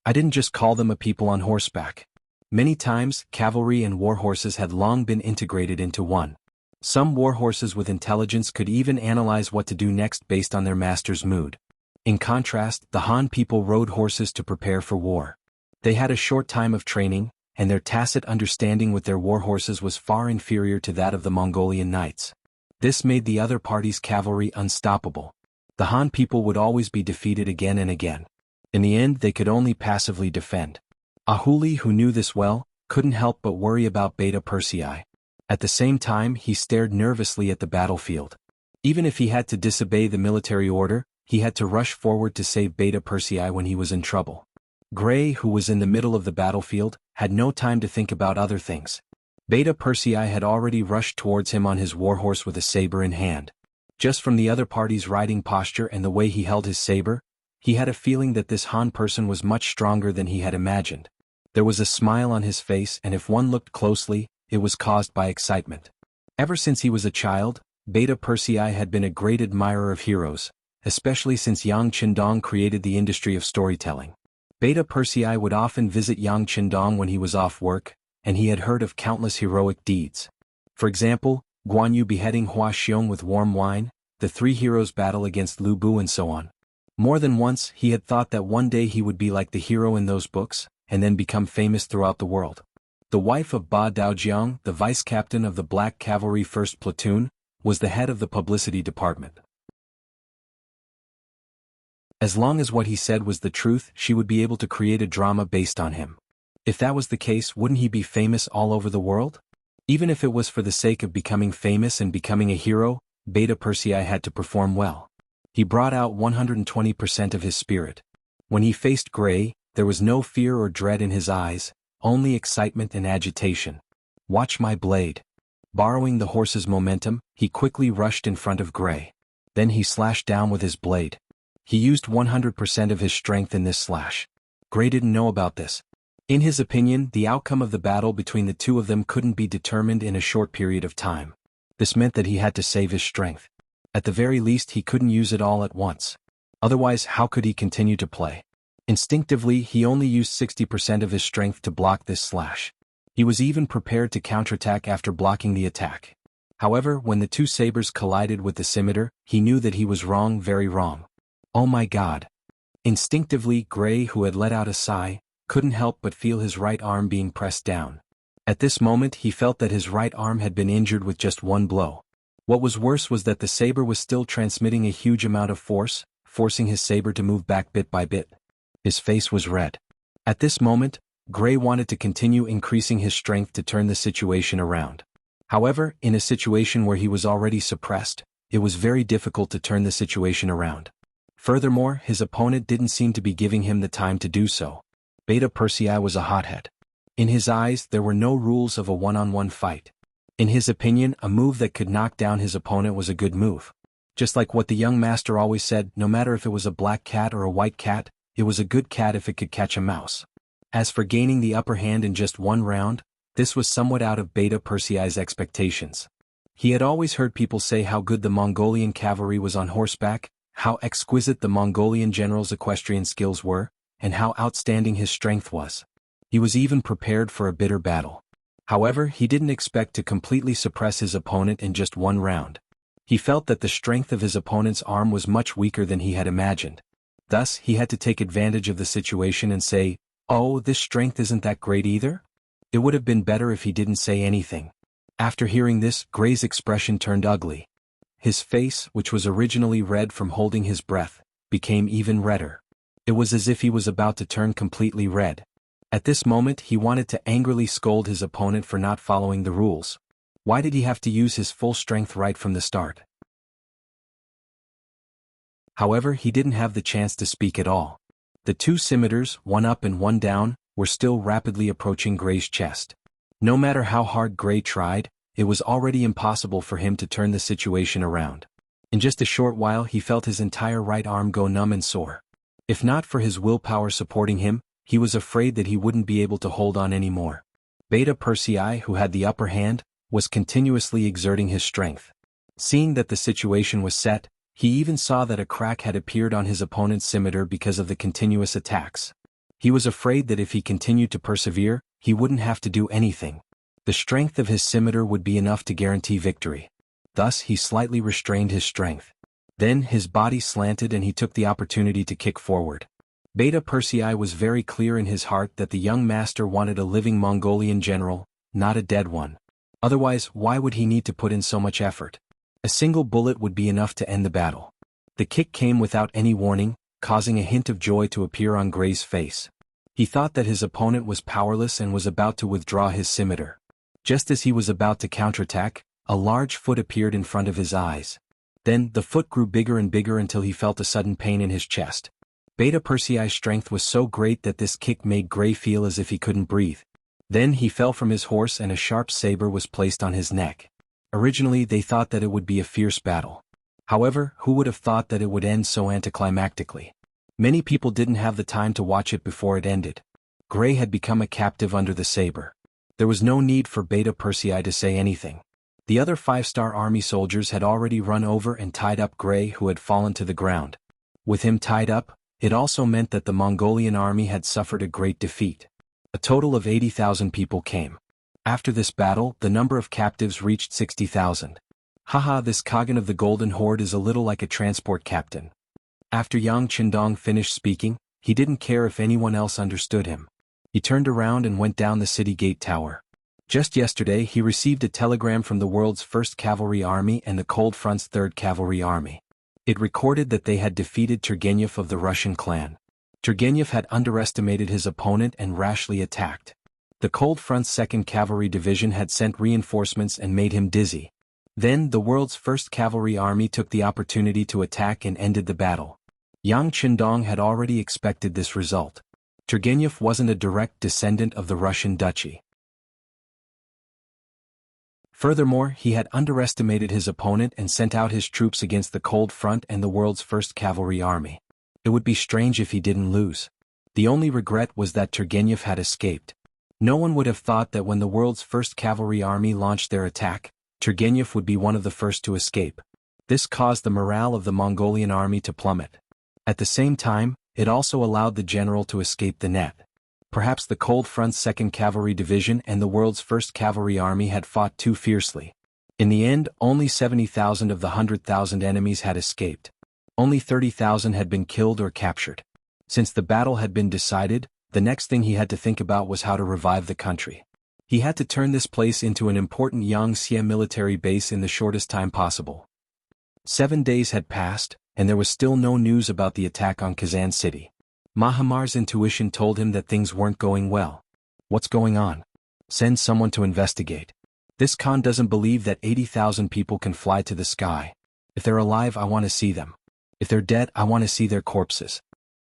I didn't just call them a people on horseback. Many times, cavalry and war horses had long been integrated into one. Some war horses with intelligence could even analyze what to do next based on their master's mood. In contrast, the Han people rode horses to prepare for war. They had a short time of training, and their tacit understanding with their war horses was far inferior to that of the Mongolian knights. This made the other party's cavalry unstoppable. The Han people would always be defeated again and again. In the end, they could only passively defend. Ahuli, who knew this well, couldn't help but worry about Beta Persei. At the same time, he stared nervously at the battlefield. Even if he had to disobey the military order, he had to rush forward to save Beta Persei when he was in trouble. Gray, who was in the middle of the battlefield, had no time to think about other things. Beta Persei had already rushed towards him on his warhorse with a saber in hand. Just from the other party's riding posture and the way he held his saber, he had a feeling that this Han person was much stronger than he had imagined. There was a smile on his face, and if one looked closely, it was caused by excitement. Ever since he was a child, Beta Persei had been a great admirer of heroes, especially since Yang Qindong created the industry of storytelling. Beta Persei would often visit Yang Qindong when he was off work, and he had heard of countless heroic deeds. For example, Guan Yu beheading Hua Xiong with warm wine, the three heroes' battle against Lu Bu, and so on. More than once, he had thought that one day he would be like the hero in those books, and then become famous throughout the world. The wife of Ba Daojiang, the vice-captain of the Black Cavalry 1st Platoon, was the head of the publicity department. As long as what he said was the truth, she would be able to create a drama based on him. If that was the case, wouldn't he be famous all over the world? Even if it was for the sake of becoming famous and becoming a hero, Beta Persei had to perform well. He brought out 120% of his spirit. When he faced Gray, there was no fear or dread in his eyes, only excitement and agitation. "Watch my blade." Borrowing the horse's momentum, he quickly rushed in front of Gray. Then he slashed down with his blade. He used 100% of his strength in this slash. Gray didn't know about this. In his opinion, the outcome of the battle between the two of them couldn't be determined in a short period of time. This meant that he had to save his strength. At the very least, he couldn't use it all at once. Otherwise, how could he continue to play? Instinctively, he only used 60% of his strength to block this slash. He was even prepared to counterattack after blocking the attack. However, when the two sabers collided with the scimitar, he knew that he was wrong, very wrong. Oh my God. Instinctively, Gray, who had let out a sigh, couldn't help but feel his right arm being pressed down. At this moment, he felt that his right arm had been injured with just one blow. What was worse was that the saber was still transmitting a huge amount of force, forcing his saber to move back bit by bit. His face was red. At this moment, Gray wanted to continue increasing his strength to turn the situation around. However, in a situation where he was already suppressed, it was very difficult to turn the situation around. Furthermore, his opponent didn't seem to be giving him the time to do so. Beta Persei was a hothead. In his eyes, there were no rules of a one-on-one fight. In his opinion, a move that could knock down his opponent was a good move. Just like what the young master always said, no matter if it was a black cat or a white cat, it was a good cat if it could catch a mouse. As for gaining the upper hand in just one round, this was somewhat out of Beta Persei's expectations. He had always heard people say how good the Mongolian cavalry was on horseback, how exquisite the Mongolian general's equestrian skills were, and how outstanding his strength was. He was even prepared for a bitter battle. However, he didn't expect to completely suppress his opponent in just one round. He felt that the strength of his opponent's arm was much weaker than he had imagined. Thus, he had to take advantage of the situation and say, "Oh, this strength isn't that great either?" It would have been better if he didn't say anything. After hearing this, Gray's expression turned ugly. His face, which was originally red from holding his breath, became even redder. It was as if he was about to turn completely red. At this moment, he wanted to angrily scold his opponent for not following the rules. Why did he have to use his full strength right from the start? However, he didn't have the chance to speak at all. The two scimitars, one up and one down, were still rapidly approaching Gray's chest. No matter how hard Gray tried, it was already impossible for him to turn the situation around. In just a short while, he felt his entire right arm go numb and sore. If not for his willpower supporting him, he was afraid that he wouldn't be able to hold on anymore. Beta Persei, who had the upper hand, was continuously exerting his strength. Seeing that the situation was set, he even saw that a crack had appeared on his opponent's scimitar because of the continuous attacks. He was afraid that if he continued to persevere, he wouldn't have to do anything. The strength of his scimitar would be enough to guarantee victory. Thus, he slightly restrained his strength. Then, his body slanted and he took the opportunity to kick forward. Beta Persei was very clear in his heart that the young master wanted a living Mongolian general, not a dead one. Otherwise, why would he need to put in so much effort? A single bullet would be enough to end the battle. The kick came without any warning, causing a hint of joy to appear on Gray's face. He thought that his opponent was powerless and was about to withdraw his scimitar. Just as he was about to counterattack, a large foot appeared in front of his eyes. Then, the foot grew bigger and bigger until he felt a sudden pain in his chest. Beta Persei's strength was so great that this kick made Gray feel as if he couldn't breathe. Then he fell from his horse and a sharp saber was placed on his neck. Originally, they thought that it would be a fierce battle. However, who would have thought that it would end so anticlimactically? Many people didn't have the time to watch it before it ended. Gray had become a captive under the saber. There was no need for Beta Persei to say anything. The other 5-star army soldiers had already run over and tied up Gray, who had fallen to the ground. With him tied up, it also meant that the Mongolian army had suffered a great defeat. A total of 80,000 people came. After this battle, the number of captives reached 60,000. Haha, this Khagan of the Golden Horde is a little like a transport captain. After Yang Qindong finished speaking, he didn't care if anyone else understood him. He turned around and went down the city gate tower. Just yesterday, he received a telegram from the world's 1st Cavalry Army and the Cold Front's 3rd Cavalry Army. It recorded that they had defeated Turgenev of the Russian clan. Turgenev had underestimated his opponent and rashly attacked. The Cold Front's 2nd Cavalry Division had sent reinforcements and made him dizzy. Then, the world's 1st Cavalry Army took the opportunity to attack and ended the battle. Yang Qindong had already expected this result. Turgenev wasn't a direct descendant of the Russian duchy. Furthermore, he had underestimated his opponent and sent out his troops against the Cold Front and the world's first cavalry army. It would be strange if he didn't lose. The only regret was that Turgenev had escaped. No one would have thought that when the world's first cavalry army launched their attack, Turgenev would be one of the first to escape. This caused the morale of the Mongolian army to plummet. At the same time, it also allowed the general to escape the net. Perhaps the Cold Front's 2nd Cavalry Division and the world's first cavalry army had fought too fiercely. In the end, only 70,000 of the 100,000 enemies had escaped. Only 30,000 had been killed or captured. Since the battle had been decided, the next thing he had to think about was how to revive the country. He had to turn this place into an important Yangtze military base in the shortest time possible. 7 days had passed, and there was still no news about the attack on Kazan City. Mahamar's intuition told him that things weren't going well. What's going on? Send someone to investigate. This Khan doesn't believe that 80,000 people can fly to the sky. If they're alive, I want to see them. If they're dead, I want to see their corpses.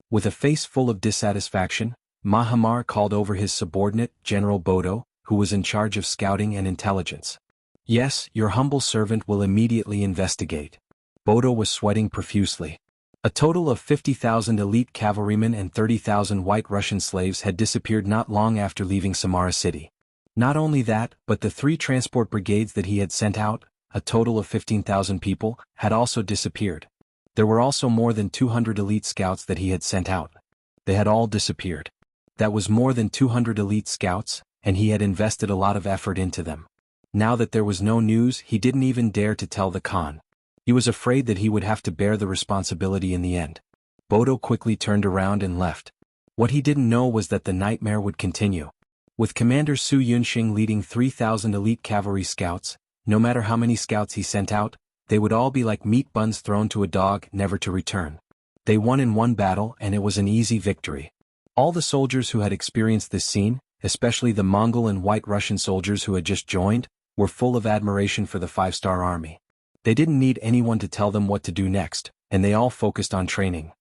With a face full of dissatisfaction, Mahamar called over his subordinate, General Bodo, who was in charge of scouting and intelligence. Yes, your humble servant will immediately investigate. Bodo was sweating profusely. A total of 50,000 elite cavalrymen and 30,000 White Russian slaves had disappeared not long after leaving Samara City. Not only that, but the 3 transport brigades that he had sent out, a total of 15,000 people, had also disappeared. There were also more than 200 elite scouts that he had sent out. They had all disappeared. That was more than 200 elite scouts, and he had invested a lot of effort into them. Now that there was no news, he didn't even dare to tell the Khan. He was afraid that he would have to bear the responsibility in the end. Bodo quickly turned around and left. What he didn't know was that the nightmare would continue. With Commander Su Yunxing leading 3,000 elite cavalry scouts, no matter how many scouts he sent out, they would all be like meat buns thrown to a dog, never to return. They won in one battle, and it was an easy victory. All the soldiers who had experienced this scene, especially the Mongol and White Russian soldiers who had just joined, were full of admiration for the 5-star army. They didn't need anyone to tell them what to do next, and they all focused on training.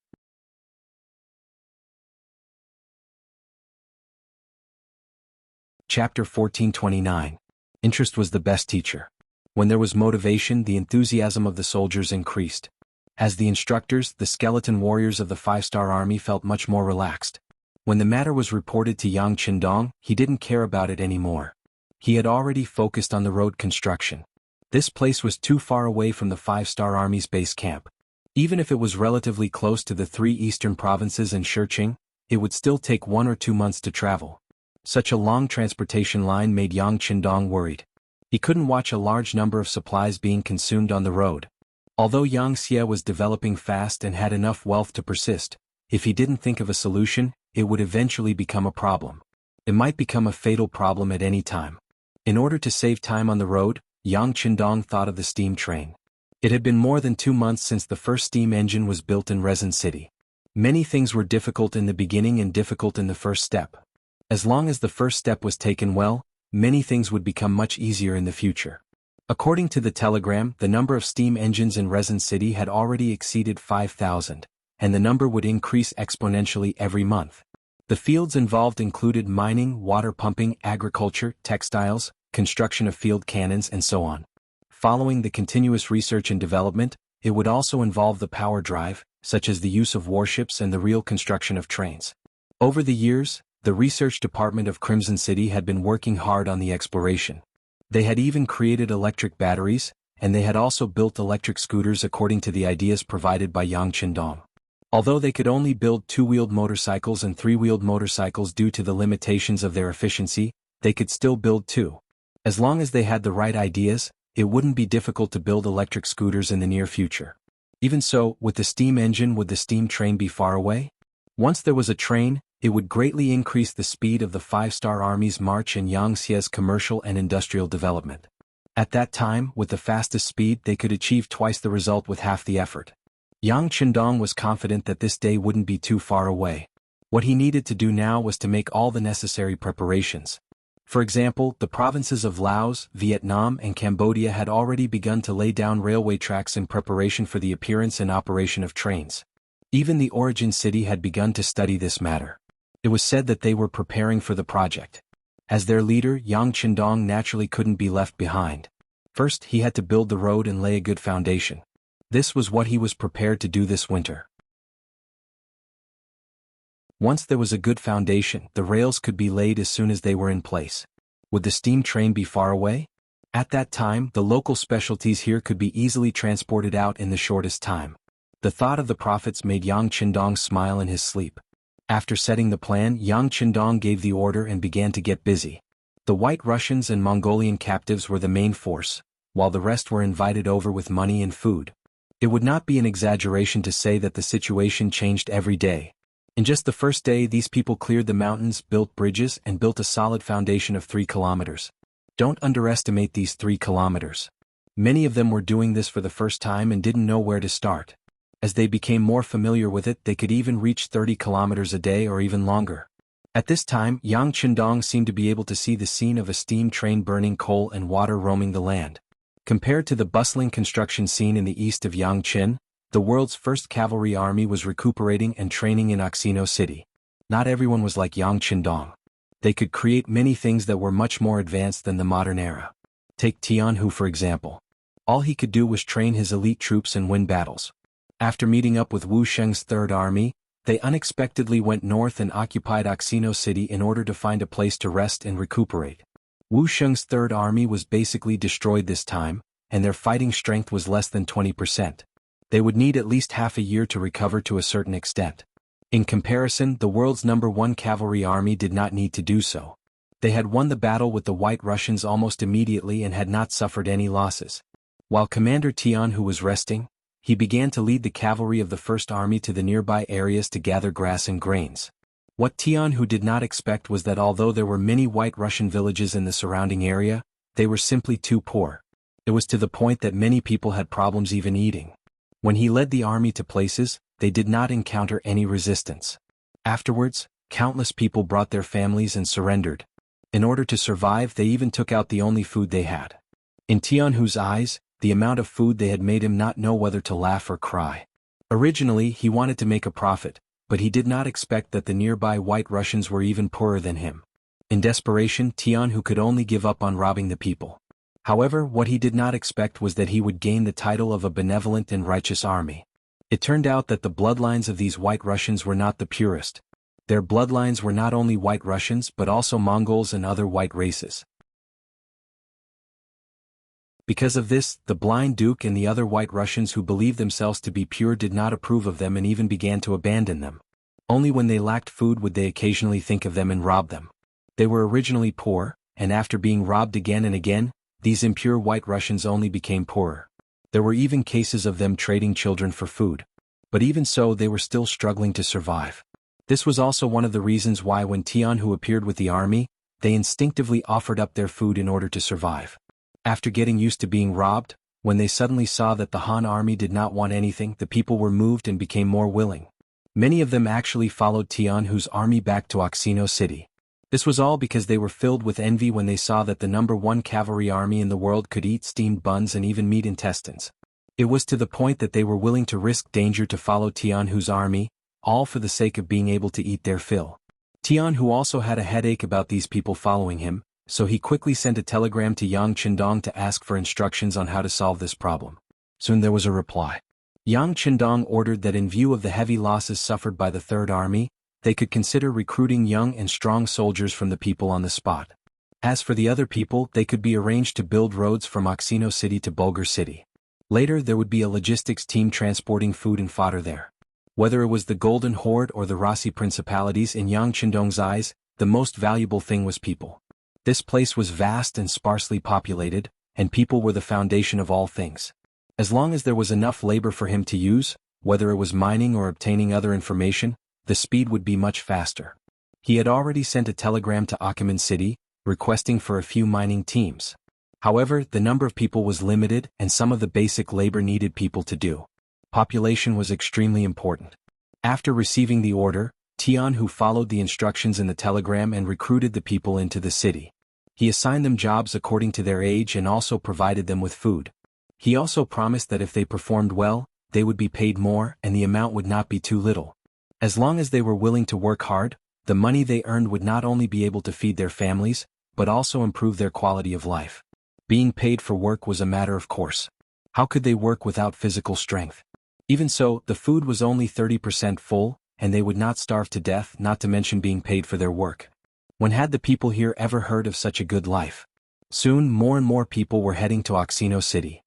Chapter 1429. Interest was the best teacher. When there was motivation, the enthusiasm of the soldiers increased. As the instructors, the skeleton warriors of the 5-star army felt much more relaxed. When the matter was reported to Yang Qindong, he didn't care about it anymore. He had already focused on the road construction. This place was too far away from the 5-star army's base camp. Even if it was relatively close to the 3 eastern provinces and Shiqing, it would still take 1 or 2 months to travel. Such a long transportation line made Yang Qindong worried. He couldn't watch a large number of supplies being consumed on the road. Although Yang Xie was developing fast and had enough wealth to persist, if he didn't think of a solution, it would eventually become a problem. It might become a fatal problem at any time. In order to save time on the road, Yang Qindong thought of the steam train. It had been more than 2 months since the first steam engine was built in Resin City. Many things were difficult in the beginning and difficult in the first step. As long as the first step was taken well, many things would become much easier in the future. According to the telegram, the number of steam engines in Resin City had already exceeded 5,000, and the number would increase exponentially every month. The fields involved included mining, water pumping, agriculture, textiles, construction of field cannons, and so on. Following the continuous research and development, it would also involve the power drive, such as the use of warships and the real construction of trains. Over the years, the research department of Crimson City had been working hard on the exploration. They had even created electric batteries, and they had also built electric scooters according to the ideas provided by Yang Qindong. Although they could only build 2-wheeled motorcycles and 3-wheeled motorcycles due to the limitations of their efficiency, they could still build 2. As long as they had the right ideas, it wouldn't be difficult to build electric scooters in the near future. Even so, with the steam engine, would the steam train be far away? Once there was a train, it would greatly increase the speed of the 5-star army's march and Yang Xie's commercial and industrial development. At that time, with the fastest speed, they could achieve twice the result with half the effort. Yang Qindong was confident that this day wouldn't be too far away. What he needed to do now was to make all the necessary preparations. For example, the provinces of Laos, Vietnam, and Cambodia had already begun to lay down railway tracks in preparation for the appearance and operation of trains. Even the origin city had begun to study this matter. It was said that they were preparing for the project. As their leader, Yang Qindong naturally couldn't be left behind. First, he had to build the road and lay a good foundation. This was what he was prepared to do this winter. Once there was a good foundation, the rails could be laid as soon as they were in place. Would the steam train be far away? At that time, the local specialties here could be easily transported out in the shortest time. The thought of the profits made Yang Qindong smile in his sleep. After setting the plan, Yang Qindong gave the order and began to get busy. The White Russians and Mongolian captives were the main force, while the rest were invited over with money and food. It would not be an exaggeration to say that the situation changed every day. In just the first day, these people cleared the mountains, built bridges, and built a solid foundation of 3 kilometers. Don't underestimate these 3 kilometers. Many of them were doing this for the first time and didn't know where to start. As they became more familiar with it, they could even reach 30 kilometers a day or even longer. At this time, Yang Qindong seemed to be able to see the scene of a steam train burning coal and water roaming the land. Compared to the bustling construction scene in the east of Yangqin, the world's first cavalry army was recuperating and training in Oxino City. Not everyone was like Yang Qindong. They could create many things that were much more advanced than the modern era. Take Tianhu for example. All he could do was train his elite troops and win battles. After meeting up with Wu Sheng's Third Army, they unexpectedly went north and occupied Oxino City in order to find a place to rest and recuperate. Wu Sheng's Third Army was basically destroyed this time, and their fighting strength was less than 20%. They would need at least half a year to recover to a certain extent. In comparison, the world's #1 cavalry army did not need to do so. They had won the battle with the White Russians almost immediately and had not suffered any losses. While Commander Tianhu was resting, he began to lead the cavalry of the First Army to the nearby areas to gather grass and grains. What Tianhu did not expect was that although there were many White Russian villages in the surrounding area, they were simply too poor. It was to the point that many people had problems even eating. When he led the army to places, they did not encounter any resistance. Afterwards, countless people brought their families and surrendered. In order to survive, they even took out the only food they had. In Tianhu's eyes, the amount of food they had made him not know whether to laugh or cry. Originally, he wanted to make a profit, but he did not expect that the nearby White Russians were even poorer than him. In desperation, Tianhu could only give up on robbing the people. However, what he did not expect was that he would gain the title of a benevolent and righteous army. It turned out that the bloodlines of these White Russians were not the purest. Their bloodlines were not only White Russians but also Mongols and other white races. Because of this, the blind Duke and the other White Russians who believed themselves to be pure did not approve of them and even began to abandon them. Only when they lacked food would they occasionally think of them and rob them. They were originally poor, and after being robbed again and again, these impure White Russians only became poorer. There were even cases of them trading children for food. But even so, they were still struggling to survive. This was also one of the reasons why when Tianhu appeared with the army, they instinctively offered up their food in order to survive. After getting used to being robbed, when they suddenly saw that the Han army did not want anything, the people were moved and became more willing. Many of them actually followed Tianhu's army back to Oxino City. This was all because they were filled with envy when they saw that the #1 cavalry army in the world could eat steamed buns and even meat intestines. It was to the point that they were willing to risk danger to follow Tianhu's army, all for the sake of being able to eat their fill. Tianhu also had a headache about these people following him, so he quickly sent a telegram to Yang Qindong to ask for instructions on how to solve this problem. Soon there was a reply. Yang Qindong ordered that in view of the heavy losses suffered by the Third Army, they could consider recruiting young and strong soldiers from the people on the spot. As for the other people, they could be arranged to build roads from Oxino City to Bulgar City. Later there would be a logistics team transporting food and fodder there. Whether it was the Golden Horde or the Rossi Principalities, in Yang Qindong's eyes, the most valuable thing was people. This place was vast and sparsely populated, and people were the foundation of all things. As long as there was enough labor for him to use, whether it was mining or obtaining other information, the speed would be much faster. He had already sent a telegram to Achaemen City, requesting for a few mining teams. However, the number of people was limited and some of the basic labor needed people to do. Population was extremely important. After receiving the order, Tianhu followed the instructions in the telegram and recruited the people into the city. He assigned them jobs according to their age and also provided them with food. He also promised that if they performed well, they would be paid more and the amount would not be too little. As long as they were willing to work hard, the money they earned would not only be able to feed their families, but also improve their quality of life. Being paid for work was a matter of course. How could they work without physical strength? Even so, the food was only 30% full, and they would not starve to death, not to mention being paid for their work. When had the people here ever heard of such a good life? Soon, more and more people were heading to Oxino City.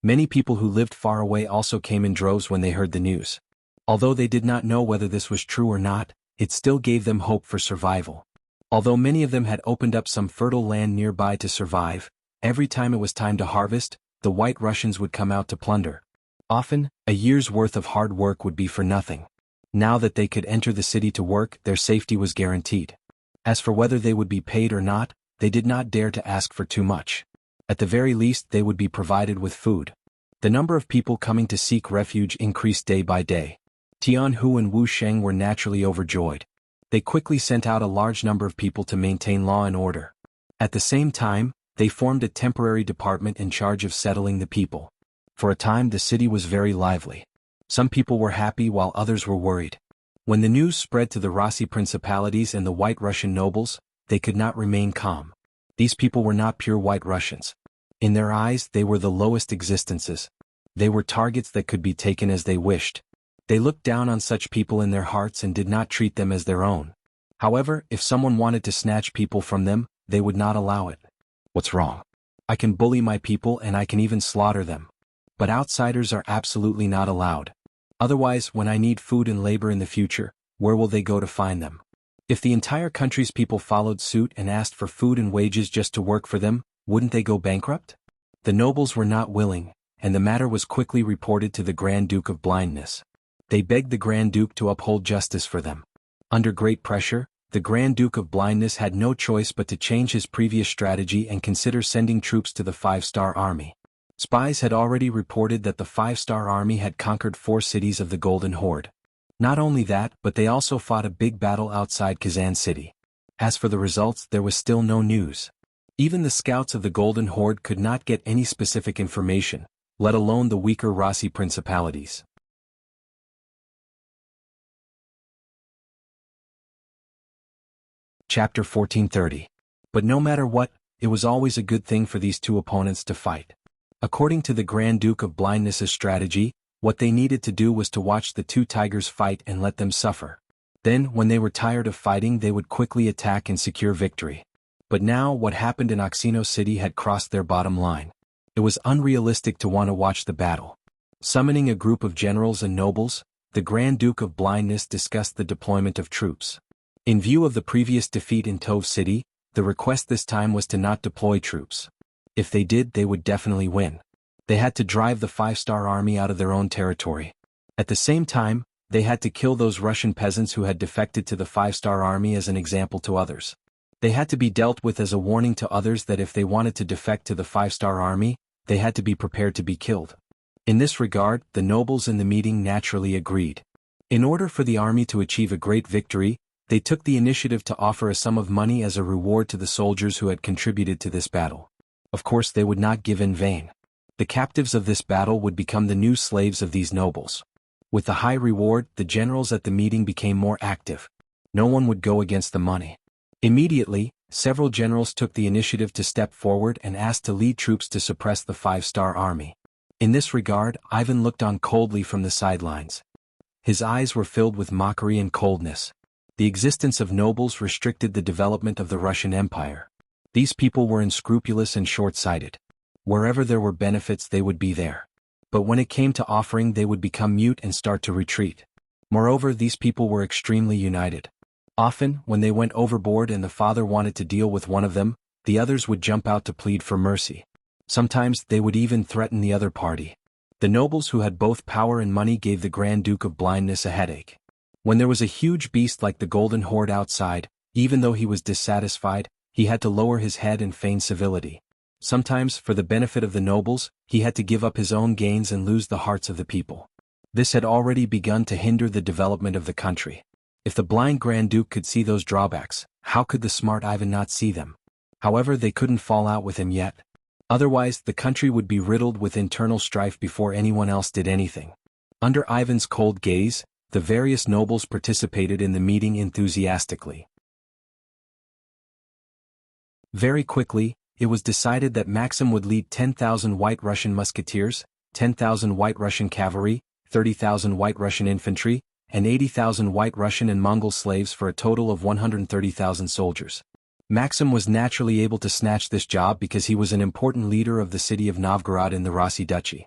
Many people who lived far away also came in droves when they heard the news. Although they did not know whether this was true or not, it still gave them hope for survival. Although many of them had opened up some fertile land nearby to survive, every time it was time to harvest, the White Russians would come out to plunder. Often, a year's worth of hard work would be for nothing. Now that they could enter the city to work, their safety was guaranteed. As for whether they would be paid or not, they did not dare to ask for too much. At the very least, they would be provided with food. The number of people coming to seek refuge increased day by day. Tian Hu and Wu Sheng were naturally overjoyed. They quickly sent out a large number of people to maintain law and order. At the same time, they formed a temporary department in charge of settling the people. For a time, the city was very lively. Some people were happy while others were worried. When the news spread to the Rossi principalities and the White Russian nobles, they could not remain calm. These people were not pure White Russians. In their eyes, they were the lowest existences. They were targets that could be taken as they wished. They looked down on such people in their hearts and did not treat them as their own. However, if someone wanted to snatch people from them, they would not allow it. What's wrong? I can bully my people and I can even slaughter them. But outsiders are absolutely not allowed. Otherwise, when I need food and labor in the future, where will they go to find them? If the entire country's people followed suit and asked for food and wages just to work for them, wouldn't they go bankrupt? The nobles were not willing, and the matter was quickly reported to the Grand Duke of Blindness. They begged the Grand Duke to uphold justice for them. Under great pressure, the Grand Duke of Blindness had no choice but to change his previous strategy and consider sending troops to the Five-Star Army. Spies had already reported that the Five-Star Army had conquered 4 cities of the Golden Horde. Not only that, but they also fought a big battle outside Kazan City. As for the results, there was still no news. Even the scouts of the Golden Horde could not get any specific information, let alone the weaker Rossi principalities. Chapter 1430. But no matter what, it was always a good thing for these two opponents to fight. According to the Grand Duke of Blindness's strategy, what they needed to do was to watch the two tigers fight and let them suffer. Then, when they were tired of fighting, they would quickly attack and secure victory. But now, what happened in Oxino City had crossed their bottom line. It was unrealistic to want to watch the battle. Summoning a group of generals and nobles, the Grand Duke of Blindness discussed the deployment of troops. In view of the previous defeat in Tove City, the request this time was to not deploy troops. If they did, they would definitely win. They had to drive the Five-Star Army out of their own territory. At the same time, they had to kill those Russian peasants who had defected to the Five-Star Army as an example to others. They had to be dealt with as a warning to others that if they wanted to defect to the Five-Star Army, they had to be prepared to be killed. In this regard, the nobles in the meeting naturally agreed. In order for the army to achieve a great victory, they took the initiative to offer a sum of money as a reward to the soldiers who had contributed to this battle. Of course, they would not give in vain. The captives of this battle would become the new slaves of these nobles. With the high reward, the generals at the meeting became more active. No one would go against the money. Immediately, several generals took the initiative to step forward and asked to lead troops to suppress the Five-Star Army. In this regard, Ivan looked on coldly from the sidelines. His eyes were filled with mockery and coldness. The existence of nobles restricted the development of the Russian Empire. These people were unscrupulous and short-sighted. Wherever there were benefits, they would be there. But when it came to offering, they would become mute and start to retreat. Moreover, these people were extremely united. Often, when they went overboard and the father wanted to deal with one of them, the others would jump out to plead for mercy. Sometimes they would even threaten the other party. The nobles who had both power and money gave the Grand Duke of Blindness a headache. When there was a huge beast like the Golden Horde outside, even though he was dissatisfied, he had to lower his head and feign civility. Sometimes, for the benefit of the nobles, he had to give up his own gains and lose the hearts of the people. This had already begun to hinder the development of the country. If the blind Grand Duke could see those drawbacks, how could the smart Ivan not see them? However, they couldn't fall out with him yet. Otherwise, the country would be riddled with internal strife before anyone else did anything. Under Ivan's cold gaze, the various nobles participated in the meeting enthusiastically. Very quickly, it was decided that Maxim would lead 10,000 White Russian musketeers, 10,000 White Russian cavalry, 30,000 White Russian infantry, and 80,000 White Russian and Mongol slaves for a total of 130,000 soldiers. Maxim was naturally able to snatch this job because he was an important leader of the city of Novgorod in the Rossi Duchy.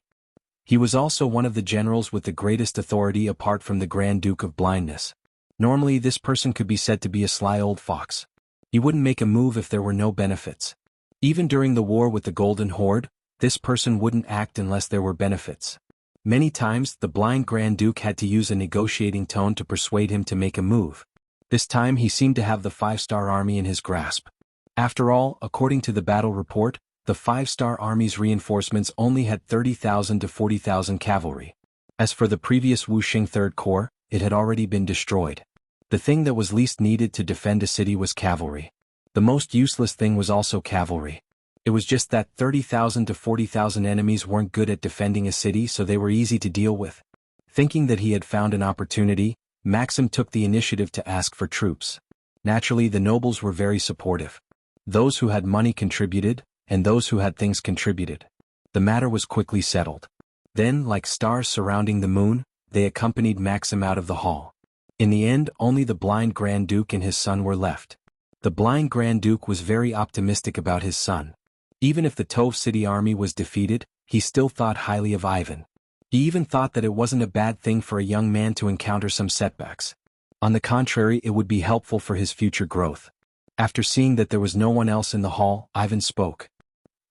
He was also one of the generals with the greatest authority apart from the Grand Duke of Blindness. Normally this person could be said to be a sly old fox. He wouldn't make a move if there were no benefits. Even during the war with the Golden Horde, this person wouldn't act unless there were benefits. Many times, the blind Grand Duke had to use a negotiating tone to persuade him to make a move. This time he seemed to have the 5-star army in his grasp. After all, according to the battle report, the 5-star army's reinforcements only had 30,000 to 40,000 cavalry. As for the previous Wuxia Third Corps, it had already been destroyed. The thing that was least needed to defend a city was cavalry. The most useless thing was also cavalry. It was just that 30,000 to 40,000 enemies weren't good at defending a city, so they were easy to deal with. Thinking that he had found an opportunity, Maxim took the initiative to ask for troops. Naturally, the nobles were very supportive. Those who had money contributed, and those who had things contributed. The matter was quickly settled. Then, like stars surrounding the moon, they accompanied Maxim out of the hall. In the end, only the blind Grand Duke and his son were left. The blind Grand Duke was very optimistic about his son. Even if the Tove city army was defeated, he still thought highly of Ivan. He even thought that it wasn't a bad thing for a young man to encounter some setbacks. On the contrary, it would be helpful for his future growth. After seeing that there was no one else in the hall, Ivan spoke.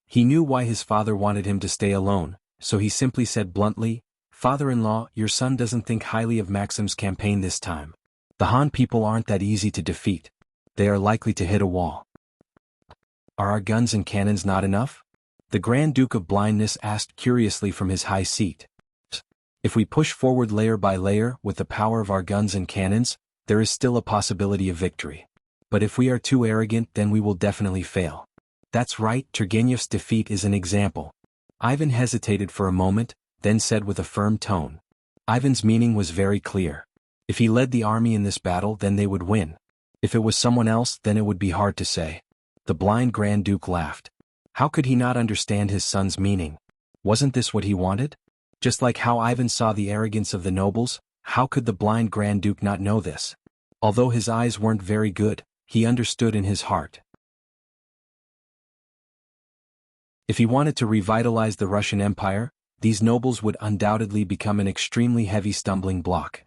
He knew why his father wanted him to stay alone, so he simply said bluntly, "Father-in-law, your son doesn't think highly of Maxim's campaign this time. The Han people aren't that easy to defeat. They are likely to hit a wall." "Are our guns and cannons not enough?" the Grand Duke of Blindness asked curiously from his high seat. "If we push forward layer by layer with the power of our guns and cannons, there is still a possibility of victory. But if we are too arrogant, then we will definitely fail." "That's right, Turgenev's defeat is an example." Ivan hesitated for a moment, then said with a firm tone. Ivan's meaning was very clear. If he led the army in this battle, then they would win. If it was someone else, then it would be hard to say. The blind Grand Duke laughed. How could he not understand his son's meaning? Wasn't this what he wanted? Just like how Ivan saw the arrogance of the nobles, how could the blind Grand Duke not know this? Although his eyes weren't very good, he understood in his heart. If he wanted to revitalize the Russian Empire, these nobles would undoubtedly become an extremely heavy stumbling block.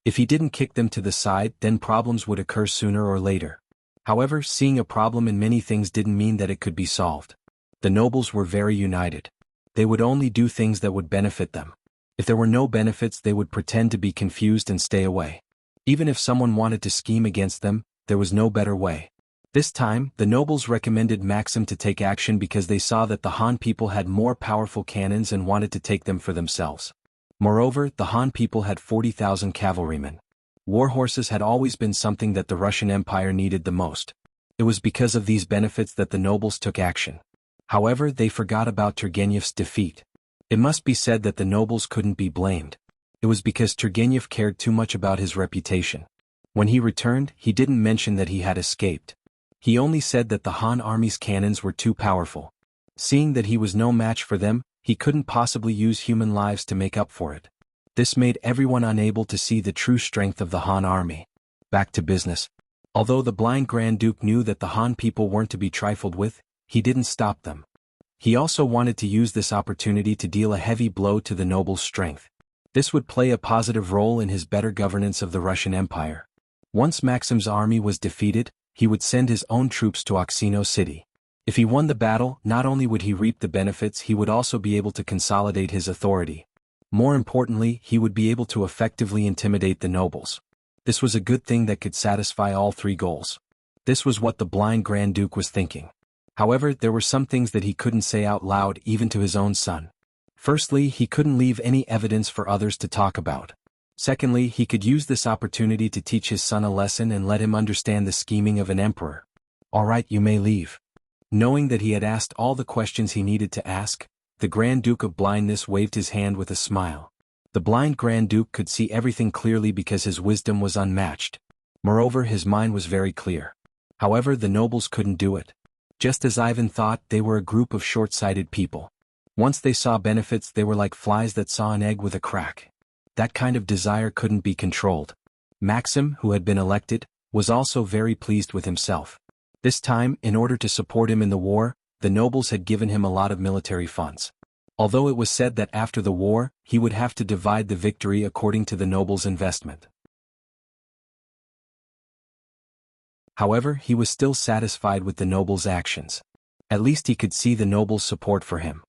If he didn't kick them to the side, then problems would occur sooner or later. However, seeing a problem in many things didn't mean that it could be solved. The nobles were very united. They would only do things that would benefit them. If there were no benefits, they would pretend to be confused and stay away. Even if someone wanted to scheme against them, there was no better way. This time, the nobles recommended Maxim to take action because they saw that the Han people had more powerful cannons and wanted to take them for themselves. Moreover, the Han people had 40,000 cavalrymen. War horses had always been something that the Russian Empire needed the most. It was because of these benefits that the nobles took action. However, they forgot about Turgenev's defeat. It must be said that the nobles couldn't be blamed. It was because Turgenev cared too much about his reputation. When he returned, he didn't mention that he had escaped. He only said that the Han army's cannons were too powerful. Seeing that he was no match for them, he couldn't possibly use human lives to make up for it. This made everyone unable to see the true strength of the Han army. Back to business. Although the blind Grand Duke knew that the Han people weren't to be trifled with, he didn't stop them. He also wanted to use this opportunity to deal a heavy blow to the nobles' strength. This would play a positive role in his better governance of the Russian Empire. Once Maxim's army was defeated, he would send his own troops to Oksino city. If he won the battle, not only would he reap the benefits, he would also be able to consolidate his authority. More importantly, he would be able to effectively intimidate the nobles. This was a good thing that could satisfy all three goals. This was what the blind Grand Duke was thinking. However, there were some things that he couldn't say out loud even to his own son. Firstly, he couldn't leave any evidence for others to talk about. Secondly, he could use this opportunity to teach his son a lesson and let him understand the scheming of an emperor. "All right, you may leave." Knowing that he had asked all the questions he needed to ask, the Grand Duke of Blindness waved his hand with a smile. The blind Grand Duke could see everything clearly because his wisdom was unmatched. Moreover, his mind was very clear. However, the nobles couldn't do it. Just as Ivan thought, they were a group of short-sighted people. Once they saw benefits, they were like flies that saw an egg with a crack. That kind of desire couldn't be controlled. Maxim, who had been elected, was also very pleased with himself. This time, in order to support him in the war, the nobles had given him a lot of military funds. Although it was said that after the war, he would have to divide the victory according to the nobles' investment. However, he was still satisfied with the nobles' actions. At least he could see the nobles' support for him.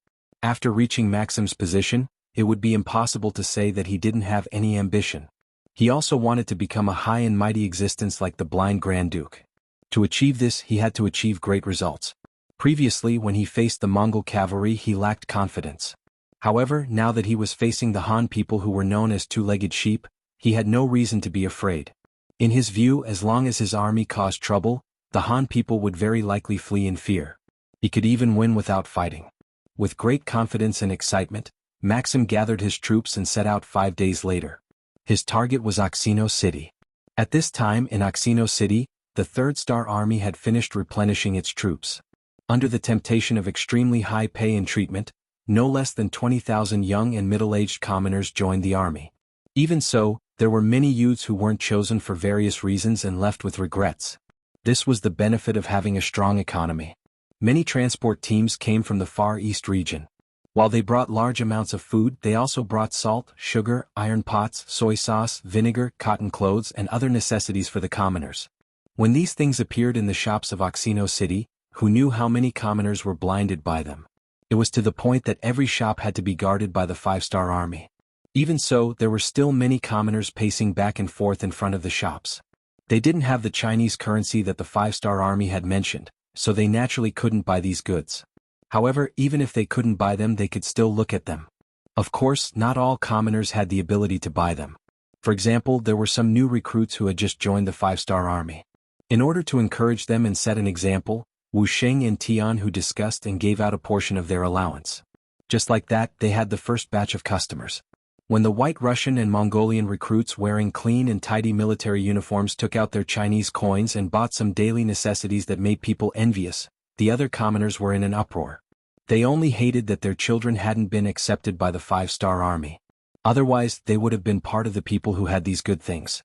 After reaching Maxim's position, it would be impossible to say that he didn't have any ambition. He also wanted to become a high and mighty existence like the blind Grand Duke. To achieve this, he had to achieve great results. Previously, when he faced the Mongol cavalry, he lacked confidence. However, now that he was facing the Han people who were known as two-legged sheep, he had no reason to be afraid. In his view, as long as his army caused trouble, the Han people would very likely flee in fear. He could even win without fighting. With great confidence and excitement, Maxim gathered his troops and set out 5 days later. His target was Oxino City. At this time in Oxino City, the Third Star Army had finished replenishing its troops. Under the temptation of extremely high pay and treatment, no less than 20,000 young and middle-aged commoners joined the army. Even so, there were many youths who weren't chosen for various reasons and left with regrets. This was the benefit of having a strong economy. Many transport teams came from the Far East region. While they brought large amounts of food, they also brought salt, sugar, iron pots, soy sauce, vinegar, cotton clothes, and other necessities for the commoners. When these things appeared in the shops of Oxino City, who knew how many commoners were blinded by them? It was to the point that every shop had to be guarded by the 5-star army. Even so, there were still many commoners pacing back and forth in front of the shops. They didn't have the Chinese currency that the 5-star army had mentioned, so they naturally couldn't buy these goods. However, even if they couldn't buy them, they could still look at them. Of course, not all commoners had the ability to buy them. For example, there were some new recruits who had just joined the 5-star army. In order to encourage them and set an example, Wu Sheng and Tian who discussed and gave out a portion of their allowance. Just like that, they had the first batch of customers. When the White Russian and Mongolian recruits wearing clean and tidy military uniforms took out their Chinese coins and bought some daily necessities that made people envious, the other commoners were in an uproar. They only hated that their children hadn't been accepted by the 5-star army. Otherwise, they would have been part of the people who had these good things.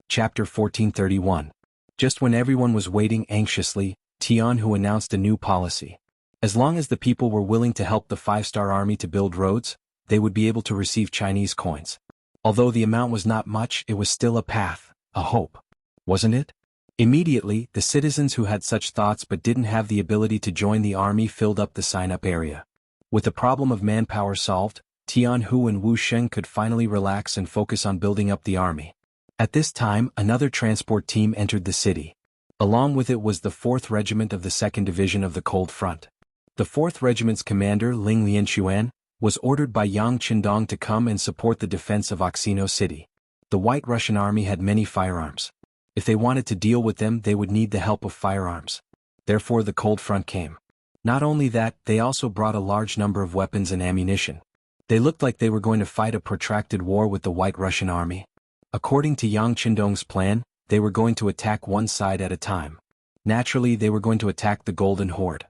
Chapter 1431. Just when everyone was waiting anxiously, Tian Hu announced a new policy. As long as the people were willing to help the 5-star army to build roads, they would be able to receive Chinese coins. Although the amount was not much, it was still a path, a hope. Wasn't it? Immediately, the citizens who had such thoughts but didn't have the ability to join the army filled up the sign-up area. With the problem of manpower solved, Tian Hu and Wu Sheng could finally relax and focus on building up the army. At this time, another transport team entered the city. Along with it was the 4th Regiment of the 2nd Division of the Cold Front. The 4th Regiment's commander Ling Lianxuan was ordered by Yang Qindong to come and support the defense of Oxino City. The White Russian army had many firearms. If they wanted to deal with them, they would need the help of firearms. Therefore the Cold Front came. Not only that, they also brought a large number of weapons and ammunition. They looked like they were going to fight a protracted war with the White Russian army. According to Yang Qindong's plan, they were going to attack one side at a time. Naturally, they were going to attack the Golden Horde.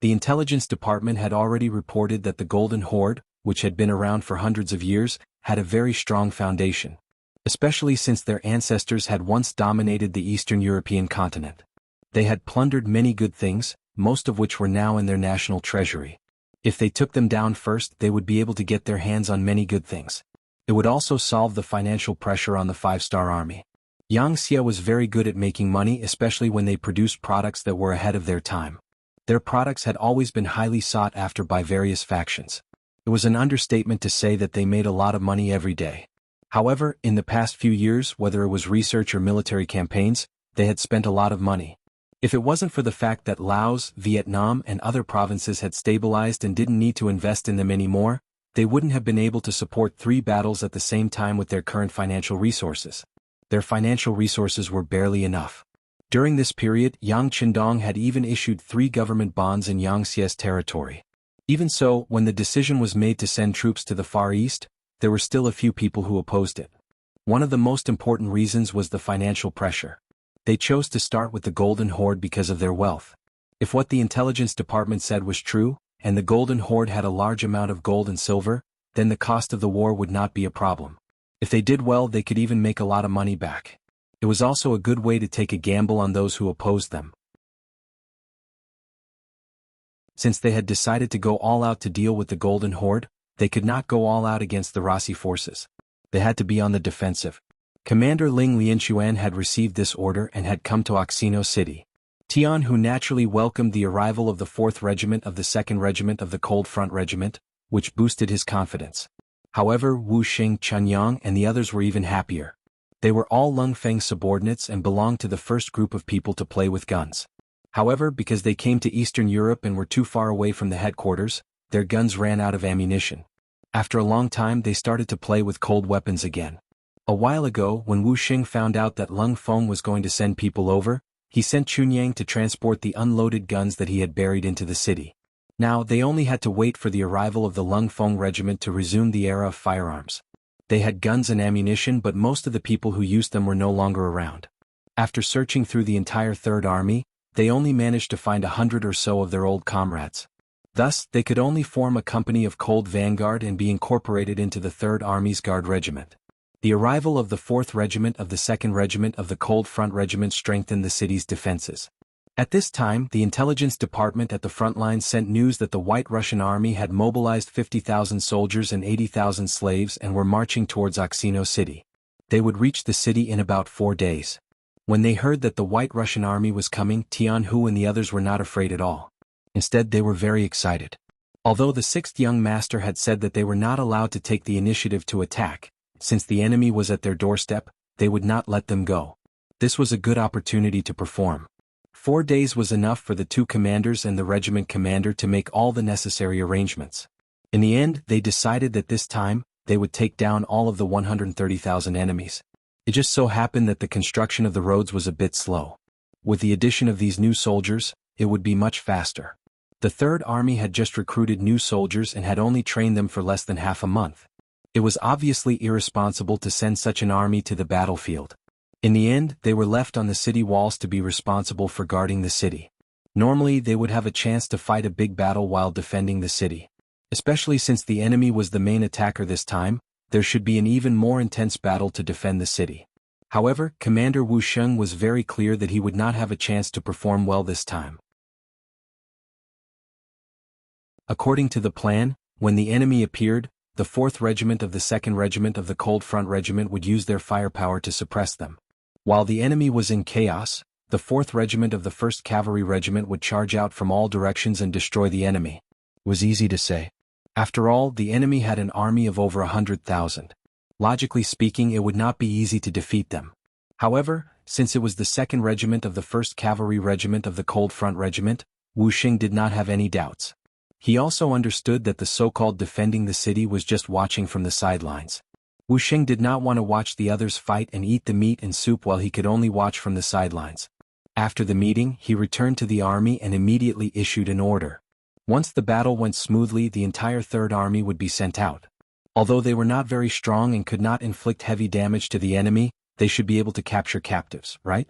The intelligence department had already reported that the Golden Horde, which had been around for hundreds of years, had a very strong foundation. Especially since their ancestors had once dominated the Eastern European continent. They had plundered many good things, most of which were now in their national treasury. If they took them down first, they would be able to get their hands on many good things. It would also solve the financial pressure on the 5-star army. Yang Xia was very good at making money, especially when they produced products that were ahead of their time. Their products had always been highly sought after by various factions. It was an understatement to say that they made a lot of money every day. However, in the past few years, whether it was research or military campaigns, they had spent a lot of money. If it wasn't for the fact that Laos, Vietnam, and other provinces had stabilized and didn't need to invest in them anymore, they wouldn't have been able to support 3 battles at the same time with their current financial resources. Their financial resources were barely enough. During this period, Yang Qindong had even issued 3 government bonds in Yang Xia's territory. Even so, when the decision was made to send troops to the Far East, there were still a few people who opposed it. One of the most important reasons was the financial pressure. They chose to start with the Golden Horde because of their wealth. If what the intelligence department said was true, and the Golden Horde had a large amount of gold and silver, then the cost of the war would not be a problem. If they did well, they could even make a lot of money back. It was also a good way to take a gamble on those who opposed them. Since they had decided to go all out to deal with the Golden Horde, they could not go all out against the Rossi forces. They had to be on the defensive. Commander Ling Lianquan had received this order and had come to Oxino City. Tian, who naturally welcomed the arrival of the 4th Regiment of the 2nd Regiment of the Cold Front Regiment, which boosted his confidence. However, Wu Xing, Chunyang and the others were even happier. They were all Lung Feng's subordinates and belonged to the first group of people to play with guns. However, because they came to Eastern Europe and were too far away from the headquarters, their guns ran out of ammunition. After a long time they started to play with cold weapons again. A while ago, when Wu Xing found out that Lung Feng was going to send people over, he sent Chunyang to transport the unloaded guns that he had buried into the city. Now they only had to wait for the arrival of the Lung Feng regiment to resume the era of firearms. They had guns and ammunition, but most of the people who used them were no longer around. After searching through the entire Third Army, they only managed to find 100 or so of their old comrades. Thus, they could only form a company of Cold Vanguard and be incorporated into the Third Army's Guard Regiment. The arrival of the 4th Regiment of the 2nd Regiment of the Cold Front Regiment strengthened the city's defenses. At this time, the intelligence department at the front lines sent news that the White Russian Army had mobilized 50,000 soldiers and 80,000 slaves and were marching towards Oxino City. They would reach the city in about 4 days. When they heard that the White Russian Army was coming, Tian Hu and the others were not afraid at all. Instead, they were very excited. Although the 6th young master had said that they were not allowed to take the initiative to attack, since the enemy was at their doorstep, they would not let them go. This was a good opportunity to perform. 4 days was enough for the 2 commanders and the regiment commander to make all the necessary arrangements. In the end, they decided that this time, they would take down all of the 130,000 enemies. It just so happened that the construction of the roads was a bit slow. With the addition of these new soldiers, it would be much faster. The Third Army had just recruited new soldiers and had only trained them for less than half a month. It was obviously irresponsible to send such an army to the battlefield. In the end, they were left on the city walls to be responsible for guarding the city. Normally, they would have a chance to fight a big battle while defending the city. Especially since the enemy was the main attacker this time, there should be an even more intense battle to defend the city. However, Commander Wu Sheng was very clear that he would not have a chance to perform well this time. According to the plan, when the enemy appeared, the 4th Regiment of the 2nd Regiment of the Cold Front Regiment would use their firepower to suppress them. While the enemy was in chaos, the 4th Regiment of the 1st Cavalry Regiment would charge out from all directions and destroy the enemy. It was easy to say. After all, the enemy had an army of over 100,000. Logically speaking, it would not be easy to defeat them. However, since it was the 2nd Regiment of the 1st Cavalry Regiment of the Cold Front Regiment, Wu Xing did not have any doubts. He also understood that the so-called defending the city was just watching from the sidelines. Wu Xing did not want to watch the others fight and eat the meat and soup while he could only watch from the sidelines. After the meeting, he returned to the army and immediately issued an order. Once the battle went smoothly, the entire Third Army would be sent out. Although they were not very strong and could not inflict heavy damage to the enemy, they should be able to capture captives, right?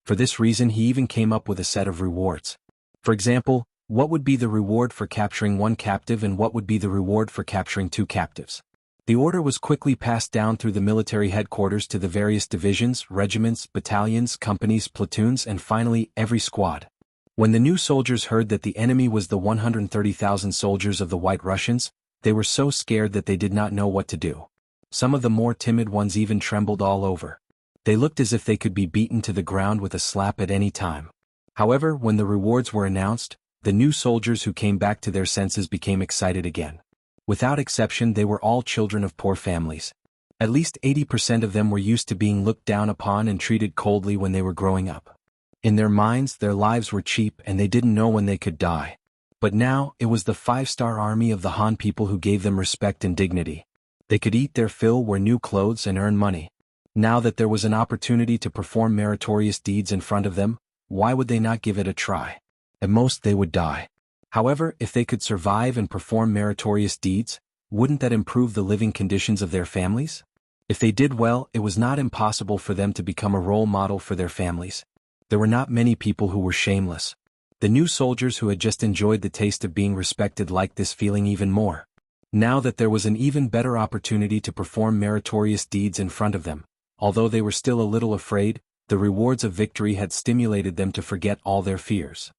For this reason, he even came up with a set of rewards. For example, what would be the reward for capturing 1 captive and what would be the reward for capturing 2 captives? The order was quickly passed down through the military headquarters to the various divisions, regiments, battalions, companies, platoons, and finally, every squad. When the new soldiers heard that the enemy was the 130,000 soldiers of the White Russians, they were so scared that they did not know what to do. Some of the more timid ones even trembled all over. They looked as if they could be beaten to the ground with a slap at any time. However, when the rewards were announced, the new soldiers who came back to their senses became excited again. Without exception, they were all children of poor families. At least 80% of them were used to being looked down upon and treated coldly when they were growing up. In their minds, their lives were cheap and they didn't know when they could die. But now, it was the 5-star army of the Han people who gave them respect and dignity. They could eat their fill, wear new clothes, and earn money. Now that there was an opportunity to perform meritorious deeds in front of them, why would they not give it a try? At most they would die. However, if they could survive and perform meritorious deeds, wouldn't that improve the living conditions of their families? If they did well, it was not impossible for them to become a role model for their families. There were not many people who were shameless. The new soldiers who had just enjoyed the taste of being respected liked this feeling even more. Now that there was an even better opportunity to perform meritorious deeds in front of them, although they were still a little afraid, the rewards of victory had stimulated them to forget all their fears.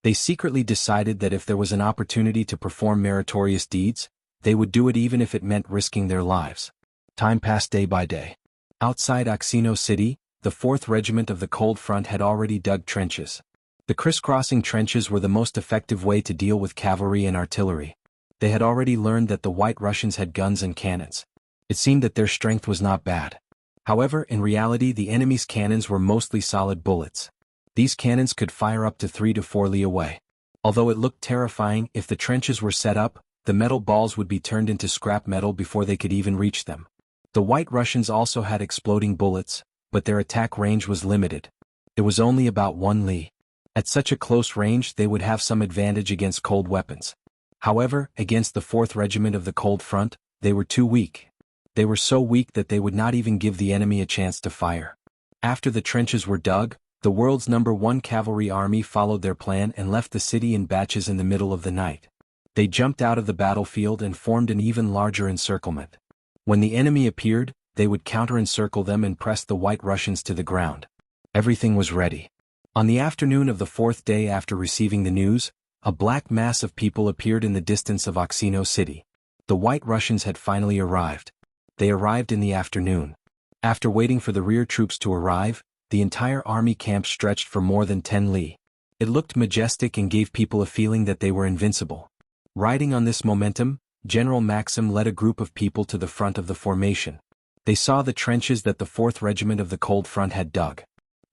They secretly decided that if there was an opportunity to perform meritorious deeds, they would do it even if it meant risking their lives. Time passed day by day. Outside Oxino City, the 4th Regiment of the Cold Front had already dug trenches. The crisscrossing trenches were the most effective way to deal with cavalry and artillery. They had already learned that the White Russians had guns and cannons. It seemed that their strength was not bad. However, in reality the enemy's cannons were mostly solid bullets. These cannons could fire up to 3 to 4 li away. Although it looked terrifying, if the trenches were set up, the metal balls would be turned into scrap metal before they could even reach them. The White Russians also had exploding bullets, but their attack range was limited. It was only about 1 li. At such a close range they would have some advantage against cold weapons. However, against the 4th Regiment of the Cold Front, they were too weak. They were so weak that they would not even give the enemy a chance to fire. After the trenches were dug, the world's #1 cavalry army followed their plan and left the city in batches in the middle of the night. They jumped out of the battlefield and formed an even larger encirclement. When the enemy appeared, they would counter-encircle them and press the White Russians to the ground. Everything was ready. On the afternoon of the 4th day after receiving the news, a black mass of people appeared in the distance of Oxino City. The White Russians had finally arrived. They arrived in the afternoon. After waiting for the rear troops to arrive, the entire army camp stretched for more than 10 li. It looked majestic and gave people a feeling that they were invincible. Riding on this momentum, General Maxim led a group of people to the front of the formation. They saw the trenches that the 4th Regiment of the Cold Front had dug.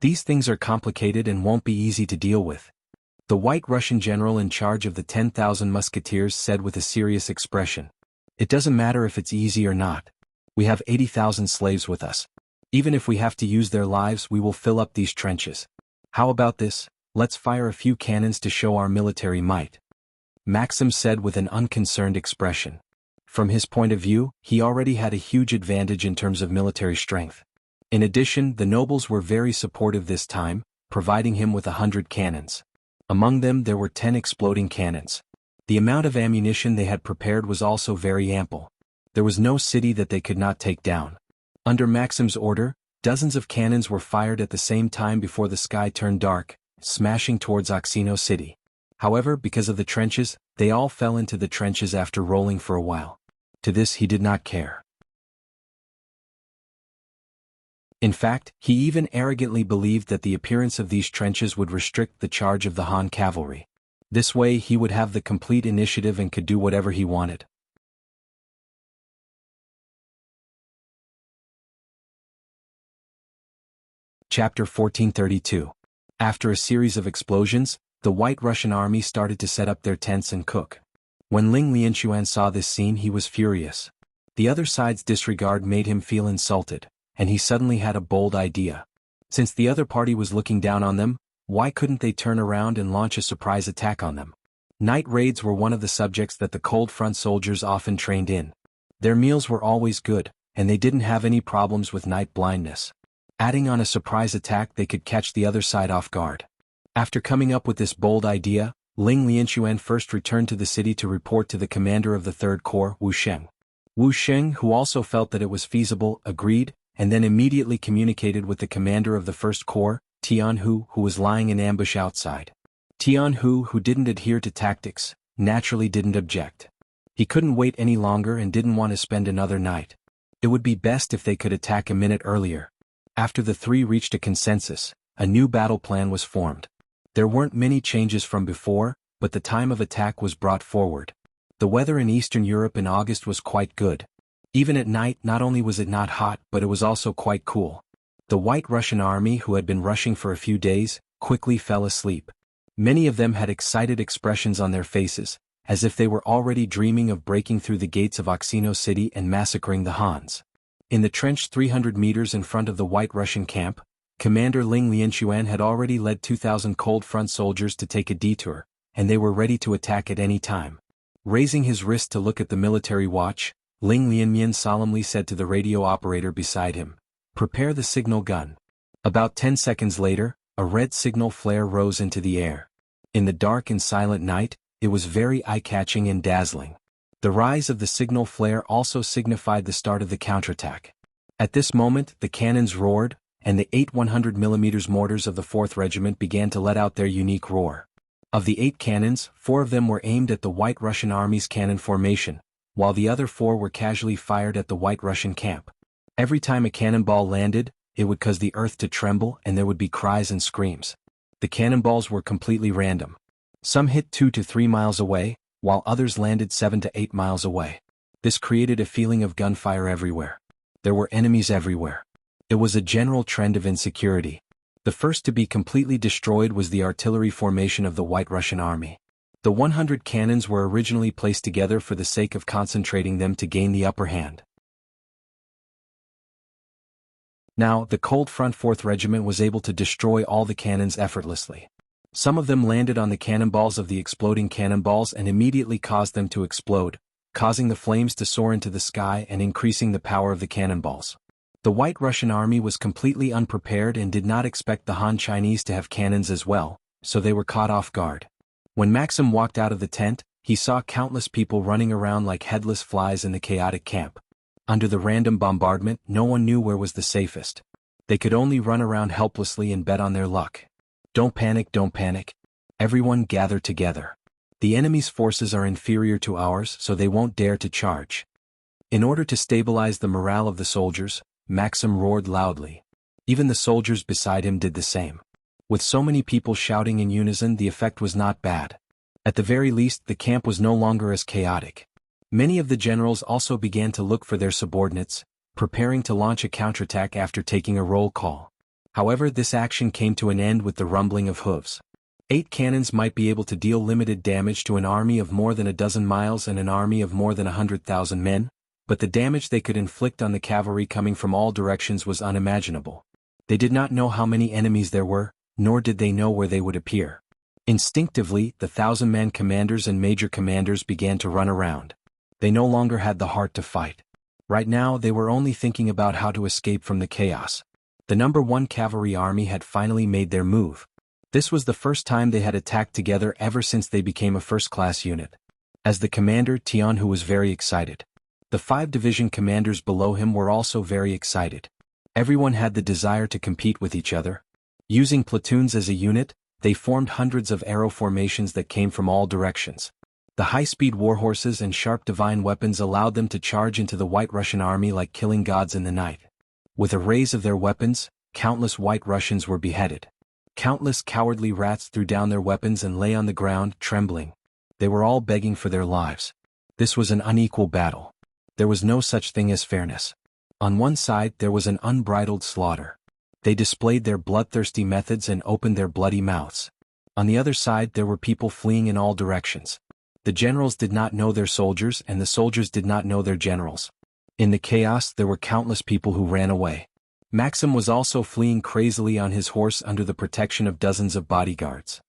These things are complicated and won't be easy to deal with. The White Russian general in charge of the 10,000 musketeers said with a serious expression, "It doesn't matter if it's easy or not. We have 80,000 slaves with us. Even if we have to use their lives, we will fill up these trenches. How about this? Let's fire a few cannons to show our military might." Maxim said with an unconcerned expression. From his point of view, he already had a huge advantage in terms of military strength. In addition, the nobles were very supportive this time, providing him with 100 cannons. Among them there were 10 exploding cannons. The amount of ammunition they had prepared was also very ample. There was no city that they could not take down. Under Maxim's order, dozens of cannons were fired at the same time before the sky turned dark, smashing towards Oxino City. However, because of the trenches, they all fell into the trenches after rolling for a while. To this he did not care. In fact, he even arrogantly believed that the appearance of these trenches would restrict the charge of the Han cavalry. This way he would have the complete initiative and could do whatever he wanted. Chapter 1432. After a series of explosions, the White Russian army started to set up their tents and cook. When Ling Lianxuan saw this scene, he was furious. The other side's disregard made him feel insulted, and he suddenly had a bold idea. Since the other party was looking down on them, why couldn't they turn around and launch a surprise attack on them? Night raids were one of the subjects that the Cold Front soldiers often trained in. Their meals were always good, and they didn't have any problems with night blindness. Adding on a surprise attack, they could catch the other side off guard. After coming up with this bold idea, Ling Lianxuan first returned to the city to report to the commander of the 3rd Corps, Wu Sheng. Wu Sheng, who also felt that it was feasible, agreed, and then immediately communicated with the commander of the 1st Corps, Tianhu, who was lying in ambush outside. Tianhu, who didn't adhere to tactics, naturally didn't object. He couldn't wait any longer and didn't want to spend another night. It would be best if they could attack a minute earlier. After the three reached a consensus, a new battle plan was formed. There weren't many changes from before, but the time of attack was brought forward. The weather in Eastern Europe in August was quite good. Even at night, not only was it not hot, but it was also quite cool. The White Russian army, who had been rushing for a few days, quickly fell asleep. Many of them had excited expressions on their faces, as if they were already dreaming of breaking through the gates of Oxino City and massacring the Hans. In the trench 300 meters in front of the White Russian camp, Commander Ling Lianxuan had already led 2,000 Cold Front soldiers to take a detour, and they were ready to attack at any time. Raising his wrist to look at the military watch, Ling Lianmian solemnly said to the radio operator beside him, "Prepare the signal gun." About 10 seconds later, a red signal flare rose into the air. In the dark and silent night, it was very eye-catching and dazzling. The rise of the signal flare also signified the start of the counterattack. At this moment, the cannons roared, and the 8 100mm mortars of the 4th Regiment began to let out their unique roar. Of the 8 cannons, 4 of them were aimed at the White Russian Army's cannon formation, while the other 4 were casually fired at the White Russian camp. Every time a cannonball landed, it would cause the earth to tremble and there would be cries and screams. The cannonballs were completely random. Some hit 2 to 3 miles away, while others landed 7 to 8 miles away. This created a feeling of gunfire everywhere. There were enemies everywhere. It was a general trend of insecurity. The first to be completely destroyed was the artillery formation of the White Russian Army. The 100 cannons were originally placed together for the sake of concentrating them to gain the upper hand. Now, the Cold Front 4th Regiment was able to destroy all the cannons effortlessly. Some of them landed on the cannonballs of the exploding cannonballs and immediately caused them to explode, causing the flames to soar into the sky and increasing the power of the cannonballs. The White Russian Army was completely unprepared and did not expect the Han Chinese to have cannons as well, so they were caught off guard. When Maxim walked out of the tent, he saw countless people running around like headless flies in the chaotic camp. Under the random bombardment, no one knew where was the safest. They could only run around helplessly and bet on their luck. Don't panic, don't panic. Everyone gather together. The enemy's forces are inferior to ours, so they won't dare to charge. In order to stabilize the morale of the soldiers, Maxim roared loudly. Even the soldiers beside him did the same. With so many people shouting in unison, the effect was not bad. At the very least, the camp was no longer as chaotic. Many of the generals also began to look for their subordinates, preparing to launch a counterattack after taking a roll call. However, this action came to an end with the rumbling of hooves. 8 cannons might be able to deal limited damage to an army of more than a dozen miles and an army of more than 100,000 men, but the damage they could inflict on the cavalry coming from all directions was unimaginable. They did not know how many enemies there were, nor did they know where they would appear. Instinctively, the 1,000-man commanders and major commanders began to run around. They no longer had the heart to fight. Right now, they were only thinking about how to escape from the chaos. The No. 1 Cavalry Army had finally made their move. This was the first time they had attacked together ever since they became a first-class unit. As the commander, Tianhu was very excited. The 5 division commanders below him were also very excited. Everyone had the desire to compete with each other. Using platoons as a unit, they formed hundreds of arrow formations that came from all directions. The high-speed warhorses and sharp divine weapons allowed them to charge into the White Russian Army like killing gods in the night. With a raise of their weapons, countless White Russians were beheaded. Countless cowardly rats threw down their weapons and lay on the ground, trembling. They were all begging for their lives. This was an unequal battle. There was no such thing as fairness. On one side there was an unbridled slaughter. They displayed their bloodthirsty methods and opened their bloody mouths. On the other side there were people fleeing in all directions. The generals did not know their soldiers and the soldiers did not know their generals. In the chaos there were countless people who ran away. Maxim was also fleeing crazily on his horse under the protection of dozens of bodyguards.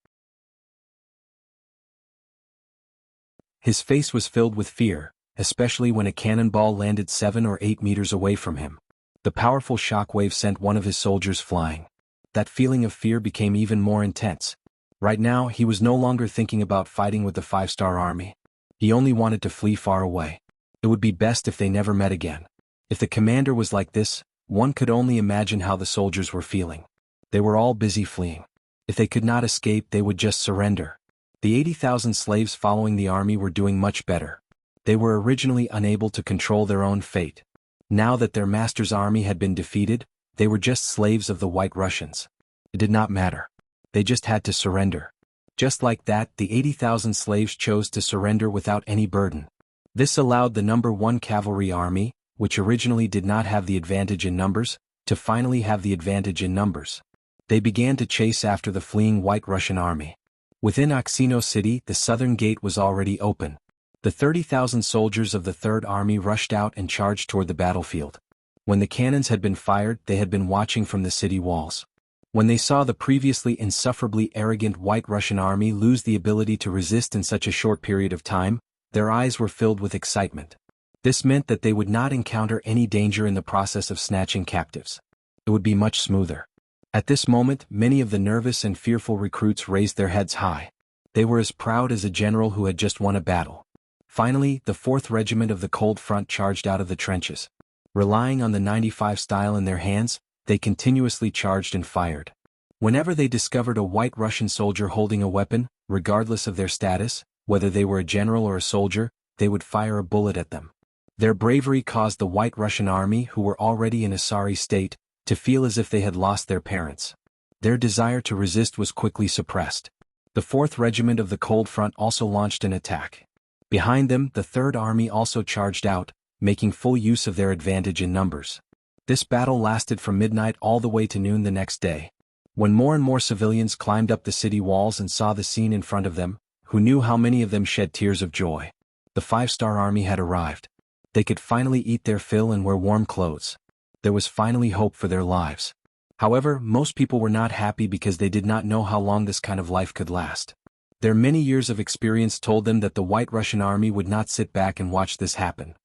His face was filled with fear, especially when a cannonball landed 7 or 8 meters away from him. The powerful shockwave sent one of his soldiers flying. That feeling of fear became even more intense. Right now, he was no longer thinking about fighting with the 5-star army. He only wanted to flee far away. It would be best if they never met again. If the commander was like this, one could only imagine how the soldiers were feeling. They were all busy fleeing. If they could not escape, they would just surrender. The 80,000 slaves following the army were doing much better. They were originally unable to control their own fate. Now that their master's army had been defeated, they were just slaves of the White Russians. It did not matter. They just had to surrender. Just like that, the 80,000 slaves chose to surrender without any burden. This allowed the No. 1 Cavalry Army, which originally did not have the advantage in numbers, to finally have the advantage in numbers. They began to chase after the fleeing White Russian army. Within Oxino City, the southern gate was already open. The 30,000 soldiers of the Third Army rushed out and charged toward the battlefield. When the cannons had been fired, they had been watching from the city walls. When they saw the previously insufferably arrogant White Russian army lose the ability to resist in such a short period of time, their eyes were filled with excitement. This meant that they would not encounter any danger in the process of snatching captives. It would be much smoother. At this moment, many of the nervous and fearful recruits raised their heads high. They were as proud as a general who had just won a battle. Finally, the 4th Regiment of the Cold Front charged out of the trenches. Relying on the 95 style in their hands, they continuously charged and fired. Whenever they discovered a White Russian soldier holding a weapon, regardless of their status, whether they were a general or a soldier, they would fire a bullet at them. Their bravery caused the White Russian army, who were already in a sorry state, to feel as if they had lost their parents. Their desire to resist was quickly suppressed. The 4th Regiment of the Cold Front also launched an attack. Behind them, the 3rd Army also charged out, making full use of their advantage in numbers. This battle lasted from midnight all the way to noon the next day. When more and more civilians climbed up the city walls and saw the scene in front of them, who knew how many of them shed tears of joy? The 5-star army had arrived. They could finally eat their fill and wear warm clothes. There was finally hope for their lives. However, most people were not happy because they did not know how long this kind of life could last. Their many years of experience told them that the White Russian army would not sit back and watch this happen.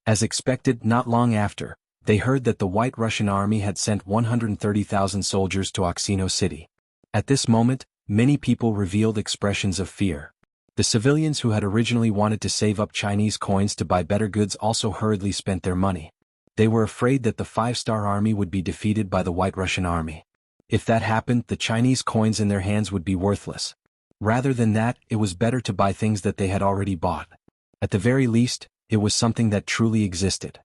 As expected, not long after, they heard that the White Russian army had sent 130,000 soldiers to Oxino City. At this moment, many people revealed expressions of fear. The civilians who had originally wanted to save up Chinese coins to buy better goods also hurriedly spent their money. They were afraid that the 5-star army would be defeated by the White Russian army. If that happened, the Chinese coins in their hands would be worthless. Rather than that, it was better to buy things that they had already bought. At the very least, it was something that truly existed.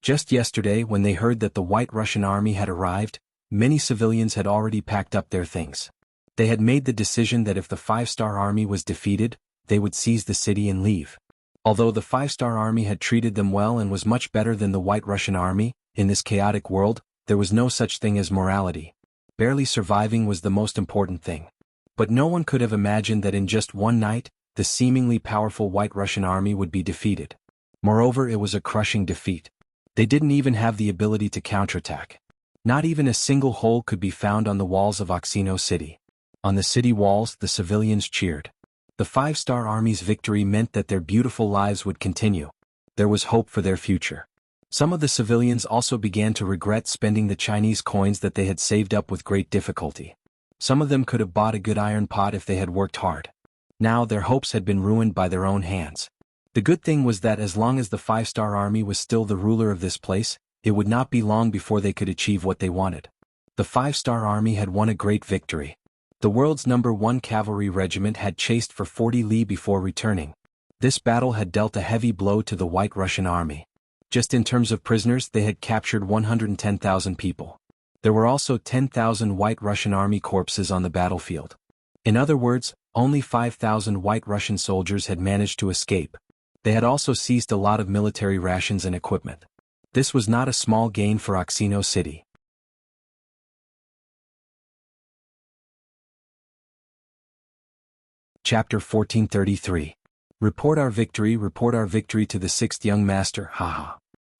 Just yesterday, when they heard that the White Russian army had arrived, many civilians had already packed up their things. They had made the decision that if the 5-star army was defeated, they would seize the city and leave. Although the 5-star army had treated them well and was much better than the White Russian army, in this chaotic world, there was no such thing as morality. Barely surviving was the most important thing. But no one could have imagined that in just one night, the seemingly powerful White Russian army would be defeated. Moreover, it was a crushing defeat. They didn't even have the ability to counterattack. Not even a single hole could be found on the walls of Oxino City. On the city walls, the civilians cheered. The 5-star army's victory meant that their beautiful lives would continue. There was hope for their future. Some of the civilians also began to regret spending the Chinese coins that they had saved up with great difficulty. Some of them could have bought a good iron pot if they had worked hard. Now their hopes had been ruined by their own hands. The good thing was that as long as the 5-star army was still the ruler of this place, it would not be long before they could achieve what they wanted. The 5-star army had won a great victory. The world's #1 cavalry regiment had chased for 40 li before returning. This battle had dealt a heavy blow to the White Russian army. Just in terms of prisoners, they had captured 110,000 people. There were also 10,000 White Russian army corpses on the battlefield. In other words, only 5,000 White Russian soldiers had managed to escape. They had also seized a lot of military rations and equipment. This was not a small gain for Oxino City. Chapter 1433. Report our victory to the 6th young master, haha.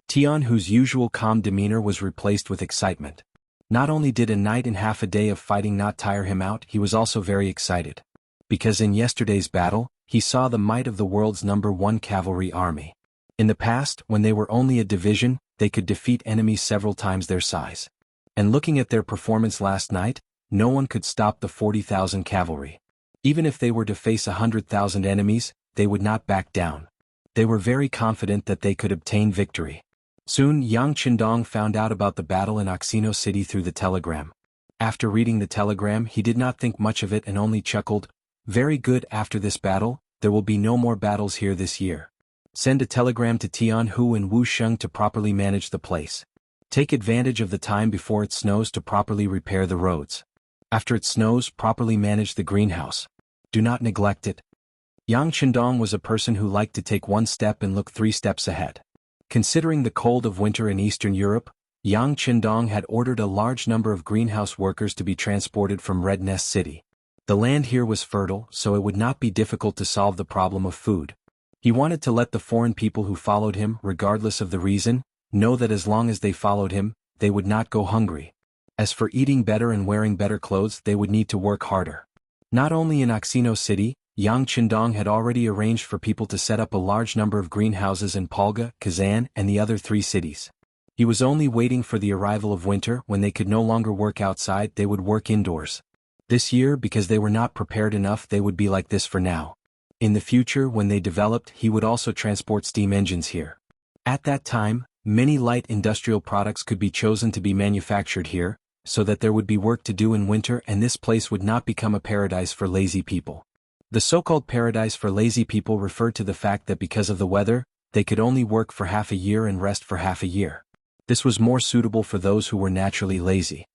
Tian, whose usual calm demeanor was replaced with excitement. Not only did a night and half a day of fighting not tire him out, he was also very excited. Because in yesterday's battle, he saw the might of the world's #1 cavalry army. In the past, when they were only a division, they could defeat enemies several times their size. And looking at their performance last night, no one could stop the 40,000 cavalry. Even if they were to face 100,000 enemies, they would not back down. They were very confident that they could obtain victory. Soon Yang Qindong found out about the battle in Oxino City through the telegram. After reading the telegram, he did not think much of it and only chuckled, "Very good, after this battle, there will be no more battles here this year. Send a telegram to Tianhu and Wusheng to properly manage the place. Take advantage of the time before it snows to properly repair the roads. After it snows, properly manage the greenhouse. Do not neglect it." Yang Qindong was a person who liked to take one step and look 3 steps ahead. Considering the cold of winter in Eastern Europe, Yang Qindong had ordered a large number of greenhouse workers to be transported from Red Nest City. The land here was fertile, so it would not be difficult to solve the problem of food. He wanted to let the foreign people who followed him, regardless of the reason, know that as long as they followed him, they would not go hungry. As for eating better and wearing better clothes, they would need to work harder. Not only in Oxino City, Yang Qindong had already arranged for people to set up a large number of greenhouses in Polga, Kazan, and the other 3 cities. He was only waiting for the arrival of winter. When they could no longer work outside, they would work indoors. This year, because they were not prepared enough, they would be like this for now. In the future, when they developed, he would also transport steam engines here. At that time, many light industrial products could be chosen to be manufactured here, so that there would be work to do in winter, and this place would not become a paradise for lazy people. The so-called paradise for lazy people referred to the fact that because of the weather, they could only work for half a year and rest for half a year. This was more suitable for those who were naturally lazy.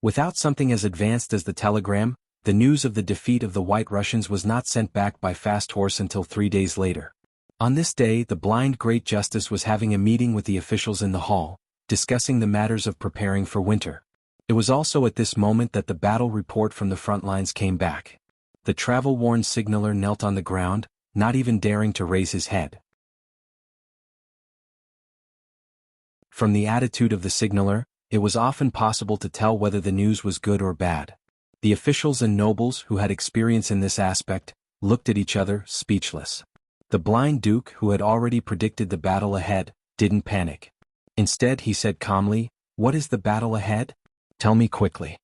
Without something as advanced as the telegram, the news of the defeat of the White Russians was not sent back by fast horse until 3 days later. On this day, the blind Great Justice was having a meeting with the officials in the hall, discussing the matters of preparing for winter. It was also at this moment that the battle report from the front lines came back. The travel-worn signaler knelt on the ground, not even daring to raise his head. From the attitude of the signaler, it was often possible to tell whether the news was good or bad. The officials and nobles who had experience in this aspect looked at each other, speechless. The blind duke, who had already predicted the battle ahead, didn't panic. Instead, he said calmly, "What is the battle ahead? Tell me quickly."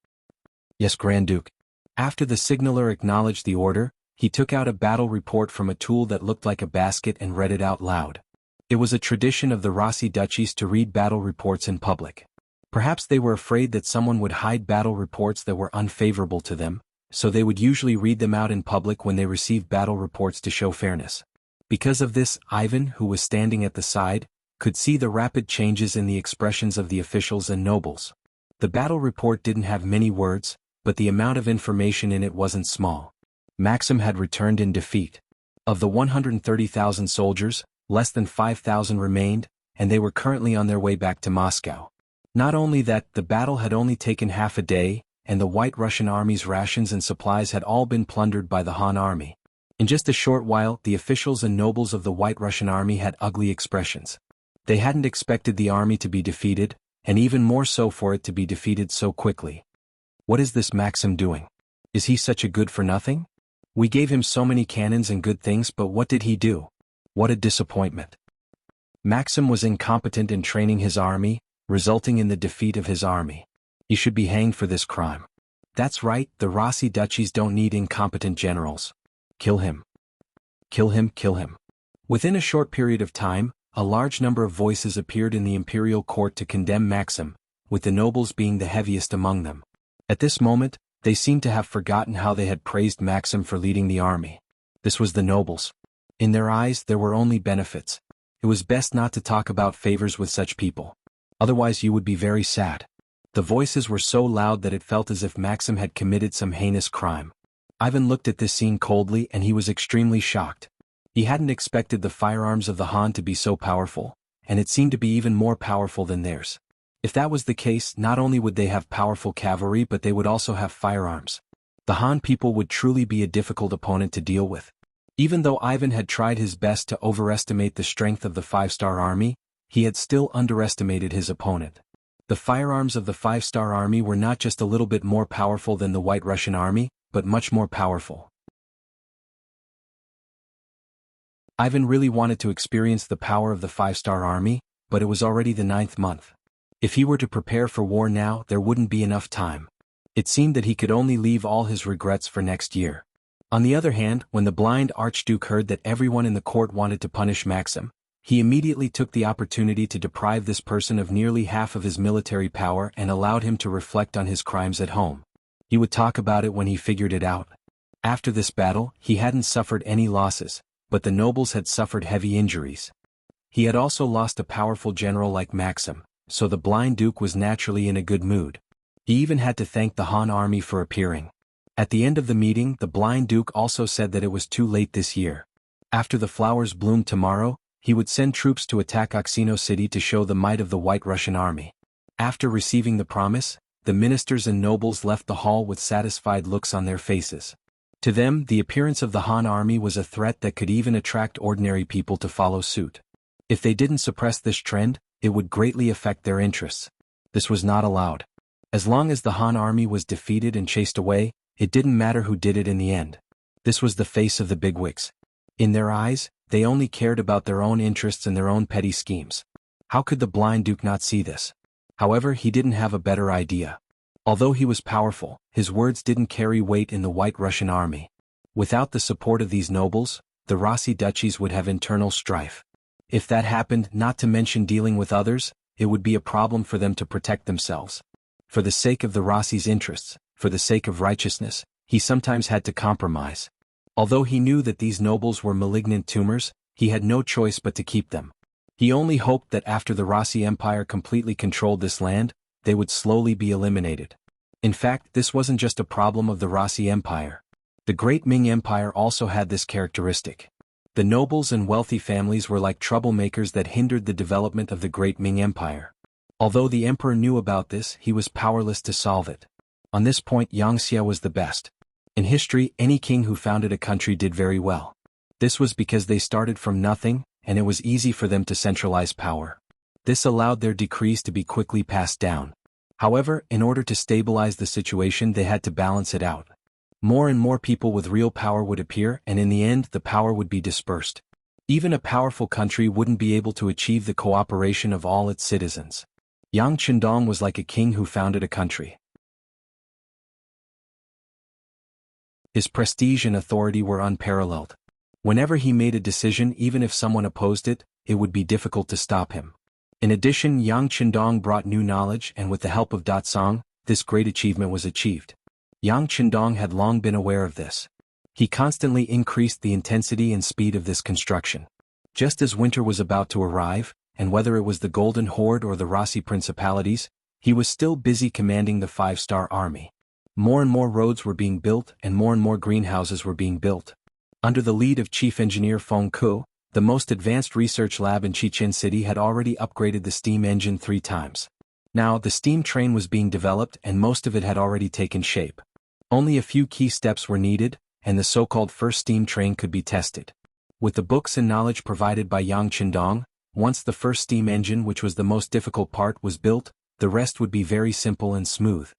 "Yes, Grand Duke." After the signaler acknowledged the order, he took out a battle report from a tool that looked like a basket and read it out loud. It was a tradition of the Rossi duchies to read battle reports in public. Perhaps they were afraid that someone would hide battle reports that were unfavorable to them, so they would usually read them out in public when they received battle reports to show fairness. Because of this, Ivan, who was standing at the side, could see the rapid changes in the expressions of the officials and nobles. The battle report didn't have many words, but the amount of information in it wasn't small. Maxim had returned in defeat. Of the 130,000 soldiers, less than 5,000 remained, and they were currently on their way back to Moscow. Not only that, the battle had only taken half a day, and the White Russian army's rations and supplies had all been plundered by the Han army. In just a short while, the officials and nobles of the White Russian army had ugly expressions. They hadn't expected the army to be defeated, and even more so for it to be defeated so quickly. What is this Maxim doing? Is he such a good-for-nothing? We gave him so many cannons and good things, but what did he do? What a disappointment. Maxim was incompetent in training his army, resulting in the defeat of his army. He should be hanged for this crime. That's right, the Rossi duchies don't need incompetent generals. Kill him. Kill him, kill him. Within a short period of time, a large number of voices appeared in the imperial court to condemn Maxim, with the nobles being the heaviest among them. At this moment, they seemed to have forgotten how they had praised Maxim for leading the army. This was the nobles. In their eyes, there were only benefits. It was best not to talk about favors with such people. Otherwise you would be very sad. The voices were so loud that it felt as if Maxim had committed some heinous crime. Ivan looked at this scene coldly, and he was extremely shocked. He hadn't expected the firearms of the Han to be so powerful, and it seemed to be even more powerful than theirs. If that was the case, not only would they have powerful cavalry, but they would also have firearms. The Han people would truly be a difficult opponent to deal with. Even though Ivan had tried his best to overestimate the strength of the 5-star army, he had still underestimated his opponent. The firearms of the 5-star army were not just a little bit more powerful than the White Russian army, but much more powerful. Ivan really wanted to experience the power of the 5-star army, but it was already the 9th month. If he were to prepare for war now, there wouldn't be enough time. It seemed that he could only leave all his regrets for next year. On the other hand, when the blind Archduke heard that everyone in the court wanted to punish Maxim, he immediately took the opportunity to deprive this person of nearly half of his military power and allowed him to reflect on his crimes at home. He would talk about it when he figured it out. After this battle, he hadn't suffered any losses, but the nobles had suffered heavy injuries. He had also lost a powerful general like Maxim, so the blind duke was naturally in a good mood. He even had to thank the Han army for appearing. At the end of the meeting, the blind duke also said that it was too late this year. After the flowers bloomed tomorrow, he would send troops to attack Oksino city to show the might of the White Russian army. After receiving the promise, the ministers and nobles left the hall with satisfied looks on their faces. To them, the appearance of the Han army was a threat that could even attract ordinary people to follow suit. If they didn't suppress this trend, it would greatly affect their interests. This was not allowed. As long as the Han army was defeated and chased away, it didn't matter who did it in the end. This was the face of the bigwigs. In their eyes, they only cared about their own interests and their own petty schemes. How could the blind duke not see this? However, he didn't have a better idea. Although he was powerful, his words didn't carry weight in the White Russian army. Without the support of these nobles, the Rossi duchies would have internal strife. If that happened, not to mention dealing with others, it would be a problem for them to protect themselves. For the sake of the Rossi's interests, for the sake of righteousness, he sometimes had to compromise. Although he knew that these nobles were malignant tumors, he had no choice but to keep them. He only hoped that after the Rossi Empire completely controlled this land, they would slowly be eliminated. In fact, this wasn't just a problem of the Rossi Empire. The Great Ming Empire also had this characteristic. The nobles and wealthy families were like troublemakers that hindered the development of the Great Ming Empire. Although the emperor knew about this, he was powerless to solve it. On this point, Wuxia was the best. In history, any king who founded a country did very well. This was because they started from nothing, and it was easy for them to centralize power. This allowed their decrees to be quickly passed down. However, in order to stabilize the situation, they had to balance it out. More and more people with real power would appear, and in the end, the power would be dispersed. Even a powerful country wouldn't be able to achieve the cooperation of all its citizens. Yang Qindong was like a king who founded a country. His prestige and authority were unparalleled. Whenever he made a decision, even if someone opposed it, it would be difficult to stop him. In addition, Yang Qindong brought new knowledge, and with the help of Datsang, this great achievement was achieved. Yang Qindong had long been aware of this. He constantly increased the intensity and speed of this construction. Just as winter was about to arrive, and whether it was the Golden Horde or the Rossi Principalities, he was still busy commanding the five-star army. More and more roads were being built, and more greenhouses were being built. Under the lead of Chief Engineer Feng Ku, the most advanced research lab in Chichen City had already upgraded the steam engine 3 times. Now, the steam train was being developed, and most of it had already taken shape. Only a few key steps were needed, and the so-called first steam train could be tested. With the books and knowledge provided by Yang Qindong, once the first steam engine, which was the most difficult part, was built, the rest would be very simple and smooth.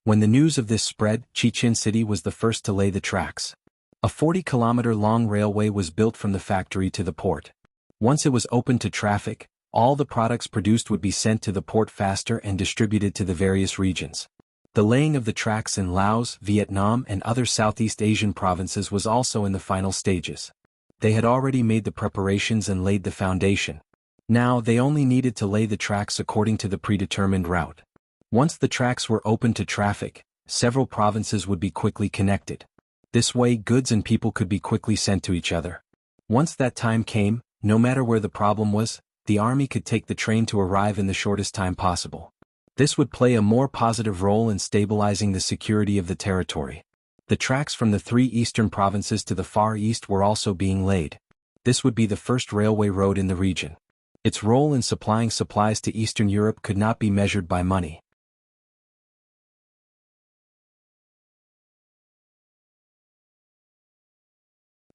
When the news of this spread, Chichen City was the first to lay the tracks. A 40-kilometer-long railway was built from the factory to the port. Once it was open to traffic, all the products produced would be sent to the port faster and distributed to the various regions. The laying of the tracks in Laos, Vietnam, and other Southeast Asian provinces was also in the final stages. They had already made the preparations and laid the foundation. Now they only needed to lay the tracks according to the predetermined route. Once the tracks were open to traffic, several provinces would be quickly connected. This way, goods and people could be quickly sent to each other. Once that time came, no matter where the problem was, the army could take the train to arrive in the shortest time possible. This would play a more positive role in stabilizing the security of the territory. The tracks from the 3 eastern provinces to the Far East were also being laid. This would be the first railway road in the region. Its role in supplying supplies to Eastern Europe could not be measured by money.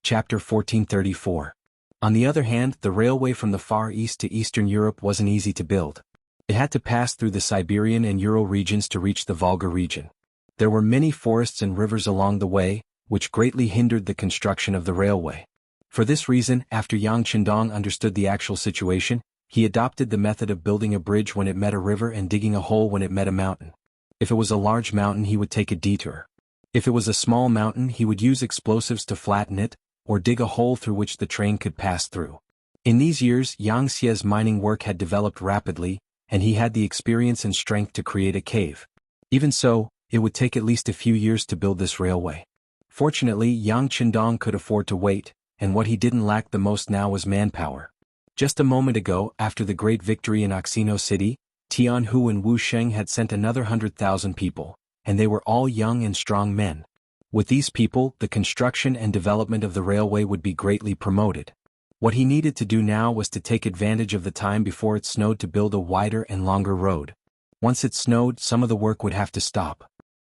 Chapter 1434. On the other hand, the railway from the Far East to Eastern Europe wasn't easy to build. It had to pass through the Siberian and Ural regions to reach the Volga region. There were many forests and rivers along the way, which greatly hindered the construction of the railway. For this reason, after Yang Qindong understood the actual situation, he adopted the method of building a bridge when it met a river and digging a hole when it met a mountain. If it was a large mountain, he would take a detour. If it was a small mountain, he would use explosives to flatten it, or dig a hole through which the train could pass through. In these years, Yang Xia's mining work had developed rapidly, and he had the experience and strength to create a cave. Even so, it would take at least a few years to build this railway. Fortunately, Yang Qindong could afford to wait, and what he didn't lack the most now was manpower. Just a moment ago, after the great victory in Oxino City, Tian Hu and Wu Sheng had sent another 100,000 people, and they were all young and strong men. With these people, the construction and development of the railway would be greatly promoted. What he needed to do now was to take advantage of the time before it snowed to build a wider and longer road. Once it snowed, some of the work would have to stop.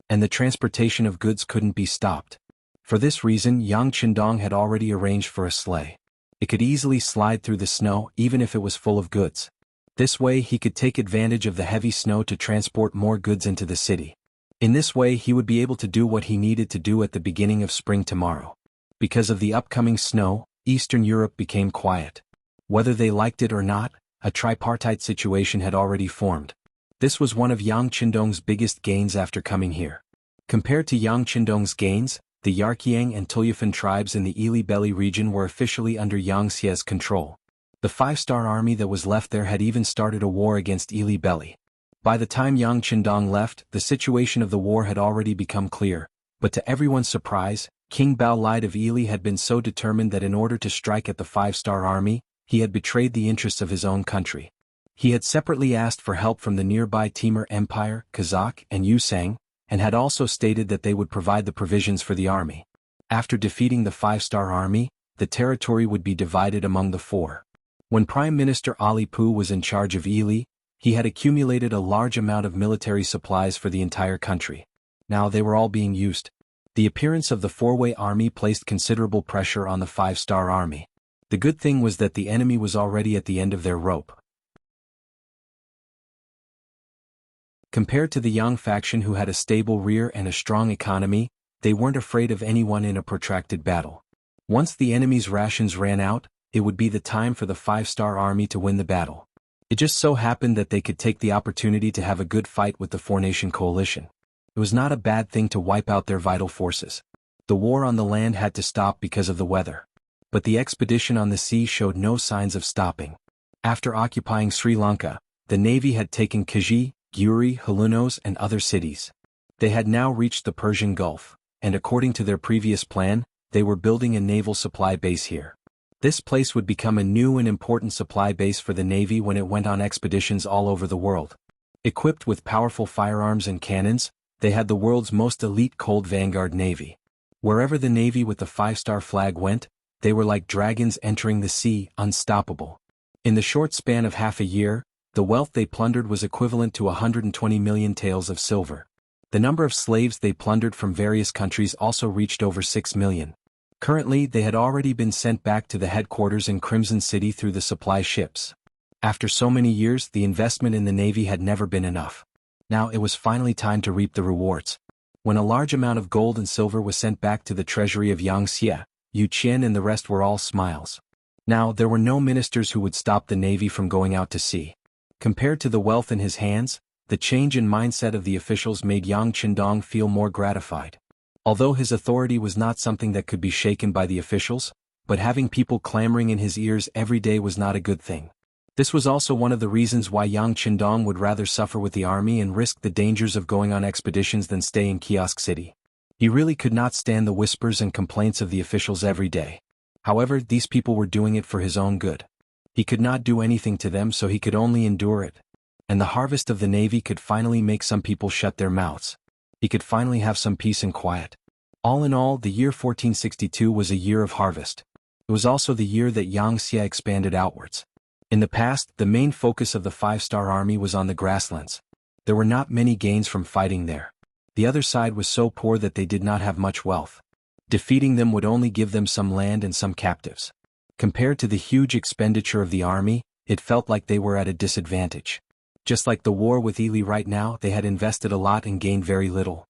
And the transportation of goods couldn't be stopped. For this reason, Yang Qindong had already arranged for a sleigh. It could easily slide through the snow even if it was full of goods. This way he could take advantage of the heavy snow to transport more goods into the city. In this way he would be able to do what he needed to do at the beginning of spring tomorrow. Because of the upcoming snow, Eastern Europe became quiet. Whether they liked it or not, a tripartite situation had already formed. This was one of Yang Qindong's biggest gains after coming here. Compared to Yang Qindong's gains, the Yarqiang and Tulyufan tribes in the Ili Belly region were officially under Yang Xie's control. The five-star army that was left there had even started a war against Ili Belly. By the time Yang Qindong left, the situation of the war had already become clear, but to everyone's surprise, King Bao Lide of Ili had been so determined that in order to strike at the five-star army, he had betrayed the interests of his own country. He had separately asked for help from the nearby Timur Empire, Kazakh, and Yusang, and had also stated that they would provide the provisions for the army. After defeating the five-star army, the territory would be divided among the four. When Prime Minister Ali Pu was in charge of Ili, he had accumulated a large amount of military supplies for the entire country. Now they were all being used. The appearance of the four-way army placed considerable pressure on the five-star army. The good thing was that the enemy was already at the end of their rope. Compared to the Yang faction who had a stable rear and a strong economy, they weren't afraid of anyone in a protracted battle. Once the enemy's rations ran out, it would be the time for the five-star army to win the battle. It just so happened that they could take the opportunity to have a good fight with the four-nation coalition. It was not a bad thing to wipe out their vital forces. The war on the land had to stop because of the weather. But the expedition on the sea showed no signs of stopping. After occupying Sri Lanka, the navy had taken Kaji, Guri, Halunos, and other cities. They had now reached the Persian Gulf, and according to their previous plan, they were building a naval supply base here. This place would become a new and important supply base for the navy when it went on expeditions all over the world. Equipped with powerful firearms and cannons, they had the world's most elite cold vanguard navy. Wherever the navy with the five-star flag went, they were like dragons entering the sea, unstoppable. In the short span of half a year, the wealth they plundered was equivalent to 120 million taels of silver. The number of slaves they plundered from various countries also reached over 6 million. Currently, they had already been sent back to the headquarters in Crimson City through the supply ships. After so many years, the investment in the navy had never been enough. Now it was finally time to reap the rewards. When a large amount of gold and silver was sent back to the treasury of Yang Xie, Yu Qian and the rest were all smiles. Now there were no ministers who would stop the navy from going out to sea. Compared to the wealth in his hands, the change in mindset of the officials made Yang Qindong feel more gratified. Although his authority was not something that could be shaken by the officials, but having people clamoring in his ears every day was not a good thing. This was also one of the reasons why Yang Qindong would rather suffer with the army and risk the dangers of going on expeditions than stay in Kiosk City. He really could not stand the whispers and complaints of the officials every day. However, these people were doing it for his own good. He could not do anything to them, so he could only endure it. And the harvest of the navy could finally make some people shut their mouths. He could finally have some peace and quiet. All in all, the year 1462 was a year of harvest. It was also the year that Yang Xie expanded outwards. In the past, the main focus of the five-star army was on the grasslands. There were not many gains from fighting there. The other side was so poor that they did not have much wealth. Defeating them would only give them some land and some captives. Compared to the huge expenditure of the army, it felt like they were at a disadvantage. Just like the war with Ili right now, they had invested a lot and gained very little.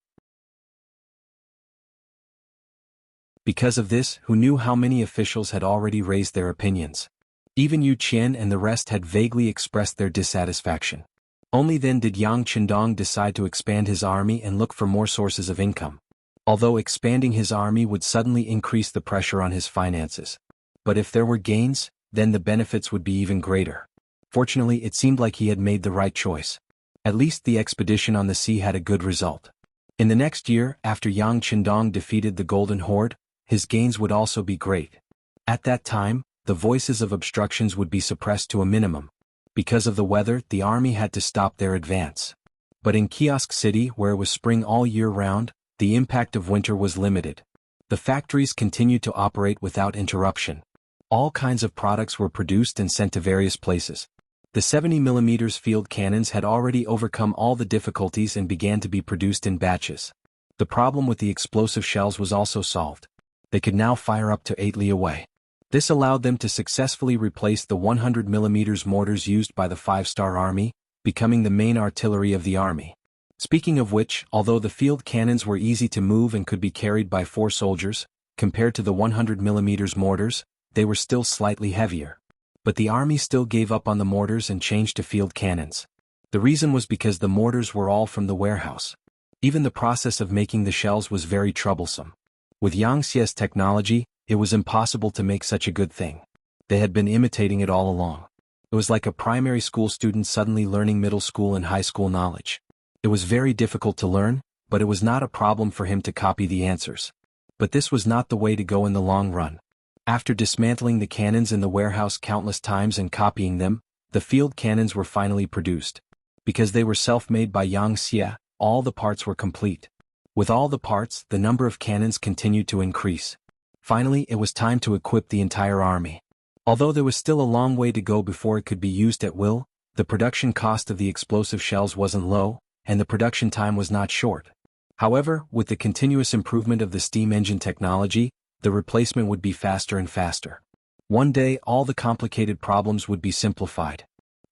Because of this, who knew how many officials had already raised their opinions? Even Yu Qian and the rest had vaguely expressed their dissatisfaction. Only then did Yang Qindong decide to expand his army and look for more sources of income. Although expanding his army would suddenly increase the pressure on his finances. But if there were gains, then the benefits would be even greater. Fortunately, it seemed like he had made the right choice. At least the expedition on the sea had a good result. In the next year, after Yang Qindong defeated the Golden Horde, his gains would also be great. At that time, the voices of obstructions would be suppressed to a minimum. Because of the weather, the army had to stop their advance. But in Kiosk City, where it was spring all year round, the impact of winter was limited. The factories continued to operate without interruption. All kinds of products were produced and sent to various places. The 70mm field cannons had already overcome all the difficulties and began to be produced in batches. The problem with the explosive shells was also solved. They could now fire up to 8 li away. This allowed them to successfully replace the 100mm mortars used by the five-star army, becoming the main artillery of the army. Speaking of which, although the field cannons were easy to move and could be carried by 4 soldiers, Compared to the 100mm mortars, they were still slightly heavier. But the army still gave up on the mortars and changed to field cannons. The reason was because the mortars were all from the warehouse. Even the process of making the shells was very troublesome. With Yang Xie's technology, it was impossible to make such a good thing. They had been imitating it all along. It was like a primary school student suddenly learning middle school and high school knowledge. It was very difficult to learn, but it was not a problem for him to copy the answers. But this was not the way to go in the long run. After dismantling the cannons in the warehouse countless times and copying them, the field cannons were finally produced. Because they were self-made by Yang Xie, all the parts were complete. With all the parts, the number of cannons continued to increase. Finally, it was time to equip the entire army. Although there was still a long way to go before it could be used at will, the production cost of the explosive shells wasn't low, and the production time was not short. However, with the continuous improvement of the steam engine technology, the replacement would be faster and faster. One day, all the complicated problems would be simplified.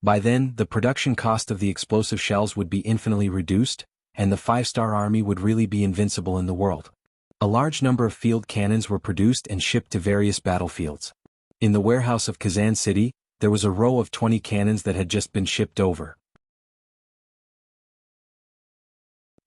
By then, the production cost of the explosive shells would be infinitely reduced, and the five-star army would really be invincible in the world. A large number of field cannons were produced and shipped to various battlefields. In the warehouse of Kazan City, there was a row of 20 cannons that had just been shipped over.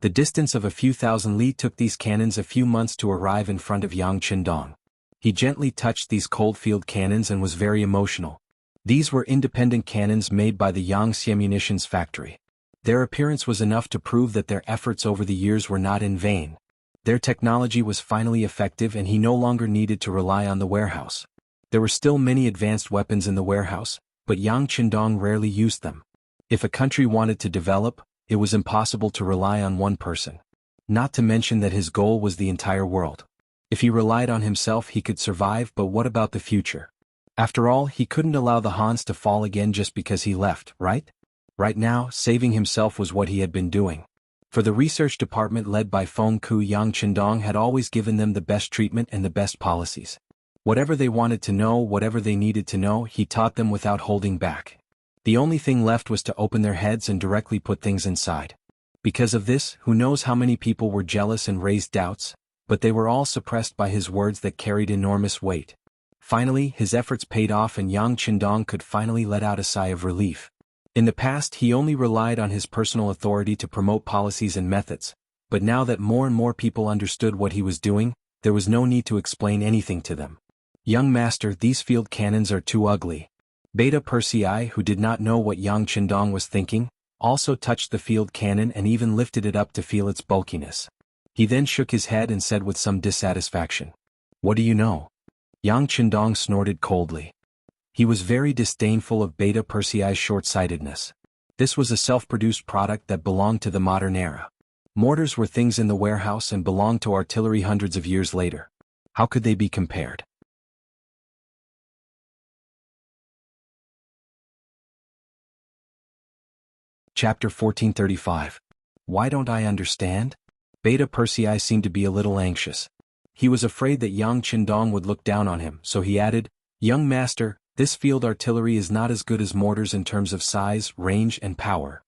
The distance of a few thousand li took these cannons a few months to arrive in front of Yang Qindong. He gently touched these cold field cannons and was very emotional. These were independent cannons made by the Yangxie Munitions factory. Their appearance was enough to prove that their efforts over the years were not in vain. Their technology was finally effective and he no longer needed to rely on the warehouse. There were still many advanced weapons in the warehouse, but Yang Qindong rarely used them. If a country wanted to develop, it was impossible to rely on one person. Not to mention that his goal was the entire world. If he relied on himself he could survive, but what about the future? After all, he couldn't allow the Hans to fall again just because he left, right? Right now, saving himself was what he had been doing. For the research department led by Feng Ku, Yang Qindong had always given them the best treatment and the best policies. Whatever they wanted to know, whatever they needed to know, he taught them without holding back. The only thing left was to open their heads and directly put things inside. Because of this, who knows how many people were jealous and raised doubts, but they were all suppressed by his words that carried enormous weight. Finally, his efforts paid off and Yang Qindong could finally let out a sigh of relief. In the past, he only relied on his personal authority to promote policies and methods, but now that more and more people understood what he was doing, there was no need to explain anything to them. Young master, these field cannons are too ugly. Beta Persei, who did not know what Yang Qindong was thinking, also touched the field cannon and even lifted it up to feel its bulkiness. He then shook his head and said with some dissatisfaction, "What do you know?" Yang Qindong snorted coldly. He was very disdainful of Beta Persei's short-sightedness. This was a self-produced product that belonged to the modern era. Mortars were things in the warehouse and belonged to artillery hundreds of years later. How could they be compared? Chapter 1435. Why don't I understand? Beta Persei seemed to be a little anxious. He was afraid that Yang Qindong would look down on him, so he added, "Young master, this field artillery is not as good as mortars in terms of size, range, and power.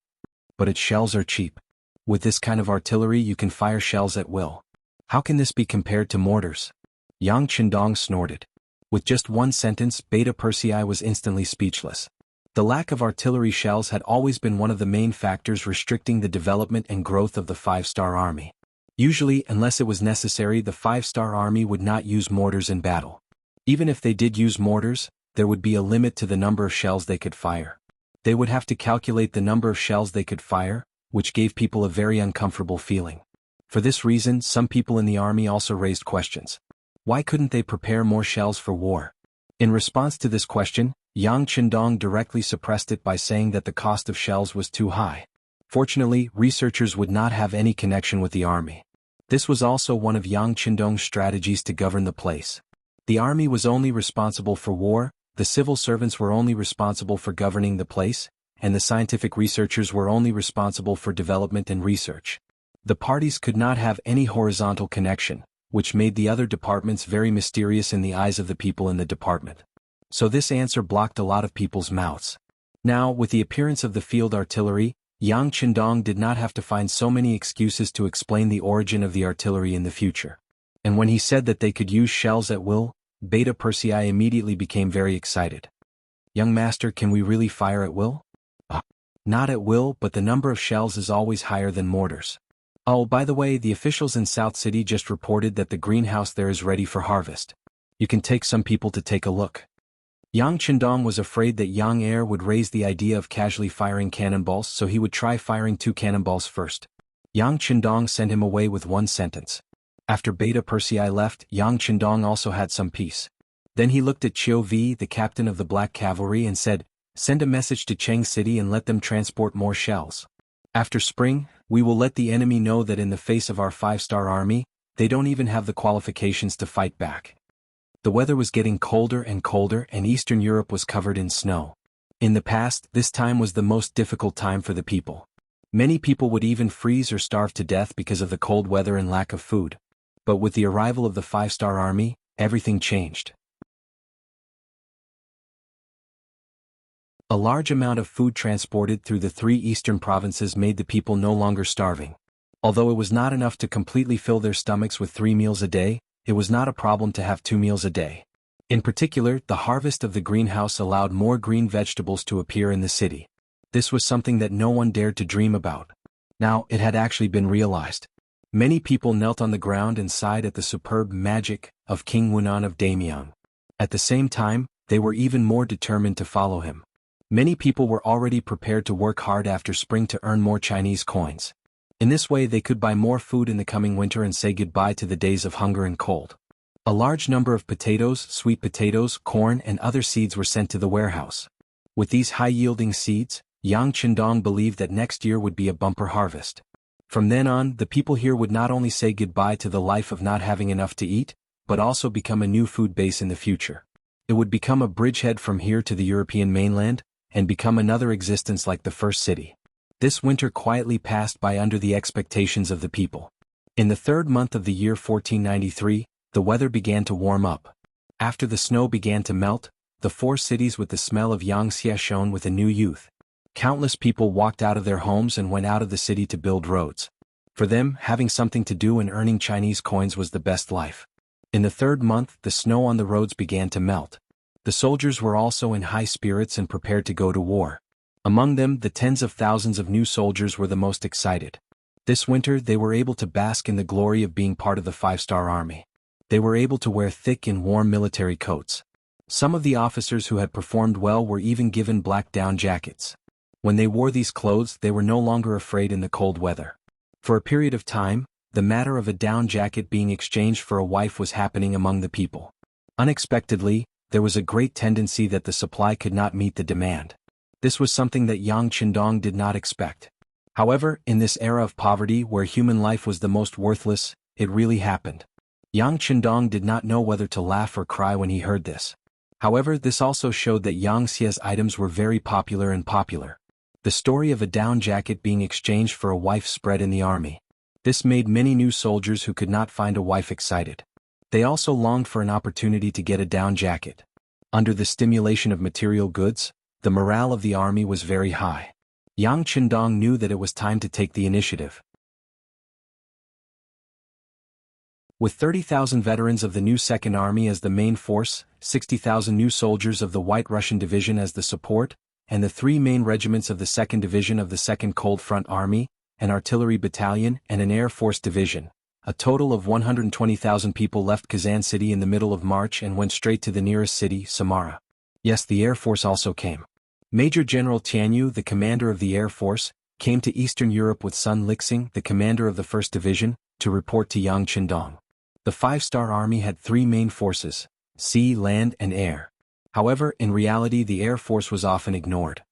But its shells are cheap. With this kind of artillery you can fire shells at will. How can this be compared to mortars?" Yang Qindong snorted. With just one sentence, Beta Persei was instantly speechless. The lack of artillery shells had always been one of the main factors restricting the development and growth of the five-star army. Usually, unless it was necessary, the five-star army would not use mortars in battle. Even if they did use mortars, there would be a limit to the number of shells they could fire. They would have to calculate the number of shells they could fire, which gave people a very uncomfortable feeling. For this reason, some people in the army also raised questions. Why couldn't they prepare more shells for war? In response to this question, Yang Qindong directly suppressed it by saying that the cost of shells was too high. Fortunately, researchers would not have any connection with the army. This was also one of Yang Qindong's strategies to govern the place. The army was only responsible for war, the civil servants were only responsible for governing the place, and the scientific researchers were only responsible for development and research. The parties could not have any horizontal connection, which made the other departments very mysterious in the eyes of the people in the department. So this answer blocked a lot of people's mouths. Now, with the appearance of the field artillery, Yang Qindong did not have to find so many excuses to explain the origin of the artillery in the future. And when he said that they could use shells at will, Beta Persei immediately became very excited. "Young master, can we really fire at will?" "Not at will, but the number of shells is always higher than mortars. Oh, by the way, the officials in South City just reported that the greenhouse there is ready for harvest. You can take some people to take a look." Yang Qindong was afraid that Yang Heir would raise the idea of casually firing cannonballs, so he would try firing 2 cannonballs first. Yang Qindong sent him away with one sentence. After Beta Persei left, Yang Qindong also had some peace. Then he looked at Qiu Vi, the captain of the Black Cavalry, and said, "Send a message to Cheng City and let them transport more shells. After spring, we will let the enemy know that in the face of our 5-star army, they don't even have the qualifications to fight back." The weather was getting colder and colder, and Eastern Europe was covered in snow. In the past, this time was the most difficult time for the people. Many people would even freeze or starve to death because of the cold weather and lack of food. But with the arrival of the 5-star army, everything changed. A large amount of food transported through the 3 eastern provinces made the people no longer starving. Although it was not enough to completely fill their stomachs with 3 meals a day, it was not a problem to have 2 meals a day. In particular, the harvest of the greenhouse allowed more green vegetables to appear in the city. This was something that no one dared to dream about. Now, it had actually been realized. Many people knelt on the ground and sighed at the superb magic of King Wunan of Damyang. At the same time, they were even more determined to follow him. Many people were already prepared to work hard after spring to earn more Chinese coins. In this way they could buy more food in the coming winter and say goodbye to the days of hunger and cold. A large number of potatoes, sweet potatoes, corn and other seeds were sent to the warehouse. With these high-yielding seeds, Yang Qindong believed that next year would be a bumper harvest. From then on, the people here would not only say goodbye to the life of not having enough to eat, but also become a new food base in the future. It would become a bridgehead from here to the European mainland, and become another existence like the first city. This winter quietly passed by under the expectations of the people. In the 3rd month of the year 1493, the weather began to warm up. After the snow began to melt, the 4 cities with the smell of Yangtze shone with a new youth. Countless people walked out of their homes and went out of the city to build roads. For them, having something to do and earning Chinese coins was the best life. In the 3rd month, the snow on the roads began to melt. The soldiers were also in high spirits and prepared to go to war. Among them, the tens of thousands of new soldiers were the most excited. This winter, they were able to bask in the glory of being part of the 5-star army. They were able to wear thick and warm military coats. Some of the officers who had performed well were even given black down jackets. When they wore these clothes, they were no longer afraid in the cold weather. For a period of time, the matter of a down jacket being exchanged for a wife was happening among the people. Unexpectedly, there was a great tendency that the supply could not meet the demand. This was something that Yang Qindong did not expect. However, in this era of poverty where human life was the most worthless, it really happened. Yang Qindong did not know whether to laugh or cry when he heard this. However, this also showed that Yang Xie's items were very popular. The story of a down jacket being exchanged for a wife spread in the army. This made many new soldiers who could not find a wife excited. They also longed for an opportunity to get a down jacket. Under the stimulation of material goods, the morale of the army was very high. Yang Qindong knew that it was time to take the initiative. With 30,000 veterans of the new Second Army as the main force, 60,000 new soldiers of the White Russian Division as the support, and the 3 main regiments of the 2nd Division of the 2nd Cold Front Army, an artillery battalion and an Air Force division, a total of 120,000 people left Kazan City in the middle of March and went straight to the nearest city, Samara. Yes, the Air Force also came. Major General Tianyu, the commander of the Air Force, came to Eastern Europe with Sun Lixing, the commander of the 1st Division, to report to Yang Qindong. The 5-star army had 3 main forces: sea, land, and air. However, in reality the Air Force was often ignored.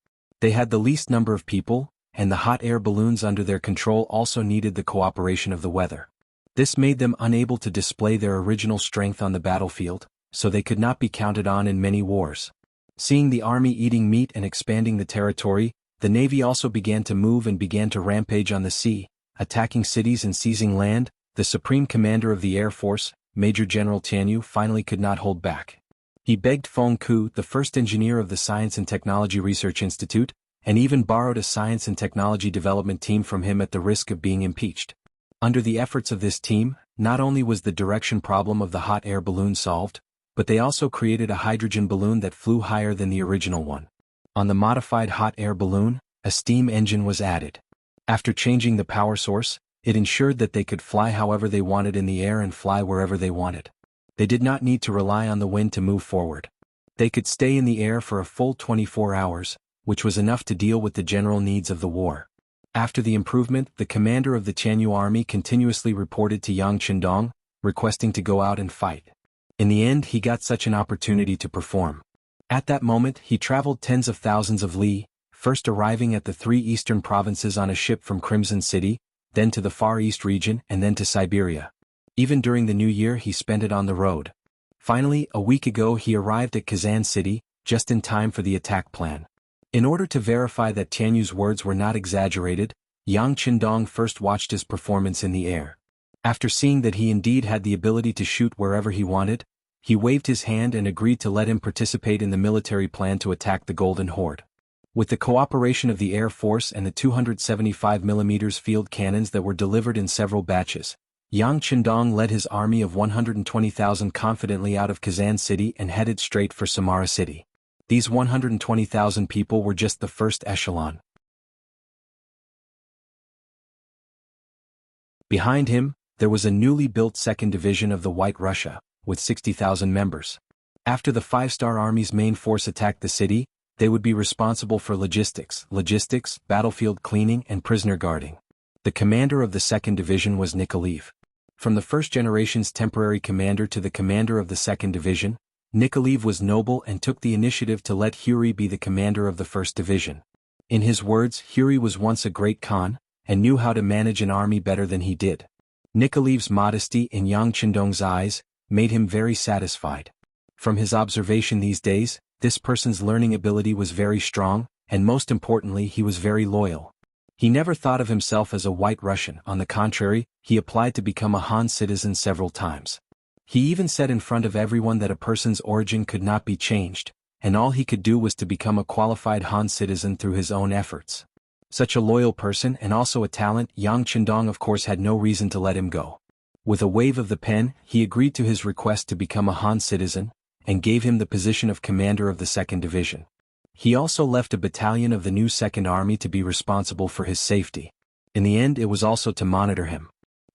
They had the least number of people, and the hot air balloons under their control also needed the cooperation of the weather. This made them unable to display their original strength on the battlefield, so they could not be counted on in many wars. Seeing the army eating meat and expanding the territory, the navy also began to move and began to rampage on the sea, attacking cities and seizing land. The supreme commander of the Air Force, Major General Tianyu, finally could not hold back. He begged Feng Ku, the first engineer of the Science and Technology Research Institute, and even borrowed a science and technology development team from him at the risk of being impeached. Under the efforts of this team, not only was the direction problem of the hot air balloon solved, but they also created a hydrogen balloon that flew higher than the original one. On the modified hot air balloon, a steam engine was added. After changing the power source, it ensured that they could fly however they wanted in the air and fly wherever they wanted. They did not need to rely on the wind to move forward. They could stay in the air for a full 24 hours, which was enough to deal with the general needs of the war. After the improvement, the commander of the Tianyu army continuously reported to Yang Qindong, requesting to go out and fight. In the end, he got such an opportunity to perform. At that moment, he traveled tens of thousands of li, first arriving at the 3 eastern provinces on a ship from Crimson City, then to the Far East region and then to Siberia. Even during the new year he spent it on the road. Finally, a week ago he arrived at Kazan City, just in time for the attack plan. In order to verify that Tianyu's words were not exaggerated, Yang Qindong first watched his performance in the air. After seeing that he indeed had the ability to shoot wherever he wanted, he waved his hand and agreed to let him participate in the military plan to attack the Golden Horde. With the cooperation of the Air Force and the 275mm field cannons that were delivered in several batches, Yang Qindong led his army of 120,000 confidently out of Kazan City and headed straight for Samara City. These 120,000 people were just the first echelon. Behind him, there was a newly built second division of the White Russia, with 60,000 members. After the 5-star Army's main force attacked the city, they would be responsible for logistics, battlefield cleaning and prisoner guarding. The commander of the second division was Nikolaev. From the first generation's temporary commander to the commander of the second division, Nikolaev was noble and took the initiative to let Huri be the commander of the first division. In his words, Huri was once a great Khan, and knew how to manage an army better than he did. Nikolaev's modesty in Yang Qindong's eyes made him very satisfied. From his observation these days, this person's learning ability was very strong, and most importantly he was very loyal. He never thought of himself as a White Russian. On the contrary, he applied to become a Han citizen several times. He even said in front of everyone that a person's origin could not be changed, and all he could do was to become a qualified Han citizen through his own efforts. Such a loyal person and also a talent, Yang Qindong of course had no reason to let him go. With a wave of the pen, he agreed to his request to become a Han citizen, and gave him the position of commander of the second division. He also left a battalion of the new Second Army to be responsible for his safety. In the end it was also to monitor him.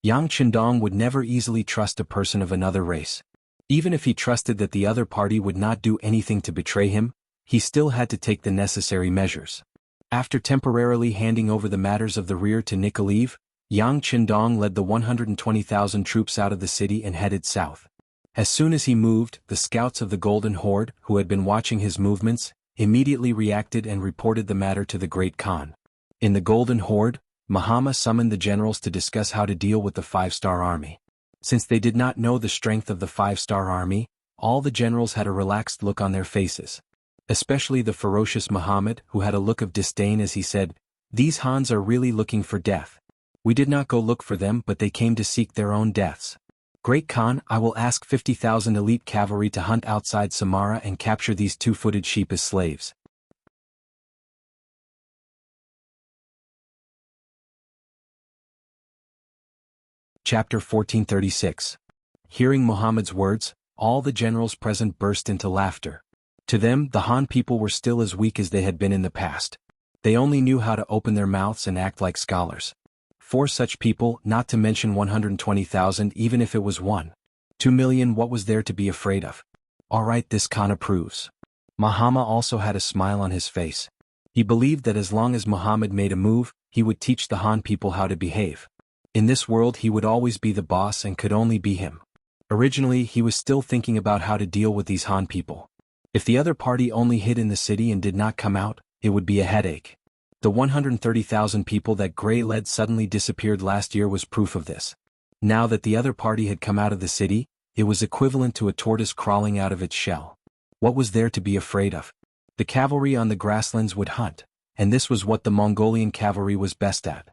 Yang Qindong would never easily trust a person of another race. Even if he trusted that the other party would not do anything to betray him, he still had to take the necessary measures. After temporarily handing over the matters of the rear to Nikolaev, Yang Qindong led the 120,000 troops out of the city and headed south. As soon as he moved, the scouts of the Golden Horde, who had been watching his movements, immediately reacted and reported the matter to the Great Khan. In the Golden Horde, Mahama summoned the generals to discuss how to deal with the 5-star army. Since they did not know the strength of the 5-star army, all the generals had a relaxed look on their faces. Especially the ferocious Muhammad, who had a look of disdain as he said, "These Hans are really looking for death. We did not go look for them but they came to seek their own deaths. Great Khan, I will ask 50,000 elite cavalry to hunt outside Samara and capture these 2-footed sheep as slaves." Chapter 1436. Hearing Muhammad's words, all the generals present burst into laughter. To them, the Han people were still as weak as they had been in the past. They only knew how to open their mouths and act like scholars. 4 such people, not to mention 120,000 even if it was 1.2 million, what was there to be afraid of? Alright, this Khan approves. Mahama also had a smile on his face. He believed that as long as Muhammad made a move, he would teach the Han people how to behave. In this world he would always be the boss and could only be him. Originally he was still thinking about how to deal with these Han people. If the other party only hid in the city and did not come out, it would be a headache. The 130,000 people that Gray led suddenly disappeared last year was proof of this. Now that the other party had come out of the city, it was equivalent to a tortoise crawling out of its shell. What was there to be afraid of? The cavalry on the grasslands would hunt, and this was what the Mongolian cavalry was best at.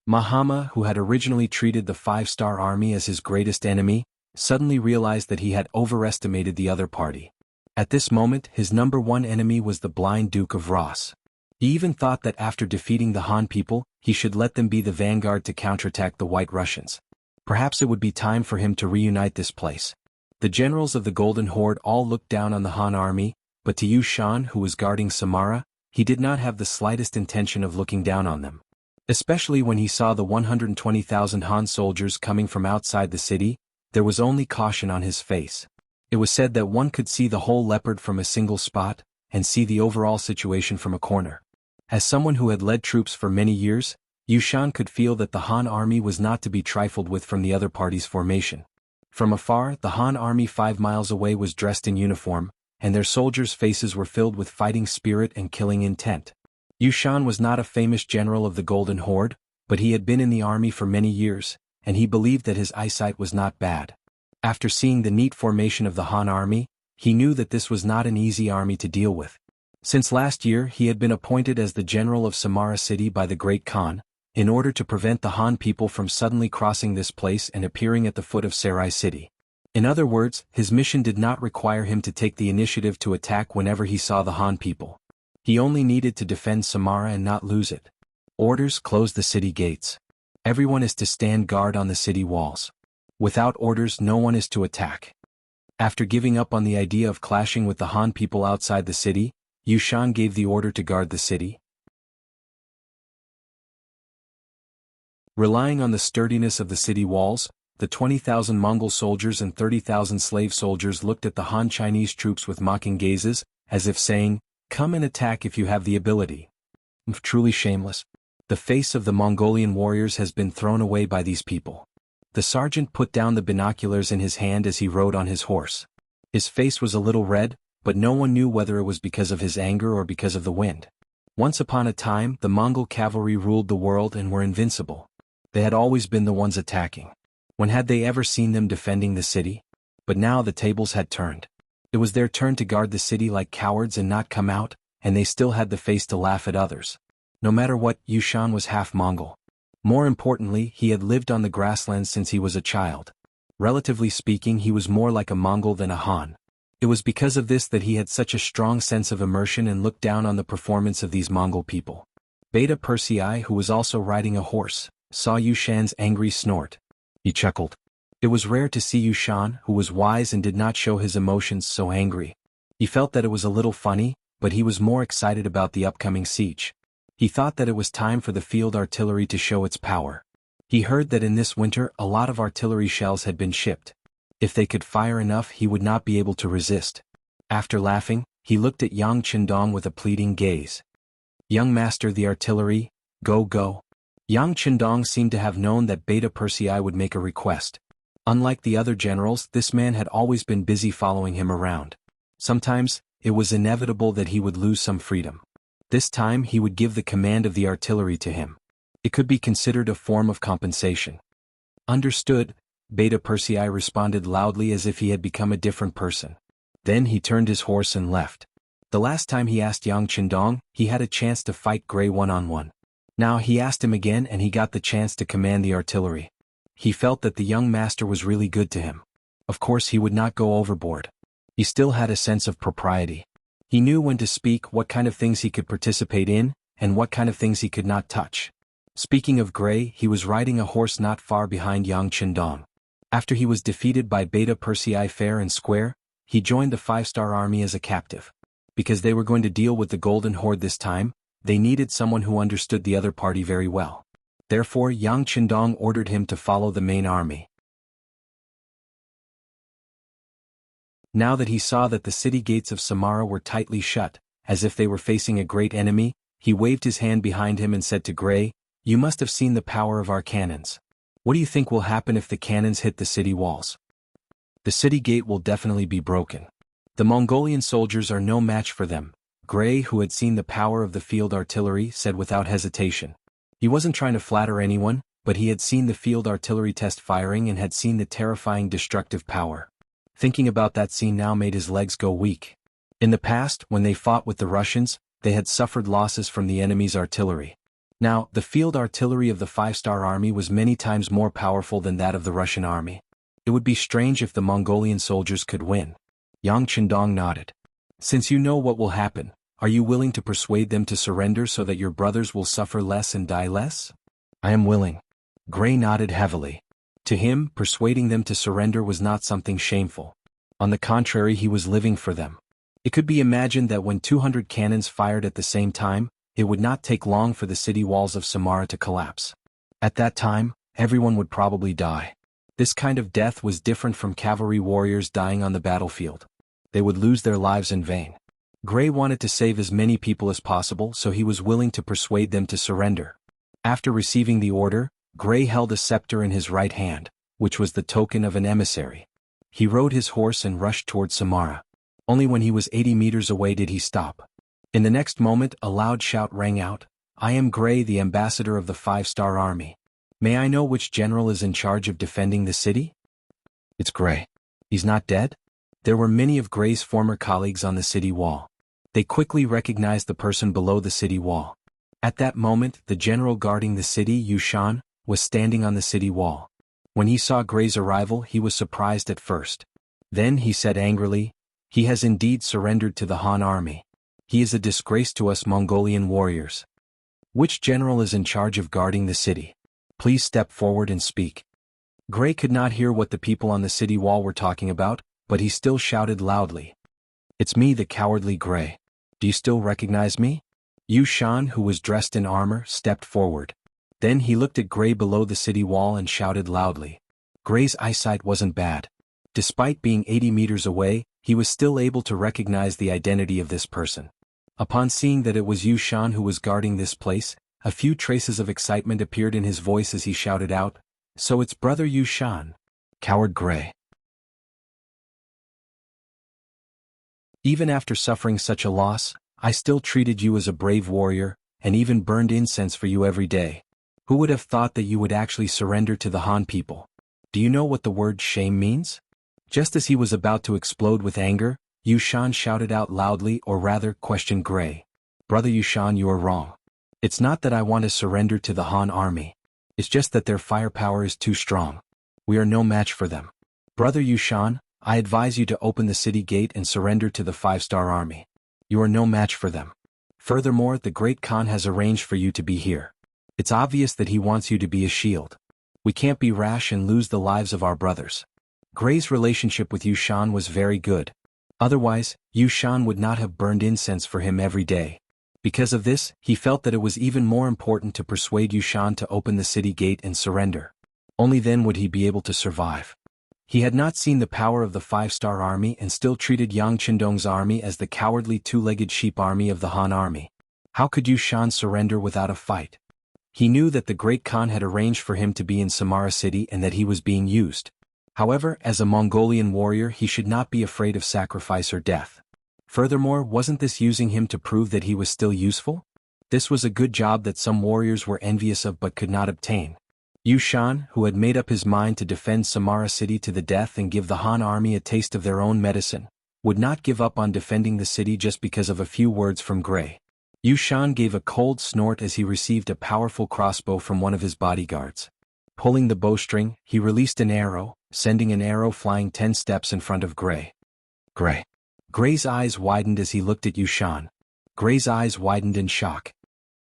Mahama, who had originally treated the 5-star army as his greatest enemy, suddenly realized that he had overestimated the other party. At this moment his number 1 enemy was the blind Duke of Ross. He even thought that after defeating the Han people, he should let them be the vanguard to counterattack the White Russians. Perhaps it would be time for him to reunite this place. The generals of the Golden Horde all looked down on the Han army, but to Yu Shan, who was guarding Samara, he did not have the slightest intention of looking down on them. Especially when he saw the 120,000 Han soldiers coming from outside the city, there was only caution on his face. It was said that one could see the whole leopard from a single spot, and see the overall situation from a corner. As someone who had led troops for many years, Yu Shan could feel that the Han army was not to be trifled with from the other party's formation. From afar, the Han army 5 miles away was dressed in uniform, and their soldiers' faces were filled with fighting spirit and killing intent. Yu Shan was not a famous general of the Golden Horde, but he had been in the army for many years, and he believed that his eyesight was not bad. After seeing the neat formation of the Han army, he knew that this was not an easy army to deal with. Since last year he had been appointed as the general of Samara city by the Great Khan, in order to prevent the Han people from suddenly crossing this place and appearing at the foot of Sarai city. In other words, his mission did not require him to take the initiative to attack whenever he saw the Han people. He only needed to defend Samara and not lose it. Orders: close the city gates. Everyone is to stand guard on the city walls. Without orders, no one is to attack. After giving up on the idea of clashing with the Han people outside the city, Yu Shan gave the order to guard the city. Relying on the sturdiness of the city walls, the 20,000 Mongol soldiers and 30,000 slave soldiers looked at the Han Chinese troops with mocking gazes, as if saying, "Come and attack if you have the ability." Truly shameless. The face of the Mongolian warriors has been thrown away by these people. The sergeant put down the binoculars in his hand as he rode on his horse. His face was a little red, but no one knew whether it was because of his anger or because of the wind. Once upon a time, the Mongol cavalry ruled the world and were invincible. They had always been the ones attacking. When had they ever seen them defending the city? But now the tables had turned. It was their turn to guard the city like cowards and not come out, and they still had the face to laugh at others. No matter what, Yu Shan was half Mongol. More importantly, he had lived on the grasslands since he was a child. Relatively speaking, he was more like a Mongol than a Han. It was because of this that he had such a strong sense of immersion and looked down on the performance of these Mongol people. Beta Persei, who was also riding a horse, saw Yu Shan's angry snort. He chuckled. It was rare to see Yu Shan, who was wise and did not show his emotions, so angry. He felt that it was a little funny, but he was more excited about the upcoming siege. He thought that it was time for the field artillery to show its power. He heard that in this winter a lot of artillery shells had been shipped. If they could fire enough, he would not be able to resist. After laughing, he looked at Yang Qindong with a pleading gaze. "Young master, the artillery, go go." Yang Qindong seemed to have known that Beta Persei would make a request. Unlike the other generals, this man had always been busy following him around. Sometimes, it was inevitable that he would lose some freedom. This time he would give the command of the artillery to him. It could be considered a form of compensation. "Understood," Beta Persei responded loudly as if he had become a different person. Then he turned his horse and left. The last time he asked Yang Qindong, he had a chance to fight Gray one-on-one. Now he asked him again and he got the chance to command the artillery. He felt that the young master was really good to him. Of course he would not go overboard. He still had a sense of propriety. He knew when to speak, what kind of things he could participate in, and what kind of things he could not touch. Speaking of Gray, he was riding a horse not far behind Yang Qindong. After he was defeated by Beta Persei fair and square, he joined the 5-star army as a captive. Because they were going to deal with the Golden Horde this time, they needed someone who understood the other party very well. Therefore Yang Qindong ordered him to follow the main army. Now that he saw that the city gates of Samara were tightly shut, as if they were facing a great enemy, he waved his hand behind him and said to Gray, "You must have seen the power of our cannons. What do you think will happen if the cannons hit the city walls?" "The city gate will definitely be broken. The Mongolian soldiers are no match for them," Gray, who had seen the power of the field artillery, said without hesitation. He wasn't trying to flatter anyone, but he had seen the field artillery test firing and had seen the terrifying destructive power. Thinking about that scene now made his legs go weak. In the past, when they fought with the Russians, they had suffered losses from the enemy's artillery. Now, the field artillery of the 5-star army was many times more powerful than that of the Russian army. It would be strange if the Mongolian soldiers could win. Yang Qindong nodded. "Since you know what will happen, are you willing to persuade them to surrender so that your brothers will suffer less and die less?" "I am willing." Gray nodded heavily. To him, persuading them to surrender was not something shameful. On the contrary, he was living for them. It could be imagined that when 200 cannons fired at the same time, it would not take long for the city walls of Samara to collapse. At that time, everyone would probably die. This kind of death was different from cavalry warriors dying on the battlefield. They would lose their lives in vain. Gray wanted to save as many people as possible, so he was willing to persuade them to surrender. After receiving the order, Gray held a scepter in his right hand, which was the token of an emissary. He rode his horse and rushed toward Samara. Only when he was 80 meters away did he stop. In the next moment, a loud shout rang out, "I am Gray, the ambassador of the 5-star army. May I know which general is in charge of defending the city?" "It's Gray. He's not dead?" There were many of Gray's former colleagues on the city wall. They quickly recognized the person below the city wall. At that moment, the general guarding the city, Yu Shan, was standing on the city wall. When he saw Gray's arrival, he was surprised at first. Then he said angrily, "He has indeed surrendered to the Han army. He is a disgrace to us Mongolian warriors. Which general is in charge of guarding the city? Please step forward and speak." Gray could not hear what the people on the city wall were talking about, but he still shouted loudly, "It's me, the cowardly Gray. Do you still recognize me?" Yu Shan, who was dressed in armor, stepped forward. Then he looked at Gray below the city wall and shouted loudly. Gray's eyesight wasn't bad. Despite being 80 meters away, he was still able to recognize the identity of this person. Upon seeing that it was Yu Shan who was guarding this place, a few traces of excitement appeared in his voice as he shouted out, "So it's brother Yu Shan. Coward Gray. Even after suffering such a loss, I still treated you as a brave warrior, and even burned incense for you every day. Who would have thought that you would actually surrender to the Han people? Do you know what the word shame means?" Just as he was about to explode with anger, Yu Shan shouted out loudly, or rather questioned Gray. "Brother Yu Shan, you are wrong. It's not that I want to surrender to the Han army. It's just that their firepower is too strong. We are no match for them. Brother Yu Shan, I advise you to open the city gate and surrender to the 5-star army. You are no match for them. Furthermore, the Great Khan has arranged for you to be here. It's obvious that he wants you to be a shield. We can't be rash and lose the lives of our brothers." Gray's relationship with Yu Shan was very good. Otherwise, Yu Shan would not have burned incense for him every day. Because of this, he felt that it was even more important to persuade Yu Shan to open the city gate and surrender. Only then would he be able to survive. He had not seen the power of the 5-star army and still treated Yang Qindong's army as the cowardly 2-legged sheep army of the Han army. How could Yu Shan surrender without a fight? He knew that the Great Khan had arranged for him to be in Samara city and that he was being used. However, as a Mongolian warrior, he should not be afraid of sacrifice or death. Furthermore, wasn't this using him to prove that he was still useful? This was a good job that some warriors were envious of but could not obtain. Yu Shan, who had made up his mind to defend Samara city to the death and give the Han army a taste of their own medicine, would not give up on defending the city just because of a few words from Gray. Yu Shan gave a cold snort as he received a powerful crossbow from one of his bodyguards. Pulling the bowstring, he released an arrow, sending an arrow flying 10 steps in front of Gray. Gray. Gray's eyes widened as he looked at Yu Shan. Gray's eyes widened in shock.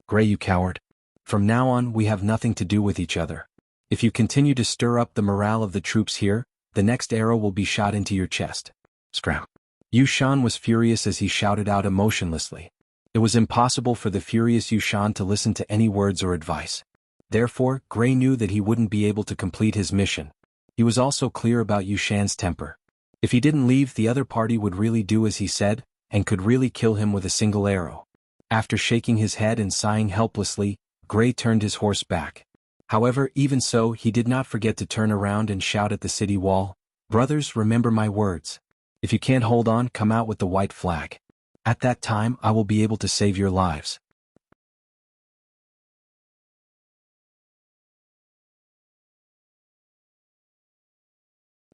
"Gray, you coward. From now on, we have nothing to do with each other. If you continue to stir up the morale of the troops here, the next arrow will be shot into your chest." Scram. Yu Shan was furious as he shouted out emotionlessly. It was impossible for the furious Yu Shan to listen to any words or advice. Therefore, Gray knew that he wouldn't be able to complete his mission. He was also clear about Yu Shan's temper. If he didn't leave, the other party would really do as he said, and could really kill him with a single arrow. After shaking his head and sighing helplessly, Gray turned his horse back. However, even so, he did not forget to turn around and shout at the city wall, "Brothers, remember my words. If you can't hold on, come out with the white flag. At that time, I will be able to save your lives."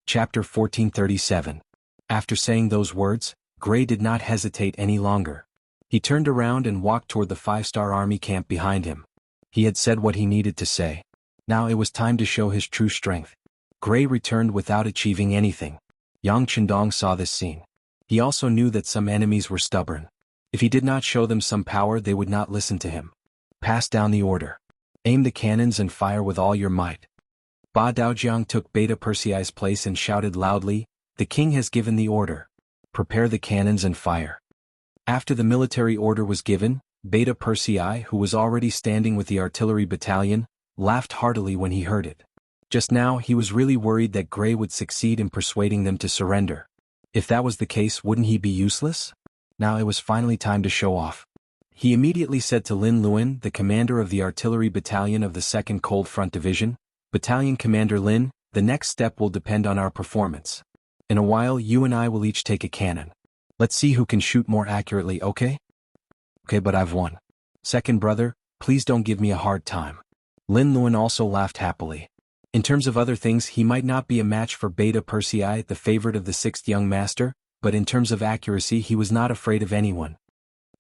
Chapter 1437. After saying those words, Gray did not hesitate any longer. He turned around and walked toward the 5-star army camp behind him. He had said what he needed to say. Now it was time to show his true strength. Gray returned without achieving anything. Yang Qindong saw this scene. He also knew that some enemies were stubborn. If he did not show them some power, they would not listen to him. Pass down the order. Aim the cannons and fire with all your might. Ba Daojiang took Beta Persei's place and shouted loudly, "The king has given the order. Prepare the cannons and fire." After the military order was given, Beta Persei, who was already standing with the artillery battalion, laughed heartily when he heard it. Just now he was really worried that Gray would succeed in persuading them to surrender. If that was the case, wouldn't he be useless? Now it was finally time to show off. He immediately said to Lin Luan, the commander of the artillery battalion of the 2nd Cold Front Division, "Battalion Commander Lin, the next step will depend on our performance. In a while you and I will each take a cannon. Let's see who can shoot more accurately, okay?" "Okay, but I've won." "Second brother, please don't give me a hard time." Lin Luan also laughed happily. In terms of other things he might not be a match for Beta Persei, the favorite of the 6th young master, but in terms of accuracy he was not afraid of anyone.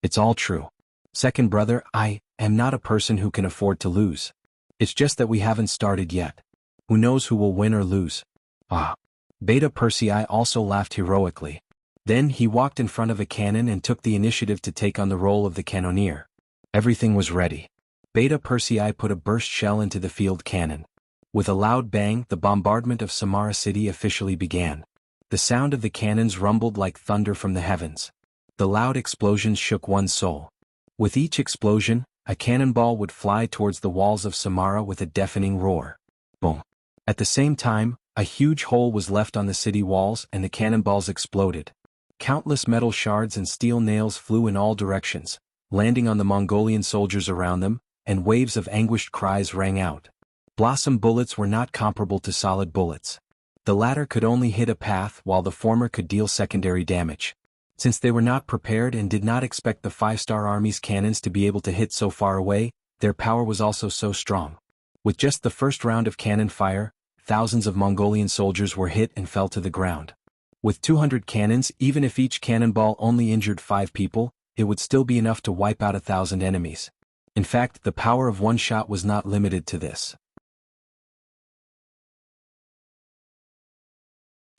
"It's all true. Second brother, I am not a person who can afford to lose. It's just that we haven't started yet. Who knows who will win or lose." "Ah." Beta Persei also laughed heroically. Then he walked in front of a cannon and took the initiative to take on the role of the cannoneer. Everything was ready. Beta Persei put a burst shell into the field cannon. With a loud bang, the bombardment of Samara city officially began. The sound of the cannons rumbled like thunder from the heavens. The loud explosions shook one's soul. With each explosion, a cannonball would fly towards the walls of Samara with a deafening roar. Boom. At the same time, a huge hole was left on the city walls and the cannonballs exploded. Countless metal shards and steel nails flew in all directions, landing on the Mongolian soldiers around them, and waves of anguished cries rang out. Blossom bullets were not comparable to solid bullets. The latter could only hit a path while the former could deal secondary damage. Since they were not prepared and did not expect the 5-star army's cannons to be able to hit so far away, their power was also so strong. With just the first round of cannon fire, thousands of Mongolian soldiers were hit and fell to the ground. With 200 cannons, even if each cannonball only injured 5 people, it would still be enough to wipe out 1,000 enemies. In fact, the power of one shot was not limited to this.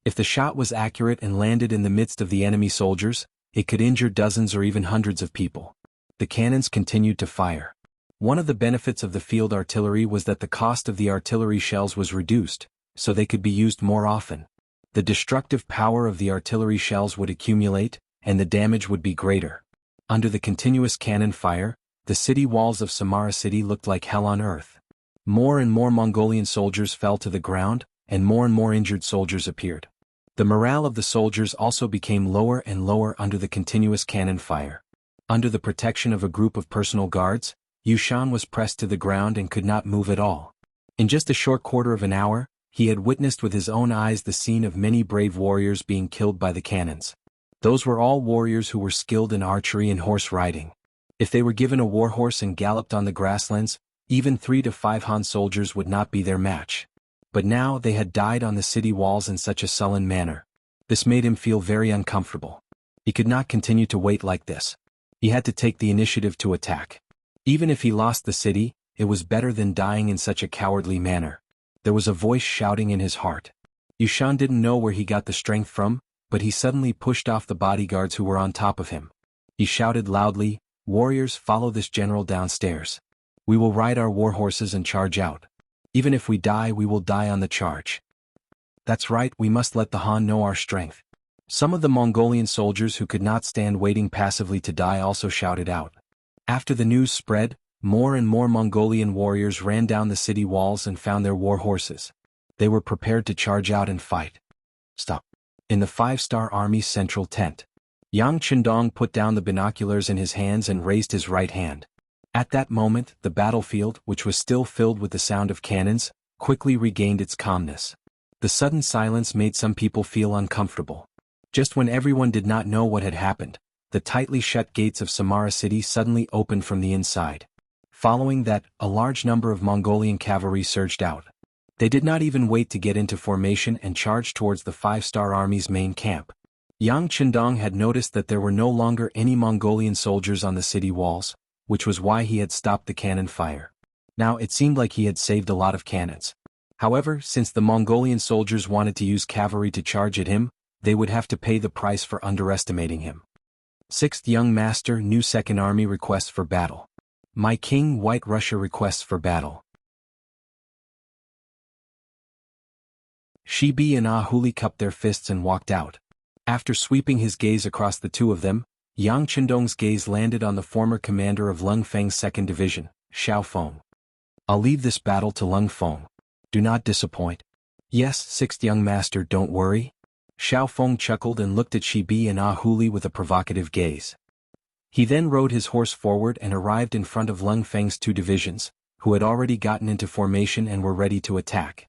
If the shot was accurate and landed in the midst of the enemy soldiers, it could injure dozens or even hundreds of people. The cannons continued to fire. One of the benefits of the field artillery was that the cost of the artillery shells was reduced, so they could be used more often. The destructive power of the artillery shells would accumulate, and the damage would be greater. Under the continuous cannon fire, the city walls of Samara city looked like hell on earth. More and more Mongolian soldiers fell to the ground, and more injured soldiers appeared. The morale of the soldiers also became lower and lower under the continuous cannon fire. Under the protection of a group of personal guards, Yushan was pressed to the ground and could not move at all. In just a short quarter of an hour, he had witnessed with his own eyes the scene of many brave warriors being killed by the cannons. Those were all warriors who were skilled in archery and horse riding. If they were given a warhorse and galloped on the grasslands, even 3 to 5 Han soldiers would not be their match. But now they had died on the city walls in such a sullen manner. This made him feel very uncomfortable. He could not continue to wait like this. He had to take the initiative to attack. Even if he lost the city, it was better than dying in such a cowardly manner. There was a voice shouting in his heart. Yushan didn't know where he got the strength from, but he suddenly pushed off the bodyguards who were on top of him. He shouted loudly, "Warriors, follow this general downstairs. We will ride our war horses and charge out. Even if we die, we will die on the charge. That's right, we must let the Han know our strength." Some of the Mongolian soldiers who could not stand waiting passively to die also shouted out. After the news spread, more and more Mongolian warriors ran down the city walls and found their war horses. They were prepared to charge out and fight. Stop. In the 5-star Army's central tent, Yang Chendong put down the binoculars in his hands and raised his right hand. At that moment, the battlefield, which was still filled with the sound of cannons, quickly regained its calmness. The sudden silence made some people feel uncomfortable. Just when everyone did not know what had happened, the tightly shut gates of Samara city suddenly opened from the inside. Following that, a large number of Mongolian cavalry surged out. They did not even wait to get into formation and charged towards the 5-star Army's main camp. Yang Chendong had noticed that there were no longer any Mongolian soldiers on the city walls, which was why he had stopped the cannon fire. Now it seemed like he had saved a lot of cannons. However, since the Mongolian soldiers wanted to use cavalry to charge at him, they would have to pay the price for underestimating him. 6th Young Master, New Second Army requests for battle. My King, White Russia requests for battle. Shibi and Ah Huli cupped their fists and walked out. After sweeping his gaze across the two of them, Yang Qindong's gaze landed on the former commander of Lung Feng's 2nd Division, Xiao Feng. I'll leave this battle to Lung Feng. Do not disappoint. Yes, 6th young master, don't worry. Xiao Feng chuckled and looked at Shibi and Ah Huli with a provocative gaze. He then rode his horse forward and arrived in front of Lung Feng's 2 divisions, who had already gotten into formation and were ready to attack.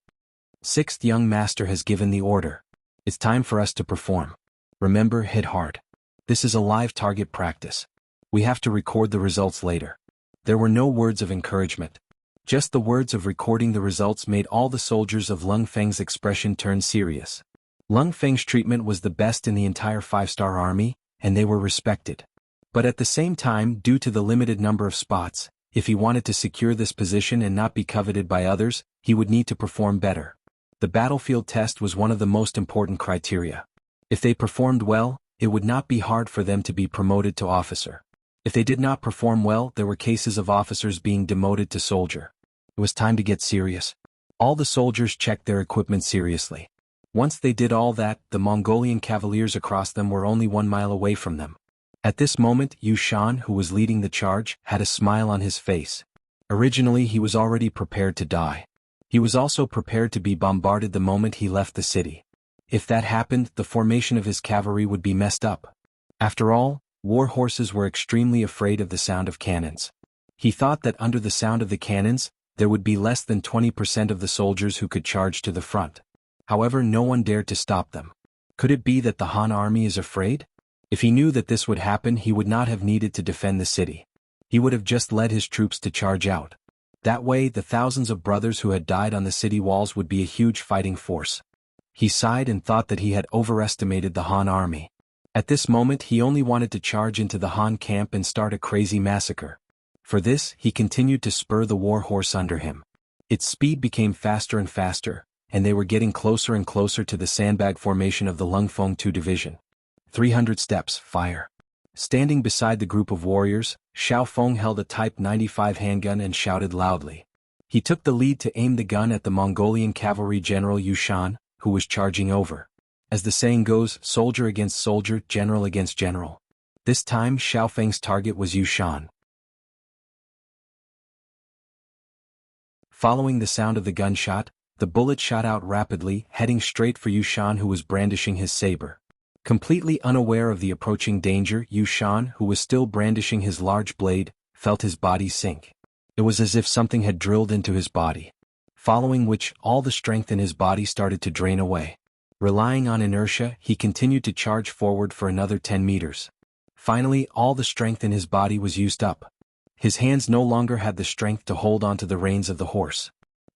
6th young master has given the order. It's time for us to perform. Remember, hit hard. This is a live target practice. We have to record the results later. There were no words of encouragement. Just the words of recording the results made all the soldiers of Lung Feng's expression turn serious. Lung Feng's treatment was the best in the entire 5-star army, and they were respected. But at the same time, due to the limited number of spots, if he wanted to secure this position and not be coveted by others, he would need to perform better. The battlefield test was one of the most important criteria. If they performed well, it would not be hard for them to be promoted to officer. If they did not perform well, there were cases of officers being demoted to soldier. It was time to get serious. All the soldiers checked their equipment seriously. Once they did all that, the Mongolian cavaliers across them were only 1 mile away from them. At this moment, Yu Shan, who was leading the charge, had a smile on his face. Originally, he was already prepared to die. He was also prepared to be bombarded the moment he left the city. If that happened, the formation of his cavalry would be messed up. After all, war horses were extremely afraid of the sound of cannons. He thought that under the sound of the cannons, there would be less than 20% of the soldiers who could charge to the front. However, no one dared to stop them. Could it be that the Han army is afraid? If he knew that this would happen, he would not have needed to defend the city. He would have just led his troops to charge out. That way, the thousands of brothers who had died on the city walls would be a huge fighting force. He sighed and thought that he had overestimated the Han army. At this moment, he only wanted to charge into the Han camp and start a crazy massacre. For this, he continued to spur the war horse under him. Its speed became faster and faster, and they were getting closer and closer to the sandbag formation of the Lung Feng 2 division. 300 steps, fire. Standing beside the group of warriors, Xiao Feng held a Type 95 handgun and shouted loudly. He took the lead to aim the gun at the Mongolian cavalry general Yu Shan, who was charging over. As the saying goes, soldier against soldier, general against general. This time, Xiao Feng's target was Yu Shan. Following the sound of the gunshot, the bullet shot out rapidly, heading straight for Yu Shan, who was brandishing his saber. Completely unaware of the approaching danger, Yu Shan, who was still brandishing his large blade, felt his body sink. It was as if something had drilled into his body. Following which, all the strength in his body started to drain away. Relying on inertia, he continued to charge forward for another 10 meters. Finally, all the strength in his body was used up. His hands no longer had the strength to hold onto the reins of the horse.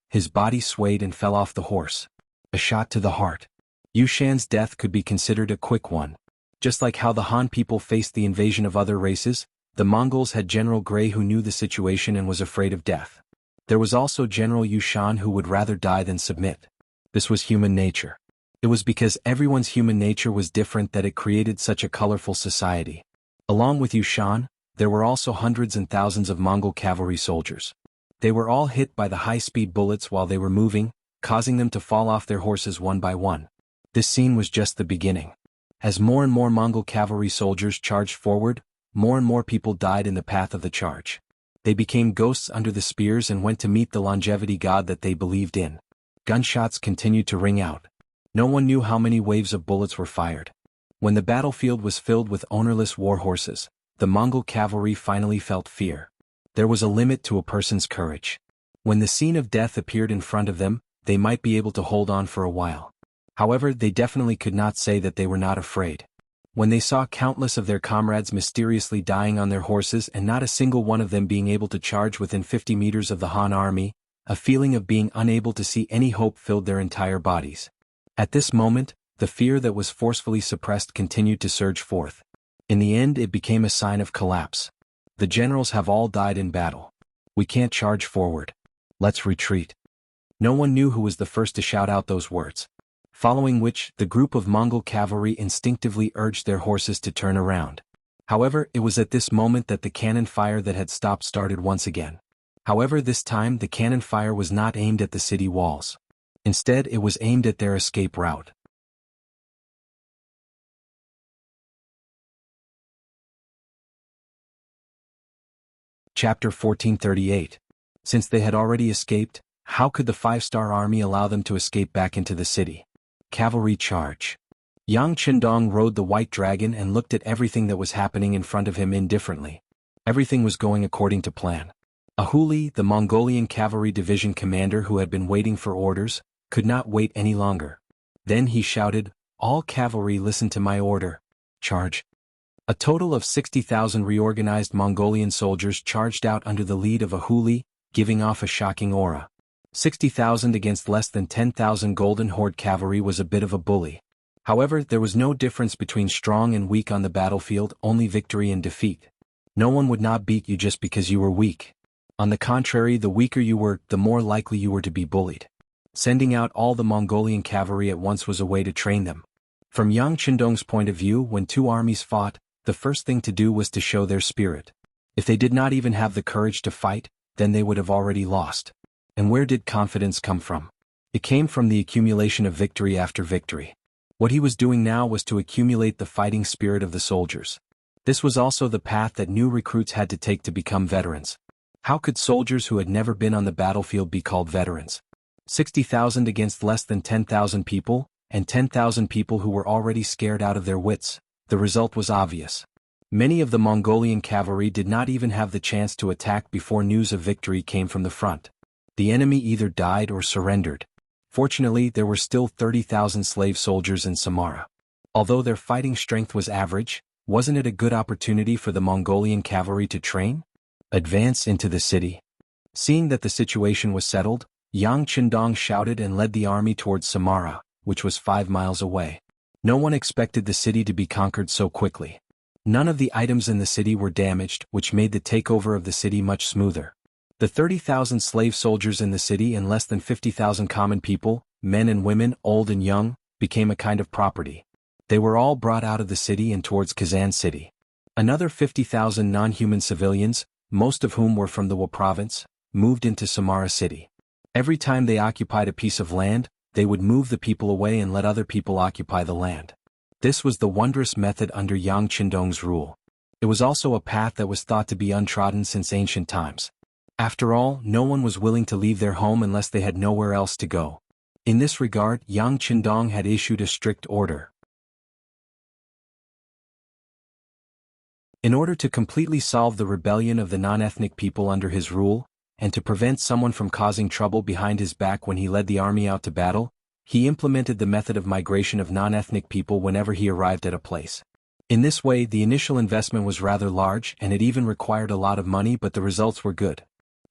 His body swayed and fell off the horse. A shot to the heart. Yu Shan's death could be considered a quick one. Just like how the Han people faced the invasion of other races, the Mongols had General Gray who knew the situation and was afraid of death. There was also General Yu Shan who would rather die than submit. This was human nature. It was because everyone's human nature was different that it created such a colorful society. Along with Yu Shan, there were also hundreds and thousands of Mongol cavalry soldiers. They were all hit by the high-speed bullets while they were moving, causing them to fall off their horses one by one. This scene was just the beginning. As more and more Mongol cavalry soldiers charged forward, more and more people died in the path of the charge. They became ghosts under the spears and went to meet the longevity god that they believed in. Gunshots continued to ring out. No one knew how many waves of bullets were fired. When the battlefield was filled with ownerless war horses, the Mongol cavalry finally felt fear. There was a limit to a person's courage. When the scene of death appeared in front of them, they might be able to hold on for a while. However, they definitely could not say that they were not afraid. When they saw countless of their comrades mysteriously dying on their horses and not a single one of them being able to charge within 50 meters of the Han army, a feeling of being unable to see any hope filled their entire bodies. At this moment, the fear that was forcefully suppressed continued to surge forth. In the end, it became a sign of collapse. The generals have all died in battle. We can't charge forward. Let's retreat. No one knew who was the first to shout out those words. Following which, the group of Mongol cavalry instinctively urged their horses to turn around. However, it was at this moment that the cannon fire that had stopped started once again. However, this time the cannon fire was not aimed at the city walls. Instead, it was aimed at their escape route. Chapter 1438. Since they had already escaped, how could the five-star army allow them to escape back into the city? Cavalry charge. Yang Qindong rode the white dragon and looked at everything that was happening in front of him indifferently. Everything was going according to plan. Ahuli, the Mongolian cavalry division commander who had been waiting for orders, could not wait any longer. Then he shouted, "All cavalry listen to my order. Charge." A total of 60,000 reorganized Mongolian soldiers charged out under the lead of Ahuli, giving off a shocking aura. 60,000 against less than 10,000 Golden Horde cavalry was a bit of a bully. However, there was no difference between strong and weak on the battlefield, only victory and defeat. No one would not beat you just because you were weak. On the contrary, the weaker you were, the more likely you were to be bullied. Sending out all the Mongolian cavalry at once was a way to train them. From Yang Qindong's point of view, when two armies fought, the first thing to do was to show their spirit. If they did not even have the courage to fight, then they would have already lost. And where did confidence come from? It came from the accumulation of victory after victory. What he was doing now was to accumulate the fighting spirit of the soldiers. This was also the path that new recruits had to take to become veterans. How could soldiers who had never been on the battlefield be called veterans? 60,000 against less than 10,000 people, and 10,000 people who were already scared out of their wits. The result was obvious. Many of the Mongolian cavalry did not even have the chance to attack before news of victory came from the front. The enemy either died or surrendered. Fortunately, there were still 30,000 slave soldiers in Samara. Although their fighting strength was average, wasn't it a good opportunity for the Mongolian cavalry to train? Advance into the city. Seeing that the situation was settled, Yang Qindong shouted and led the army towards Samara, which was 5 miles away. No one expected the city to be conquered so quickly. None of the items in the city were damaged, which made the takeover of the city much smoother. The 30,000 slave soldiers in the city and less than 50,000 common people, men and women, old and young, became a kind of property. They were all brought out of the city and towards Kazan city. Another 50,000 non-human civilians, most of whom were from the Wa province, moved into Samara city. Every time they occupied a piece of land, they would move the people away and let other people occupy the land. This was the wondrous method under Yang Qindong's rule. It was also a path that was thought to be untrodden since ancient times. After all, no one was willing to leave their home unless they had nowhere else to go. In this regard, Yang Qindong had issued a strict order. In order to completely solve the rebellion of the non-ethnic people under his rule, and to prevent someone from causing trouble behind his back when he led the army out to battle, he implemented the method of migration of non-ethnic people whenever he arrived at a place. In this way, the initial investment was rather large and it even required a lot of money, but the results were good.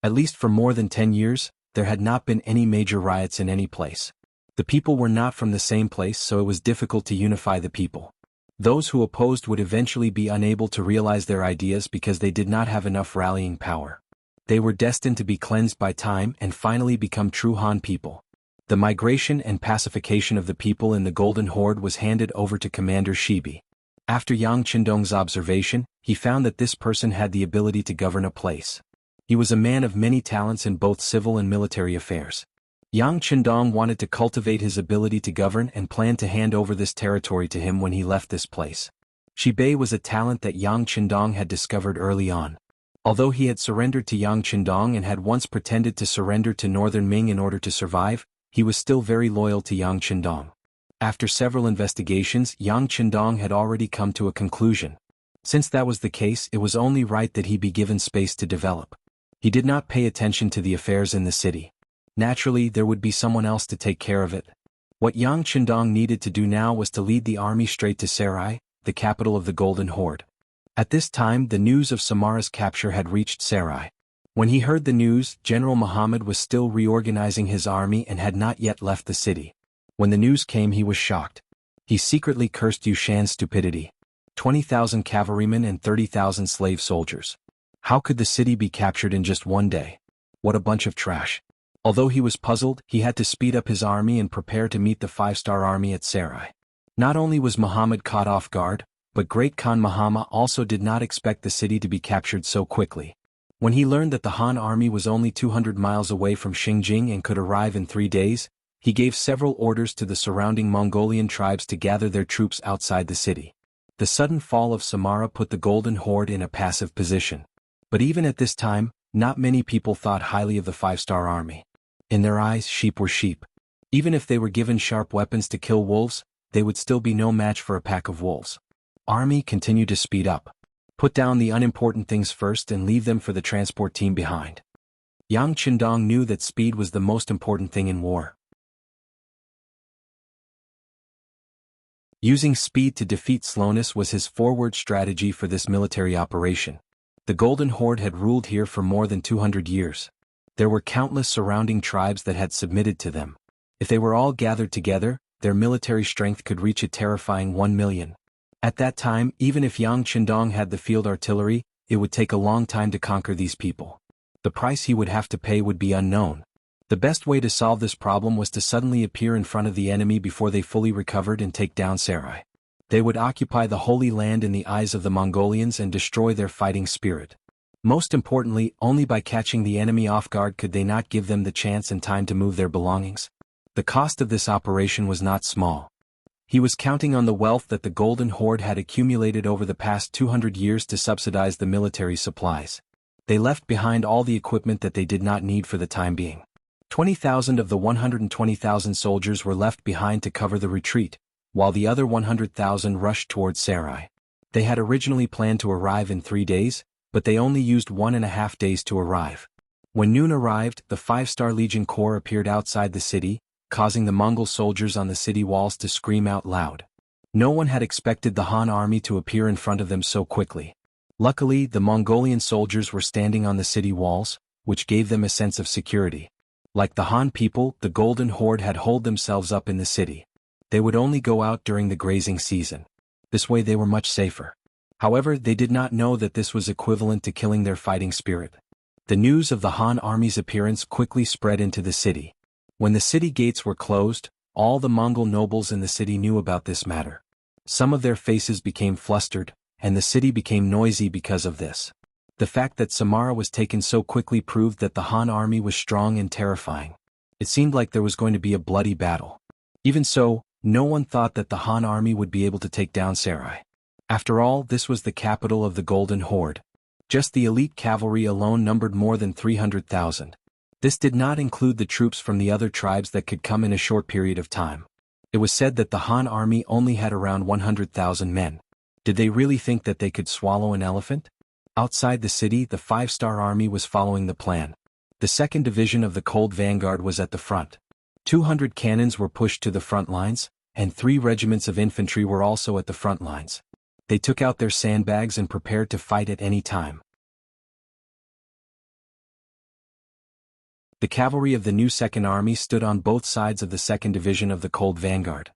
At least for more than 10 years, there had not been any major riots in any place. The people were not from the same place, so it was difficult to unify the people. Those who opposed would eventually be unable to realize their ideas because they did not have enough rallying power. They were destined to be cleansed by time and finally become true Han people. The migration and pacification of the people in the Golden Horde was handed over to Commander Shibi. After Yang Qindong's observation, he found that this person had the ability to govern a place. He was a man of many talents in both civil and military affairs. Yang Qindong wanted to cultivate his ability to govern and planned to hand over this territory to him when he left this place. Shibei was a talent that Yang Qindong had discovered early on. Although he had surrendered to Yang Qindong and had once pretended to surrender to Northern Ming in order to survive, he was still very loyal to Yang Qindong. After several investigations, Yang Qindong had already come to a conclusion. Since that was the case, it was only right that he be given space to develop. He did not pay attention to the affairs in the city. Naturally, there would be someone else to take care of it. What Yang Qindong needed to do now was to lead the army straight to Sarai, the capital of the Golden Horde. At this time, the news of Samara's capture had reached Sarai. When he heard the news, General Muhammad was still reorganizing his army and had not yet left the city. When the news came, he was shocked. He secretly cursed Yushan's stupidity. 20,000 cavalrymen and 30,000 slave soldiers. How could the city be captured in just one day? What a bunch of trash. Although he was puzzled, he had to speed up his army and prepare to meet the 5-star army at Sarai. Not only was Muhammad caught off guard, but Great Khan Muhammad also did not expect the city to be captured so quickly. When he learned that the Han army was only 200 miles away from Xinjiang and could arrive in 3 days, He gave several orders to the surrounding Mongolian tribes to gather their troops outside the city. The sudden fall of Samara put the Golden Horde in a passive position. But even at this time, not many people thought highly of the five-star army. In their eyes, sheep were sheep. Even if they were given sharp weapons to kill wolves, they would still be no match for a pack of wolves. Army continued to speed up. Put down the unimportant things first and leave them for the transport team behind. Yang Qindong knew that speed was the most important thing in war. Using speed to defeat slowness was his forward strategy for this military operation. The Golden Horde had ruled here for more than 200 years. There were countless surrounding tribes that had submitted to them. If they were all gathered together, their military strength could reach a terrifying 1 million. At that time, even if Yang Qindong had the field artillery, it would take a long time to conquer these people. The price he would have to pay would be unknown. The best way to solve this problem was to suddenly appear in front of the enemy before they fully recovered and take down Sarai. They would occupy the Holy Land in the eyes of the Mongolians and destroy their fighting spirit. Most importantly, only by catching the enemy off guard could they not give them the chance and time to move their belongings. The cost of this operation was not small. He was counting on the wealth that the Golden Horde had accumulated over the past 200 years to subsidize the military supplies. They left behind all the equipment that they did not need for the time being. 20,000 of the 120,000 soldiers were left behind to cover the retreat, while the other 100,000 rushed towards Sarai. They had originally planned to arrive in 3 days, but they only used 1.5 days to arrive. When noon arrived, the 5-Star Legion Corps appeared outside the city, causing the Mongol soldiers on the city walls to scream out loud. No one had expected the Han army to appear in front of them so quickly. Luckily, the Mongolian soldiers were standing on the city walls, which gave them a sense of security. Like the Han people, the Golden Horde had holed themselves up in the city. They would only go out during the grazing season. This way they were much safer. However, they did not know that this was equivalent to killing their fighting spirit. The news of the Han army's appearance quickly spread into the city. When the city gates were closed, all the Mongol nobles in the city knew about this matter. Some of their faces became flustered, and the city became noisy because of this. The fact that Samara was taken so quickly proved that the Han army was strong and terrifying. It seemed like there was going to be a bloody battle. Even so, no one thought that the Han army would be able to take down Sarai. After all, this was the capital of the Golden Horde. Just the elite cavalry alone numbered more than 300,000. This did not include the troops from the other tribes that could come in a short period of time. It was said that the Han army only had around 100,000 men. Did they really think that they could swallow an elephant? Outside the city, the 5-Star Army was following the plan. The 2nd Division of the Cold Vanguard was at the front. 200 cannons were pushed to the front lines, and 3 regiments of infantry were also at the front lines. They took out their sandbags and prepared to fight at any time. The cavalry of the new 2nd Army stood on both sides of the 2nd Division of the Cold Vanguard.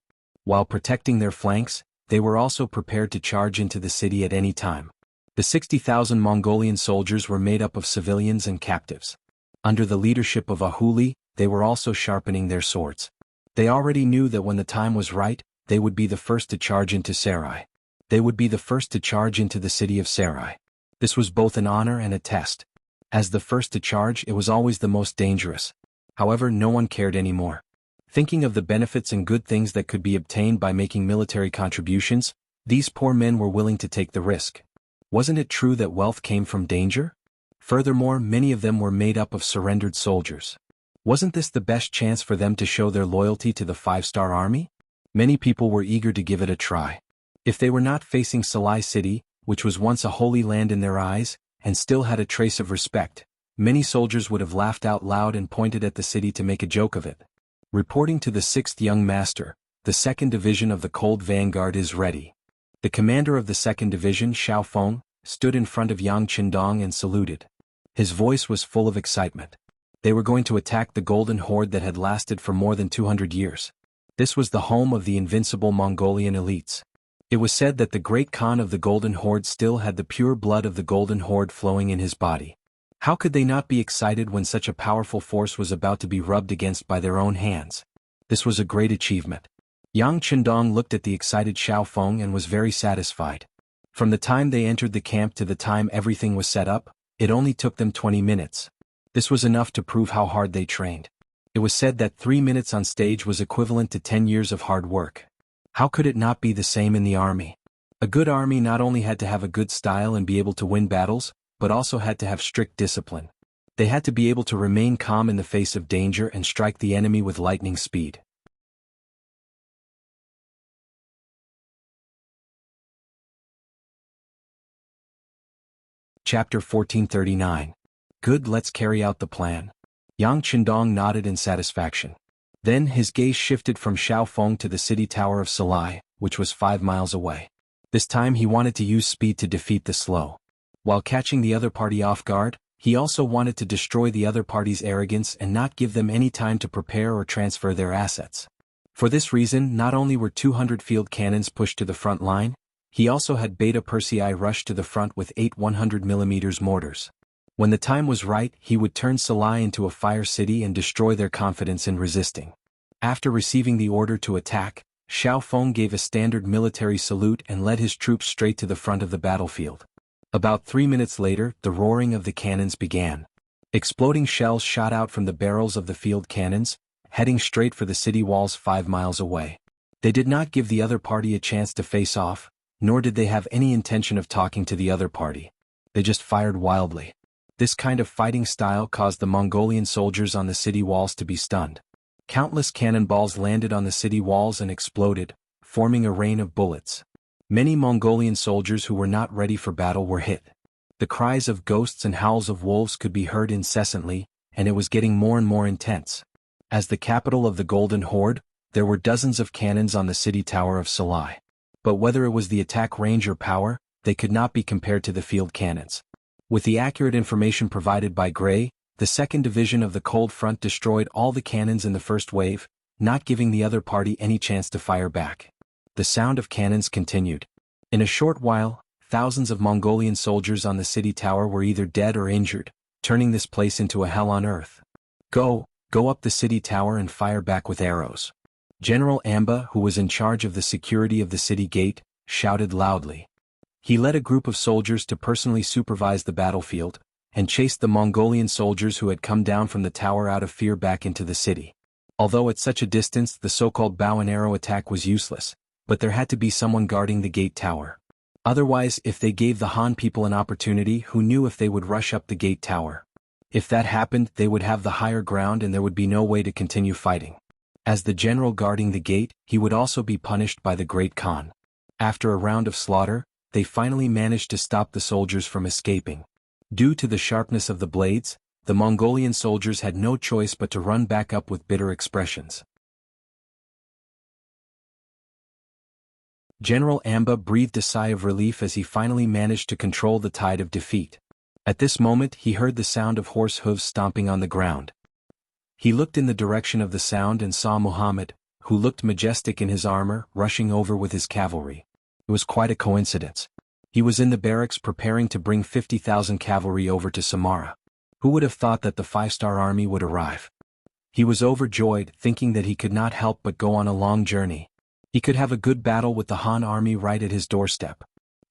While protecting their flanks, they were also prepared to charge into the city at any time. The 60,000 Mongolian soldiers were made up of civilians and captives. Under the leadership of Ahuli, they were also sharpening their swords. They already knew that when the time was right, they would be the first to charge into Sarai. They would be the first to charge into the city of Sarai. This was both an honor and a test. As the first to charge, it was always the most dangerous. However, no one cared anymore. Thinking of the benefits and good things that could be obtained by making military contributions, these poor men were willing to take the risk. Wasn't it true that wealth came from danger? Furthermore, many of them were made up of surrendered soldiers. Wasn't this the best chance for them to show their loyalty to the 5-Star Army? Many people were eager to give it a try. If they were not facing Salai City, which was once a holy land in their eyes, and still had a trace of respect, many soldiers would have laughed out loud and pointed at the city to make a joke of it. Reporting to the 6th Young Master, the 2nd Division of the Cold Vanguard is ready. The commander of the 2nd Division, Xiao Feng, stood in front of Yang Qindong and saluted. His voice was full of excitement. They were going to attack the Golden Horde that had lasted for more than 200 years. This was the home of the invincible Mongolian elites. It was said that the great Khan of the Golden Horde still had the pure blood of the Golden Horde flowing in his body. How could they not be excited when such a powerful force was about to be rubbed against by their own hands? This was a great achievement. Yang Qindong looked at the excited Xiao Feng and was very satisfied. From the time they entered the camp to the time everything was set up, it only took them 20 minutes. This was enough to prove how hard they trained. It was said that 3 minutes on stage was equivalent to 10 years of hard work. How could it not be the same in the army? A good army not only had to have a good style and be able to win battles, but also had to have strict discipline. They had to be able to remain calm in the face of danger and strike the enemy with lightning speed. Chapter 1439. Good, let's carry out the plan. Yang Qindong nodded in satisfaction. Then his gaze shifted from Shaofeng to the city tower of Salai, which was 5 miles away. This time he wanted to use speed to defeat the slow. While catching the other party off guard, he also wanted to destroy the other party's arrogance and not give them any time to prepare or transfer their assets. For this reason, not only were 200 field cannons pushed to the front line, he also had Beta Persei rush to the front with 8 100mm mortars. When the time was right, he would turn Salai into a fire city and destroy their confidence in resisting. After receiving the order to attack, Shaofeng gave a standard military salute and led his troops straight to the front of the battlefield. About 3 minutes later, the roaring of the cannons began. Exploding shells shot out from the barrels of the field cannons, heading straight for the city walls 5 miles away. They did not give the other party a chance to face off, nor did they have any intention of talking to the other party. They just fired wildly. This kind of fighting style caused the Mongolian soldiers on the city walls to be stunned. Countless cannonballs landed on the city walls and exploded, forming a rain of bullets. Many Mongolian soldiers who were not ready for battle were hit. The cries of ghosts and howls of wolves could be heard incessantly, and it was getting more and more intense. As the capital of the Golden Horde, there were dozens of cannons on the city tower of Salai. But whether it was the attack range or power, they could not be compared to the field cannons. With the accurate information provided by Gray, the 2nd Division of the Cold Front destroyed all the cannons in the first wave, not giving the other party any chance to fire back. The sound of cannons continued. In a short while, thousands of Mongolian soldiers on the city tower were either dead or injured, turning this place into a hell on earth. Go up the city tower and fire back with arrows. General Amba, who was in charge of the security of the city gate, shouted loudly. He led a group of soldiers to personally supervise the battlefield, and chased the Mongolian soldiers who had come down from the tower out of fear back into the city. Although at such a distance the so-called bow and arrow attack was useless, but there had to be someone guarding the gate tower. Otherwise, if they gave the Han people an opportunity, who knew if they would rush up the gate tower? If that happened, they would have the higher ground and there would be no way to continue fighting. As the general guarding the gate, he would also be punished by the Great Khan. After a round of slaughter, they finally managed to stop the soldiers from escaping. Due to the sharpness of the blades, the Mongolian soldiers had no choice but to run back up with bitter expressions. General Amba breathed a sigh of relief as he finally managed to control the tide of defeat. At this moment he heard the sound of horse hooves stomping on the ground. He looked in the direction of the sound and saw Muhammad, who looked majestic in his armor, rushing over with his cavalry. It was quite a coincidence. He was in the barracks preparing to bring 50,000 cavalry over to Samara. Who would have thought that the 5-star army would arrive? He was overjoyed, thinking that he could not help but go on a long journey. He could have a good battle with the Han army right at his doorstep.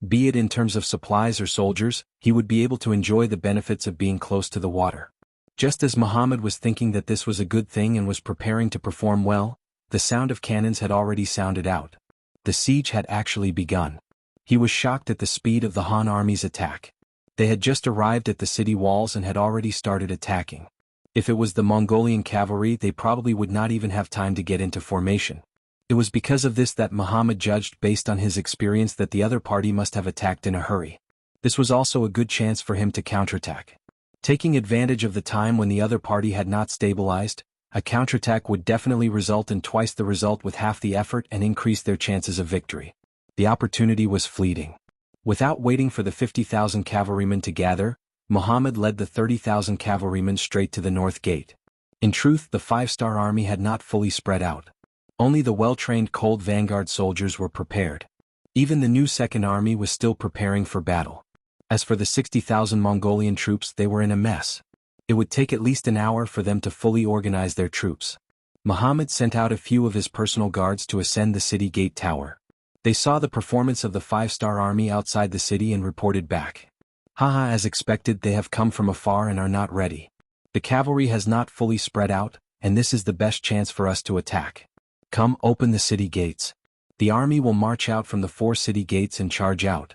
Be it in terms of supplies or soldiers, he would be able to enjoy the benefits of being close to the water. Just as Muhammad was thinking that this was a good thing and was preparing to perform well, the sound of cannons had already sounded out. The siege had actually begun. He was shocked at the speed of the Han army's attack. They had just arrived at the city walls and had already started attacking. If it was the Mongolian cavalry, they probably would not even have time to get into formation. It was because of this that Muhammad judged based on his experience that the other party must have attacked in a hurry. This was also a good chance for him to counterattack. Taking advantage of the time when the other party had not stabilized, a counterattack would definitely result in twice the result with half the effort and increase their chances of victory. The opportunity was fleeting. Without waiting for the 50,000 cavalrymen to gather, Muhammad led the 30,000 cavalrymen straight to the north gate. In truth, the 5-star army had not fully spread out. Only the well-trained cold vanguard soldiers were prepared. Even the new Second Army was still preparing for battle. As for the 60,000 Mongolian troops, they were in a mess. It would take at least an hour for them to fully organize their troops. Muhammad sent out a few of his personal guards to ascend the city gate tower. They saw the performance of the 5-star army outside the city and reported back. Haha, as expected, they have come from afar and are not ready. The cavalry has not fully spread out, and this is the best chance for us to attack. Come, open the city gates. The army will march out from the 4 city gates and charge out."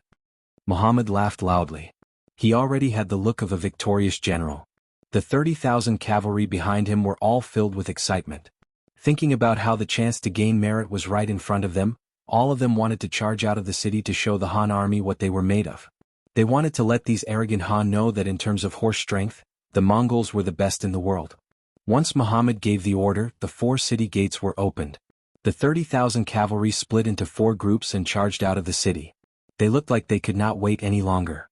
Muhammad laughed loudly. He already had the look of a victorious general. The 30,000 cavalry behind him were all filled with excitement. Thinking about how the chance to gain merit was right in front of them, all of them wanted to charge out of the city to show the Han army what they were made of. They wanted to let these arrogant Han know that in terms of horse strength, the Mongols were the best in the world. Once Muhammad gave the order, the 4 city gates were opened. The 30,000 cavalry split into 4 groups and charged out of the city. They looked like they could not wait any longer.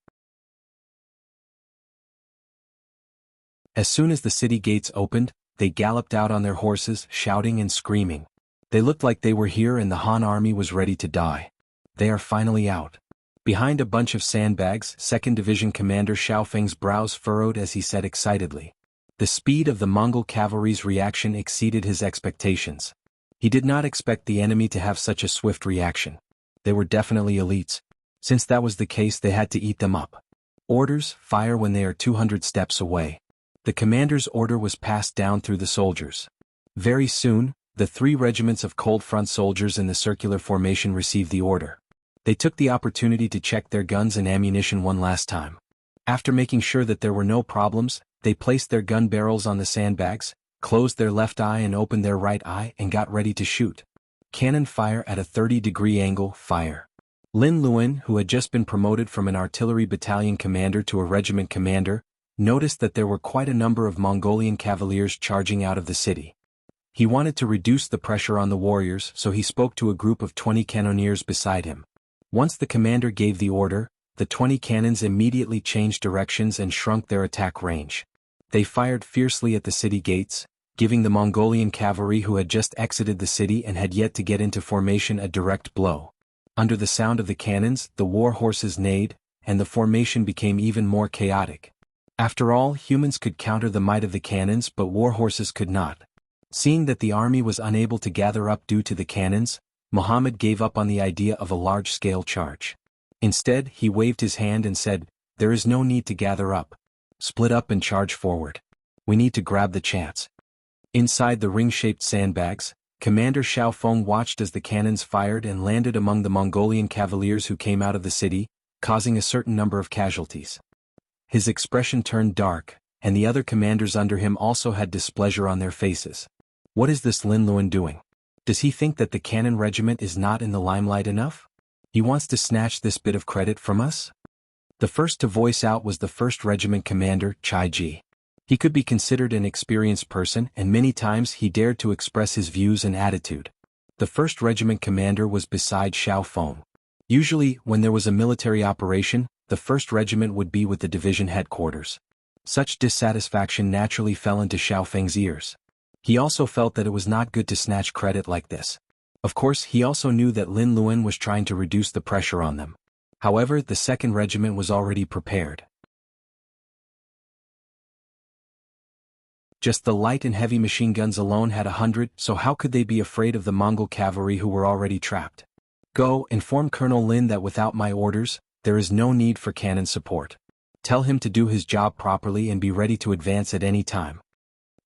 As soon as the city gates opened, they galloped out on their horses, shouting and screaming. They looked like they were here and the Han army was ready to die. They are finally out. Behind a bunch of sandbags, 2nd Division Commander Xiaofeng's brows furrowed as he said excitedly. The speed of the Mongol cavalry's reaction exceeded his expectations. He did not expect the enemy to have such a swift reaction. They were definitely elites. Since that was the case, they had to eat them up. Orders: fire when they are 200 steps away. The commander's order was passed down through the soldiers. Very soon, the 3 regiments of cold front soldiers in the circular formation received the order. They took the opportunity to check their guns and ammunition one last time. After making sure that there were no problems, they placed their gun barrels on the sandbags, closed their left eye and opened their right eye and got ready to shoot. Cannon fire at a 30-degree angle, fire. Lin Luan, who had just been promoted from an artillery battalion commander to a regiment commander, noticed that there were quite a number of Mongolian cavaliers charging out of the city. He wanted to reduce the pressure on the warriors, so he spoke to a group of 20 cannoneers beside him. Once the commander gave the order, the 20 cannons immediately changed directions and shrunk their attack range. They fired fiercely at the city gates, giving the Mongolian cavalry who had just exited the city and had yet to get into formation a direct blow. Under the sound of the cannons, the war horses neighed, and the formation became even more chaotic. After all, humans could counter the might of the cannons but war horses could not. Seeing that the army was unable to gather up due to the cannons, Muhammad gave up on the idea of a large-scale charge. Instead, he waved his hand and said, "There is no need to gather up. Split up and charge forward. We need to grab the chance." Inside the ring-shaped sandbags, Commander Xiaofeng watched as the cannons fired and landed among the Mongolian cavaliers who came out of the city, causing a certain number of casualties. His expression turned dark, and the other commanders under him also had displeasure on their faces. What is this Lin Luan doing? Does he think that the cannon regiment is not in the limelight enough? He wants to snatch this bit of credit from us? The first to voice out was the 1st Regiment Commander, Chai Ji. He could be considered an experienced person and many times he dared to express his views and attitude. The 1st Regiment Commander was beside Xiaofeng. Usually, when there was a military operation, the 1st Regiment would be with the division headquarters. Such dissatisfaction naturally fell into Xiaofeng's ears. He also felt that it was not good to snatch credit like this. Of course, he also knew that Lin Luan was trying to reduce the pressure on them. However, the 2nd Regiment was already prepared. Just the light and heavy machine guns alone had 100, so how could they be afraid of the Mongol cavalry who were already trapped? "Go, inform Colonel Lin that without my orders, there is no need for cannon support. Tell him to do his job properly and be ready to advance at any time,"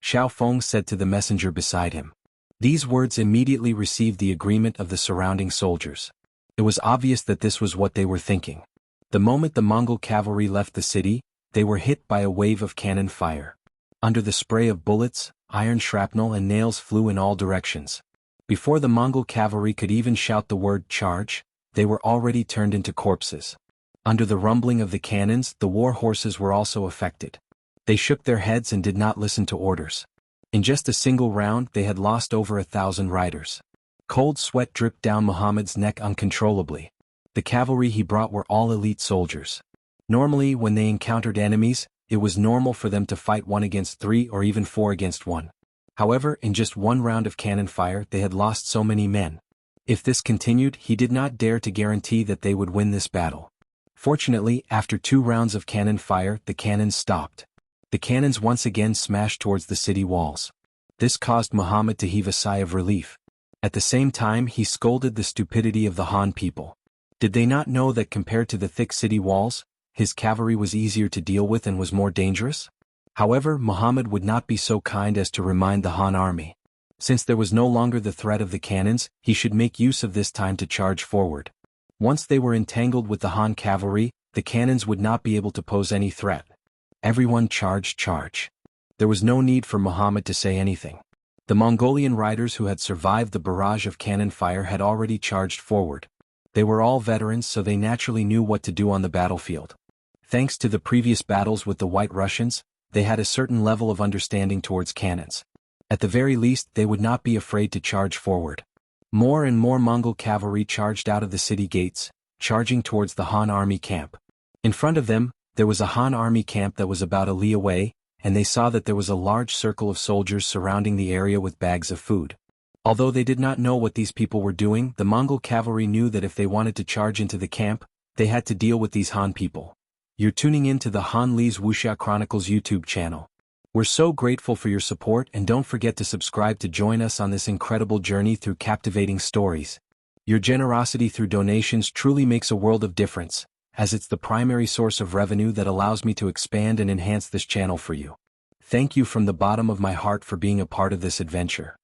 Xiaofeng said to the messenger beside him. These words immediately received the agreement of the surrounding soldiers. It was obvious that this was what they were thinking. The moment the Mongol cavalry left the city, they were hit by a wave of cannon fire. Under the spray of bullets, iron shrapnel and nails flew in all directions. Before the Mongol cavalry could even shout the word "charge," they were already turned into corpses. Under the rumbling of the cannons, the war horses were also affected. They shook their heads and did not listen to orders. In just a single round, they had lost over 1,000 riders. Cold sweat dripped down Muhammad's neck uncontrollably. The cavalry he brought were all elite soldiers. Normally, when they encountered enemies, it was normal for them to fight 1 against 3 or even 4 against 1. However, in just one round of cannon fire, they had lost so many men. If this continued, he did not dare to guarantee that they would win this battle. Fortunately, after 2 rounds of cannon fire, the cannons stopped. The cannons once again smashed towards the city walls. This caused Muhammad to heave a sigh of relief. At the same time, he scolded the stupidity of the Han people. Did they not know that compared to the thick city walls, his cavalry was easier to deal with and was more dangerous? However, Muhammad would not be so kind as to remind the Han army. Since there was no longer the threat of the cannons, he should make use of this time to charge forward. Once they were entangled with the Han cavalry, the cannons would not be able to pose any threat. Everyone charge. There was no need for Muhammad to say anything. The Mongolian riders who had survived the barrage of cannon fire had already charged forward. They were all veterans, so they naturally knew what to do on the battlefield. Thanks to the previous battles with the White Russians, they had a certain level of understanding towards cannons. At the very least, they would not be afraid to charge forward. More and more Mongol cavalry charged out of the city gates, charging towards the Han army camp. In front of them, there was a Han army camp that was about a li away, and they saw that there was a large circle of soldiers surrounding the area with bags of food. Although they did not know what these people were doing, the Mongol cavalry knew that if they wanted to charge into the camp, they had to deal with these Han people. You're tuning in to the Han Lee's Wuxia Chronicles YouTube channel. We're so grateful for your support, and don't forget to subscribe to join us on this incredible journey through captivating stories. Your generosity through donations truly makes a world of difference, as it's the primary source of revenue that allows me to expand and enhance this channel for you. Thank you from the bottom of my heart for being a part of this adventure.